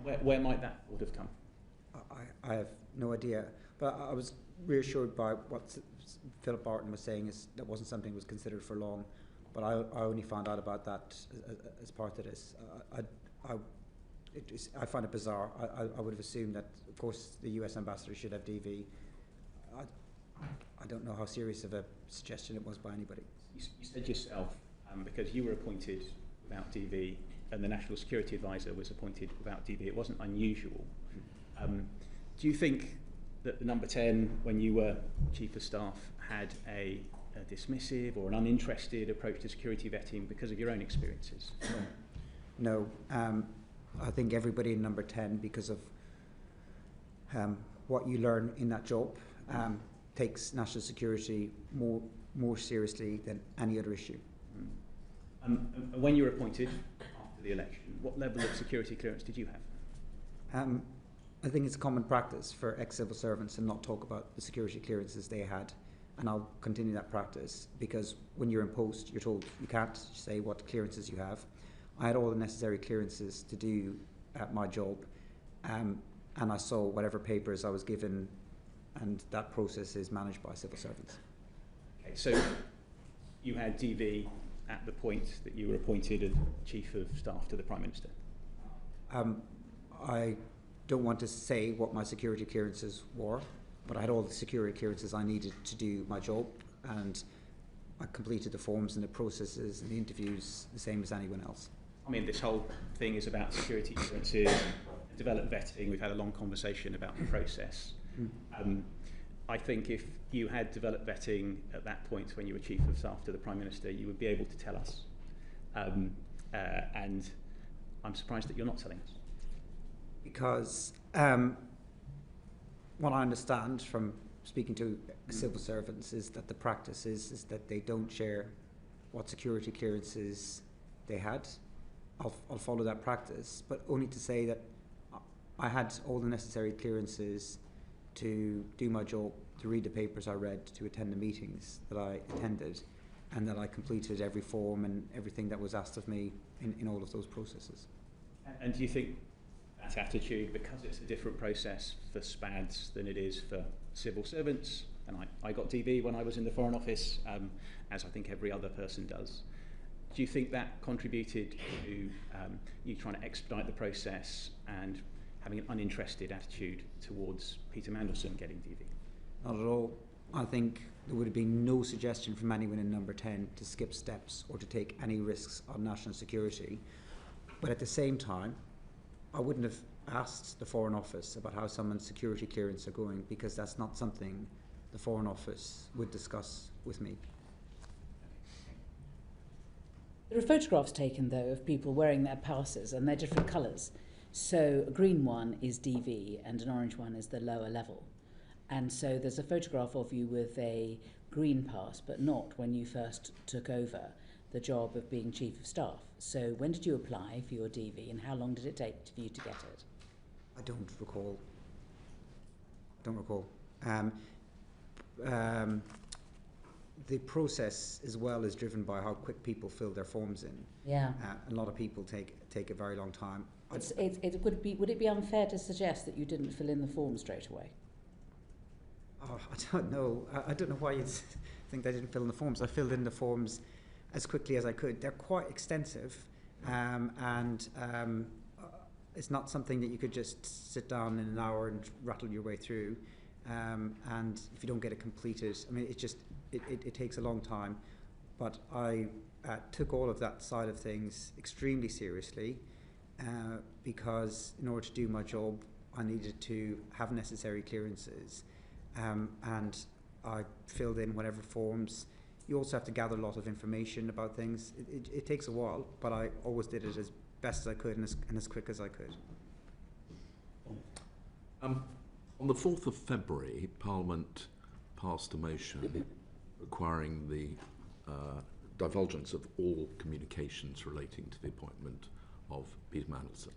Where might that would have come? I have no idea, but I was reassured by what Philip Barton was saying, is that wasn't something that was considered for long, but I only found out about that as part of this. I find it bizarre. I would have assumed that, of course, the US ambassador should have DV. I don't know how serious of a suggestion it was by anybody. You said yourself, because you were appointed without DV and the National Security Advisor was appointed without DV, it wasn't unusual. Do you think that the number 10, when you were Chief of Staff, had a dismissive or an uninterested approach to security vetting because of your own experiences? No. I think everybody in number 10, because of what you learn in that job takes national security more seriously than any other issue. And when you were appointed after the election, what level of security clearance did you have? I think it's common practice for ex-civil servants to not talk about the security clearances they had, and I'll continue that practice, because when you're in post, you're told you can't say what clearances you have. I had all the necessary clearances to do my job, and I saw whatever papers I was given, and that process is managed by civil servants. Okay, so you had DV at the point that you were appointed as Chief of Staff to the Prime Minister? I don't want to say what my security clearances were, but I had all the security clearances I needed to do my job, and I completed the forms and the processes and the interviews the same as anyone else. I mean, this whole thing is about security clearances, developed vetting. We've had a long conversation about the process. I think if you had developed vetting at that point when you were Chief of Staff to the Prime Minister, you would be able to tell us. And I'm surprised that you're not telling us. Because what I understand from speaking to civil servants is that the practice is that they don't share what security clearances they had. I'll follow that practice, but only to say that I had all the necessary clearances to do my job, to read the papers I read, to attend the meetings that I attended, and that I completed every form and everything that was asked of me in all of those processes. And do you think that attitude, because it's a different process for SPADs than it is for civil servants, and I got DV when I was in the Foreign Office, as I think every other person does, do you think that contributed to you trying to expedite the process and having an uninterested attitude towards Peter Mandelson getting DV? Not at all. I think there would have been no suggestion from anyone in number 10 to skip steps or to take any risks on national security. But at the same time, I wouldn't have asked the Foreign Office about how someone's security clearance are going, because that's not something the Foreign Office would discuss with me. There are photographs taken, though, of people wearing their passes, and they're different colours. So a green one is DV and an orange one is the lower level. And so there's a photograph of you with a green pass, but not when you first took over the job of being Chief of Staff. So when did you apply for your DV, and how long did it take for you to get it? I don't recall. The process as well is driven by how quick people fill their forms in. Yeah. A lot of people take a very long time. Would it be unfair to suggest that you didn't fill in the form straight away? Oh, I don't know. I don't know why you think I didn't fill in the forms. I filled in the forms as quickly as I could. They're quite extensive, and it's not something that you could just sit down in an hour and rattle your way through. And if you don't get it completed, I mean, it takes a long time. But I took all of that side of things extremely seriously, because in order to do my job, I needed to have necessary clearances. And I filled in whatever forms. You also have to gather a lot of information about things. It takes a while, but I always did it as best as I could and as quick as I could. On the 4th of February, Parliament passed a motion requiring the divulgence of all communications relating to the appointment of Peter Mandelson.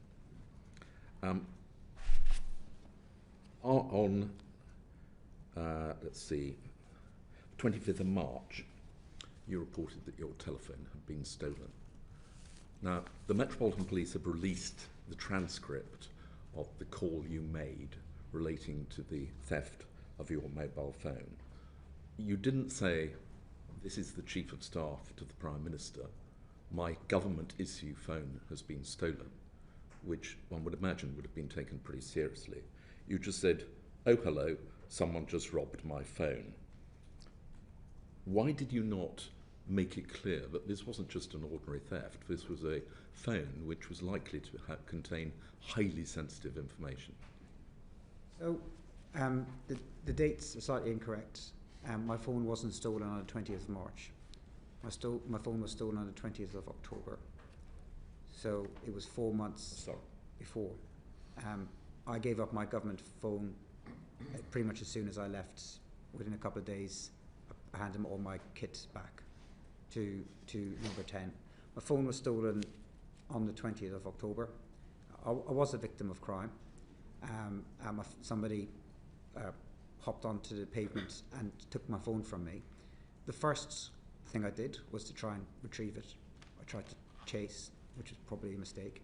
On 25th of March, you reported that your telephone had been stolen. Now, the Metropolitan Police have released the transcript of the call you made relating to the theft of your mobile phone. You didn't say, "This is the Chief of Staff to the Prime Minister. My government issue phone has been stolen," which one would imagine would have been taken pretty seriously. You just said, "Oh, hello, someone just robbed my phone." Why did you not make it clear that this wasn't just an ordinary theft, this was a phone which was likely to contain highly sensitive information? So the dates are slightly incorrect. My phone wasn't stolen on the 20th of March. My phone was stolen on the 20th of October. So it was 4 months before. I gave up my government phone pretty much as soon as I left. Within a couple of days, I handed all my kit back to number 10. My phone was stolen on the 20th of October. I was a victim of crime. Somebody hopped onto the pavement and took my phone from me. The first thing I did was to try and retrieve it. I tried to chase, which was probably a mistake.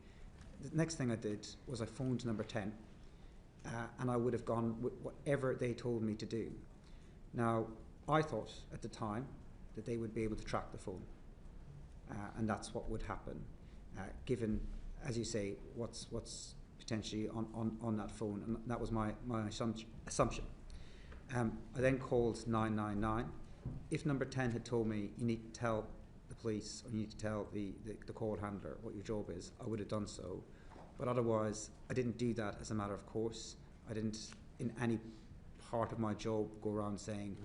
The next thing I did was I phoned number 10, and I would have gone with whatever they told me to do. Now, I thought at the time that they would be able to track the phone, and that's what would happen, given, as you say, what's potentially on that phone, and that was my assumption. I then called 999. If number 10 had told me you need to tell the police or you need to tell the call handler what your job is, I would have done so. But otherwise, I didn't do that as a matter of course. I didn't, in any part of my job, go around saying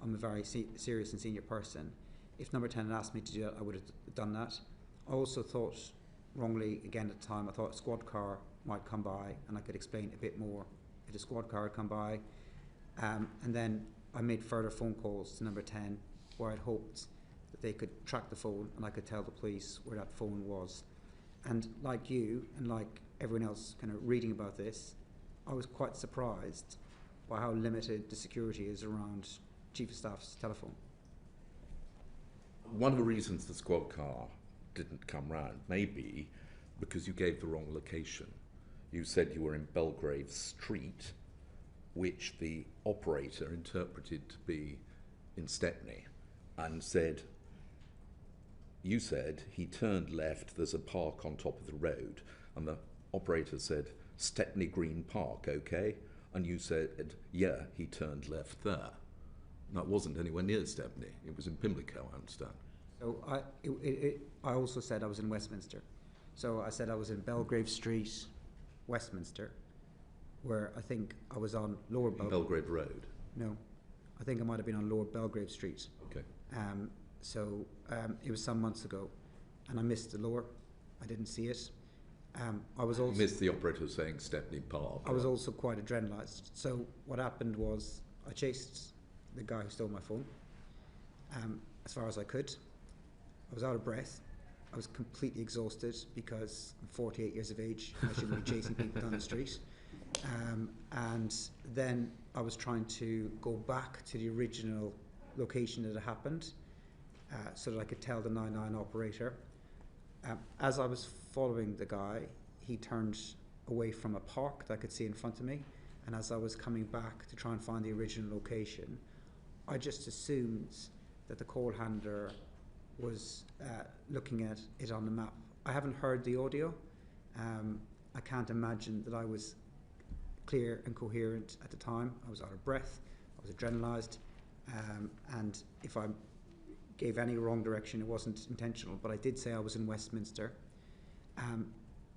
I'm a very serious and senior person. If number 10 had asked me to do that, I would have done that. I also thought, wrongly again at the time, I thought a squad car might come by and I could explain a bit more if a squad car had come by. And then I made further phone calls to number 10 where I'd hoped that they could track the phone and I could tell the police where that phone was. And like you and like everyone else kind of reading about this, I was quite surprised by how limited the security is around Chief of Staff's telephone. One of the reasons the squad car didn't come round may be because you gave the wrong location. You said you were in Belgrave Street, which the operator interpreted to be in Stepney, and said, you said he turned left, there's a park on top of the road, and the operator said, Stepney Green Park, okay? And you said, yeah, he turned left there. That wasn't anywhere near Stepney, it was in Pimlico, I understand. So I also said I was in Westminster. So I said I was in Belgrave Street, Westminster, where I think I was on Lower Belgrave Road? No, I think I might have been on Lower Belgrave Street. Okay. So it was some months ago, and I missed the Lower. I didn't see it. I was also missed the operator saying Stepney Park. I was also quite adrenalised. So what happened was I chased the guy who stole my phone as far as I could. I was out of breath. I was completely exhausted because I'm 48 years of age and I shouldn't be chasing people down the street. And then I was trying to go back to the original location that it happened so that I could tell the 99 operator. As I was following the guy, he turned away from a park that I could see in front of me, and as I was coming back to try and find the original location, I just assumed that the call handler was looking at it on the map. I haven't heard the audio. I can't imagine that I was clear and coherent at the time. I was out of breath, I was adrenalised, and if I gave any wrong direction, it wasn't intentional, but I did say I was in Westminster,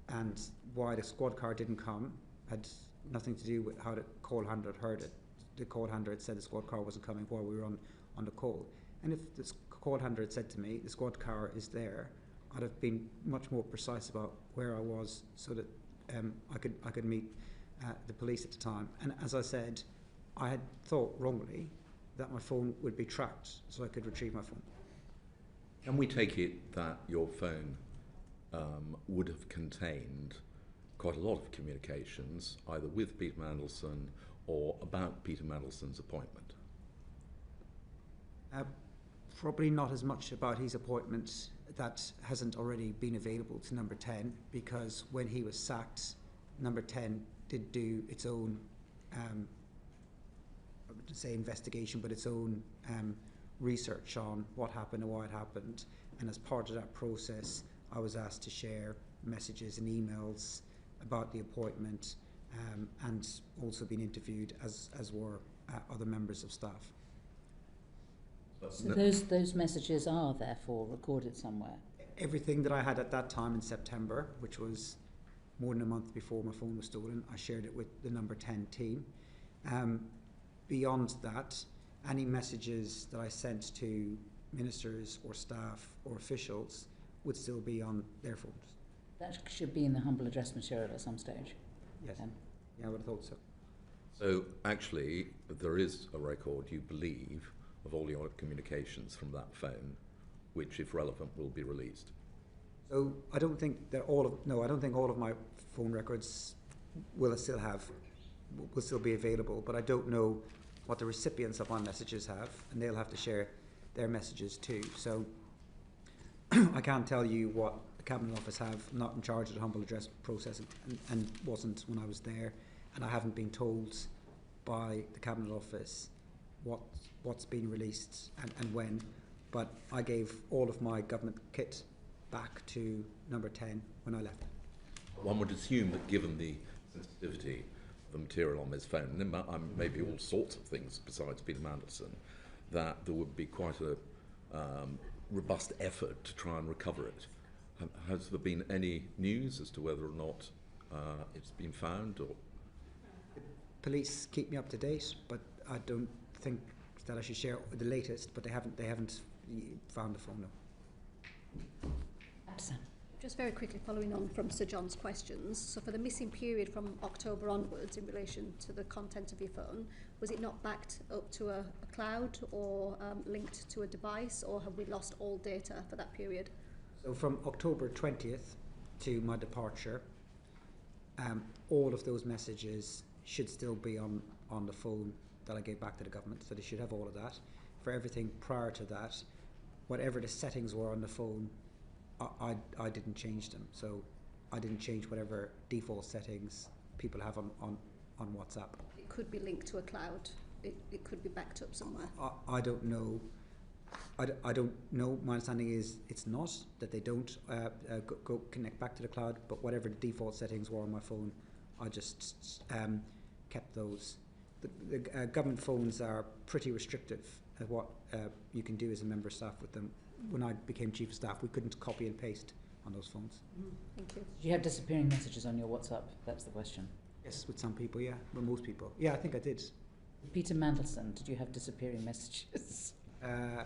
and why the squad car didn't come had nothing to do with how the call handler had heard it. The call handler had said the squad car wasn't coming while we were on the call, and if the call handler had said to me the squad car is there, I'd have been much more precise about where I was so that I could meet the police at the time. And as I said, I had thought wrongly that my phone would be tracked so I could retrieve my phone. Can we take it that your phone would have contained quite a lot of communications either with Peter Mandelson or about Peter Mandelson's appointment? Probably not as much about his appointment that hasn't already been available to number 10, because when he was sacked, number 10 did do its own, I wouldn't say investigation, but its own research on what happened and why it happened. And as part of that process, I was asked to share messages and emails about the appointment, and also been interviewed as were other members of staff. So those messages are therefore recorded somewhere? Everything that I had at that time in September, which was more than a month before my phone was stolen, I shared it with the number 10 team. Beyond that, any messages that I sent to ministers or staff or officials would still be on their phones. That should be in the humble address material at some stage. Yes. Yeah, I would have thought so. So actually, there is a record, you believe, of all your communications from that phone, which, if relevant, will be released. So I don't think that I don't think all of my phone records will still be available, but I don't know what the recipients of my messages have, and they'll have to share their messages too. So I can't tell you what the Cabinet Office have. I'm not in charge of the humble address process and wasn't when I was there, and I haven't been told by the Cabinet Office what's been released and when, but I gave all of my government kit back to number 10 when I left. One would assume that given the sensitivity of the material on this phone, and there maybe all sorts of things besides Peter Mandelson, that there would be quite a robust effort to try and recover it. Has there been any news as to whether or not it's been found? Or Police keep me up to date, but I don't think that I should share the latest. But they haven't found the phone. No. Epstein. Just very quickly following on from Sir John's questions, so for the missing period from October onwards in relation to the content of your phone, was it not backed up to a cloud or linked to a device, or have we lost all data for that period? So from October 20th to my departure, all of those messages should still be on the phone that I gave back to the government, so they should have all of that. For everything prior to that, whatever the settings were on the phone, I didn't change them, so I didn't change whatever default settings people have on WhatsApp. It could be linked to a cloud. It could be backed up somewhere. I don't know. I don't know. My understanding is it's not, that they don't go connect back to the cloud, but whatever the default settings were on my phone, I just kept those. The government phones are pretty restrictive at what you can do as a member of staff with them. When I became Chief of Staff, we couldn't copy and paste on those phones. Thank you. Do you have disappearing messages on your WhatsApp? That's the question. Yes, with some people, yeah. With most people. Yeah, I think I did. Peter Mandelson, did you have disappearing messages? I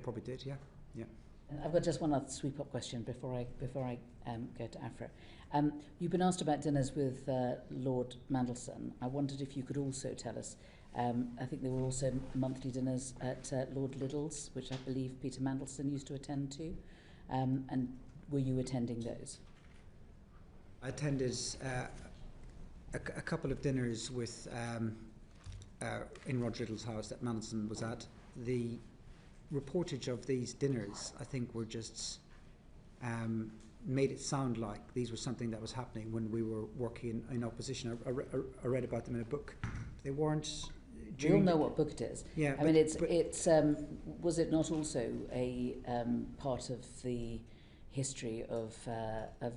probably did, yeah. Yeah. I've got just one other sweep-up question before I go to Afra. You've been asked about dinners with Lord Mandelson. I wondered if you could also tell us. I think there were also monthly dinners at Lord Liddell's, which I believe Peter Mandelson used to attend to. And were you attending those? I attended a couple of dinners with in Roger Liddell's house that Mandelson was at. The reportage of these dinners, I think, were just made it sound like these were something that was happening when we were working in opposition. I read about them in a book. They weren't. We all know what book it is. Yeah, I mean, it's was it not also a part of the history of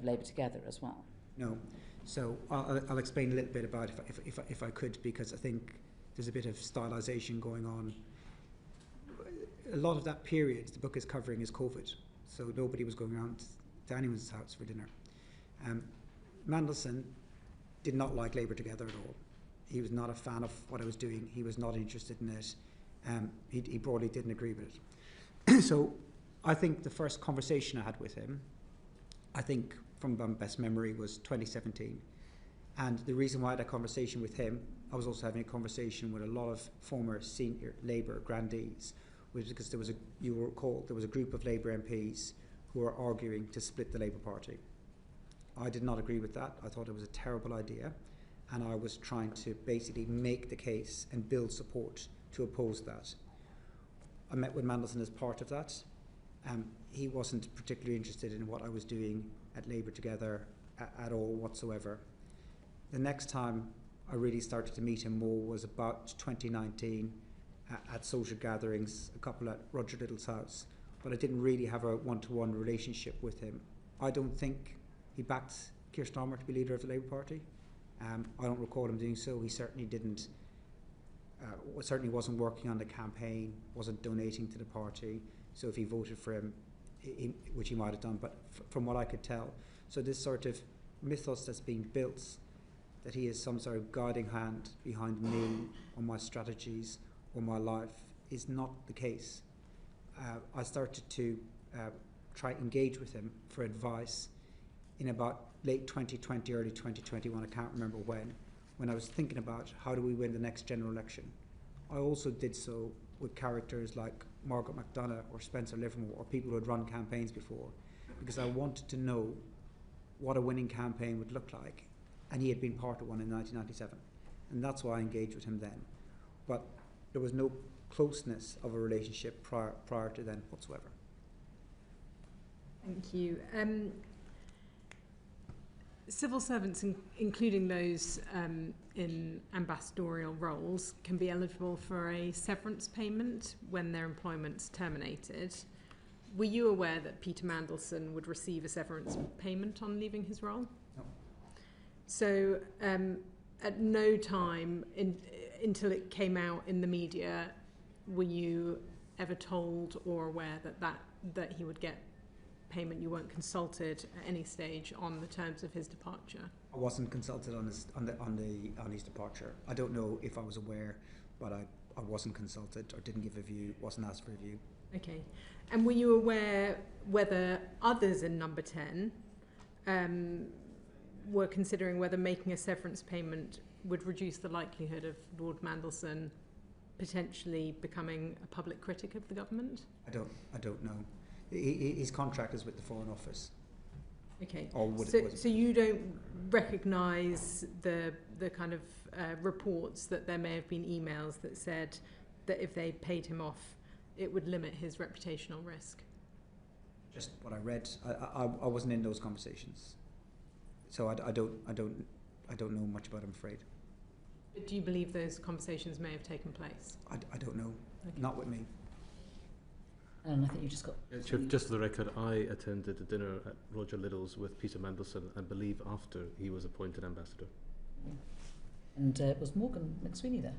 Labour Together as well? No. So I'll explain a little bit about it if I could, because I think there's a bit of stylisation going on. A lot of that period the book is covering is COVID, so nobody was going around to anyone's house for dinner. Mandelson did not like Labour Together at all. He was not a fan of what I was doing. He was not interested in it. He broadly didn't agree with it. So I think the first conversation I had with him, I think from my best memory, was 2017. And the reason why I had a conversation with him, I was also having a conversation with a lot of former senior Labour grandees, was because there was you will recall, there was a group of Labour MPs who were arguing to split the Labour Party. I did not agree with that. I thought it was a terrible idea. And I was trying to basically make the case and build support to oppose that. I met with Mandelson as part of that. He wasn't particularly interested in what I was doing at Labour Together at all whatsoever. The next time I really started to meet him more was about 2019 at social gatherings, a couple at Roger Liddell's house, but I didn't really have a one-to-one relationship with him. I don't think he backed Keir Starmer to be leader of the Labour Party. I don't recall him doing so. He certainly didn't. Certainly wasn't working on the campaign. Wasn't donating to the party. So if he voted for him, which he might have done, but from what I could tell, so this sort of mythos that's being built, that he is some sort of guiding hand behind me on my strategies or my life, is not the case. I started to try engage with him for advice in about late 2020, early 2021, I can't remember when I was thinking about how do we win the next general election. I also did so with characters like Margaret McDonough or Spencer Livermore or people who had run campaigns before, because I wanted to know what a winning campaign would look like, and he had been part of one in 1997, and that's why I engaged with him then. But there was no closeness of a relationship prior to then whatsoever. Thank you. Civil servants, including those in ambassadorial roles, can be eligible for a severance payment when their employment's terminated. Were you aware that Peter Mandelson would receive a severance payment on leaving his role? No. So at no time until it came out in the media were you ever told or aware that he would get payment? You weren't consulted at any stage on the terms of his departure? I wasn't consulted on his departure. I don't know if I was aware, but I wasn't consulted or didn't give a view, wasn't asked for a view. Okay. And were you aware whether others in number 10 were considering whether making a severance payment would reduce the likelihood of Lord Mandelson potentially becoming a public critic of the government? I don't know. His contract is with the Foreign Office. Okay. Or so you don't recognise the kind of reports that there may have been emails that said that if they paid him off, it would limit his reputational risk? Just what I read. I wasn't in those conversations, so I don't know much about it, I'm afraid. But do you believe those conversations may have taken place? I don't know. Okay. Not with me. And I think you just got... Just for the record, I attended a dinner at Roger Liddell's with Peter Mandelson, I believe after he was appointed ambassador. And was Morgan McSweeney there?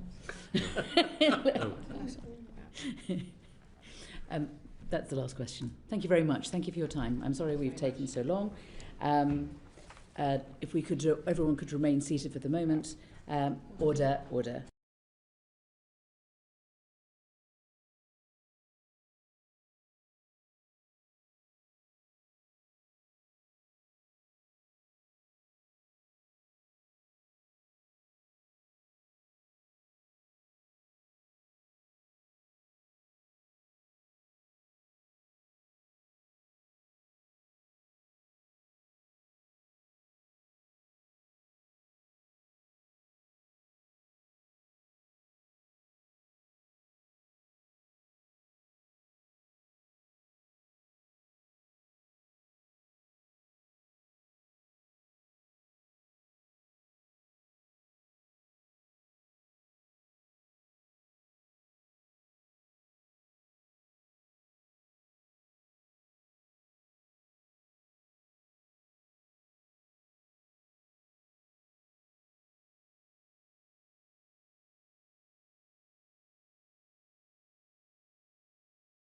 No. That's the last question. Thank you very much. Thank you for your time. I'm sorry we've taken so long. If we could, everyone could remain seated for the moment. Order.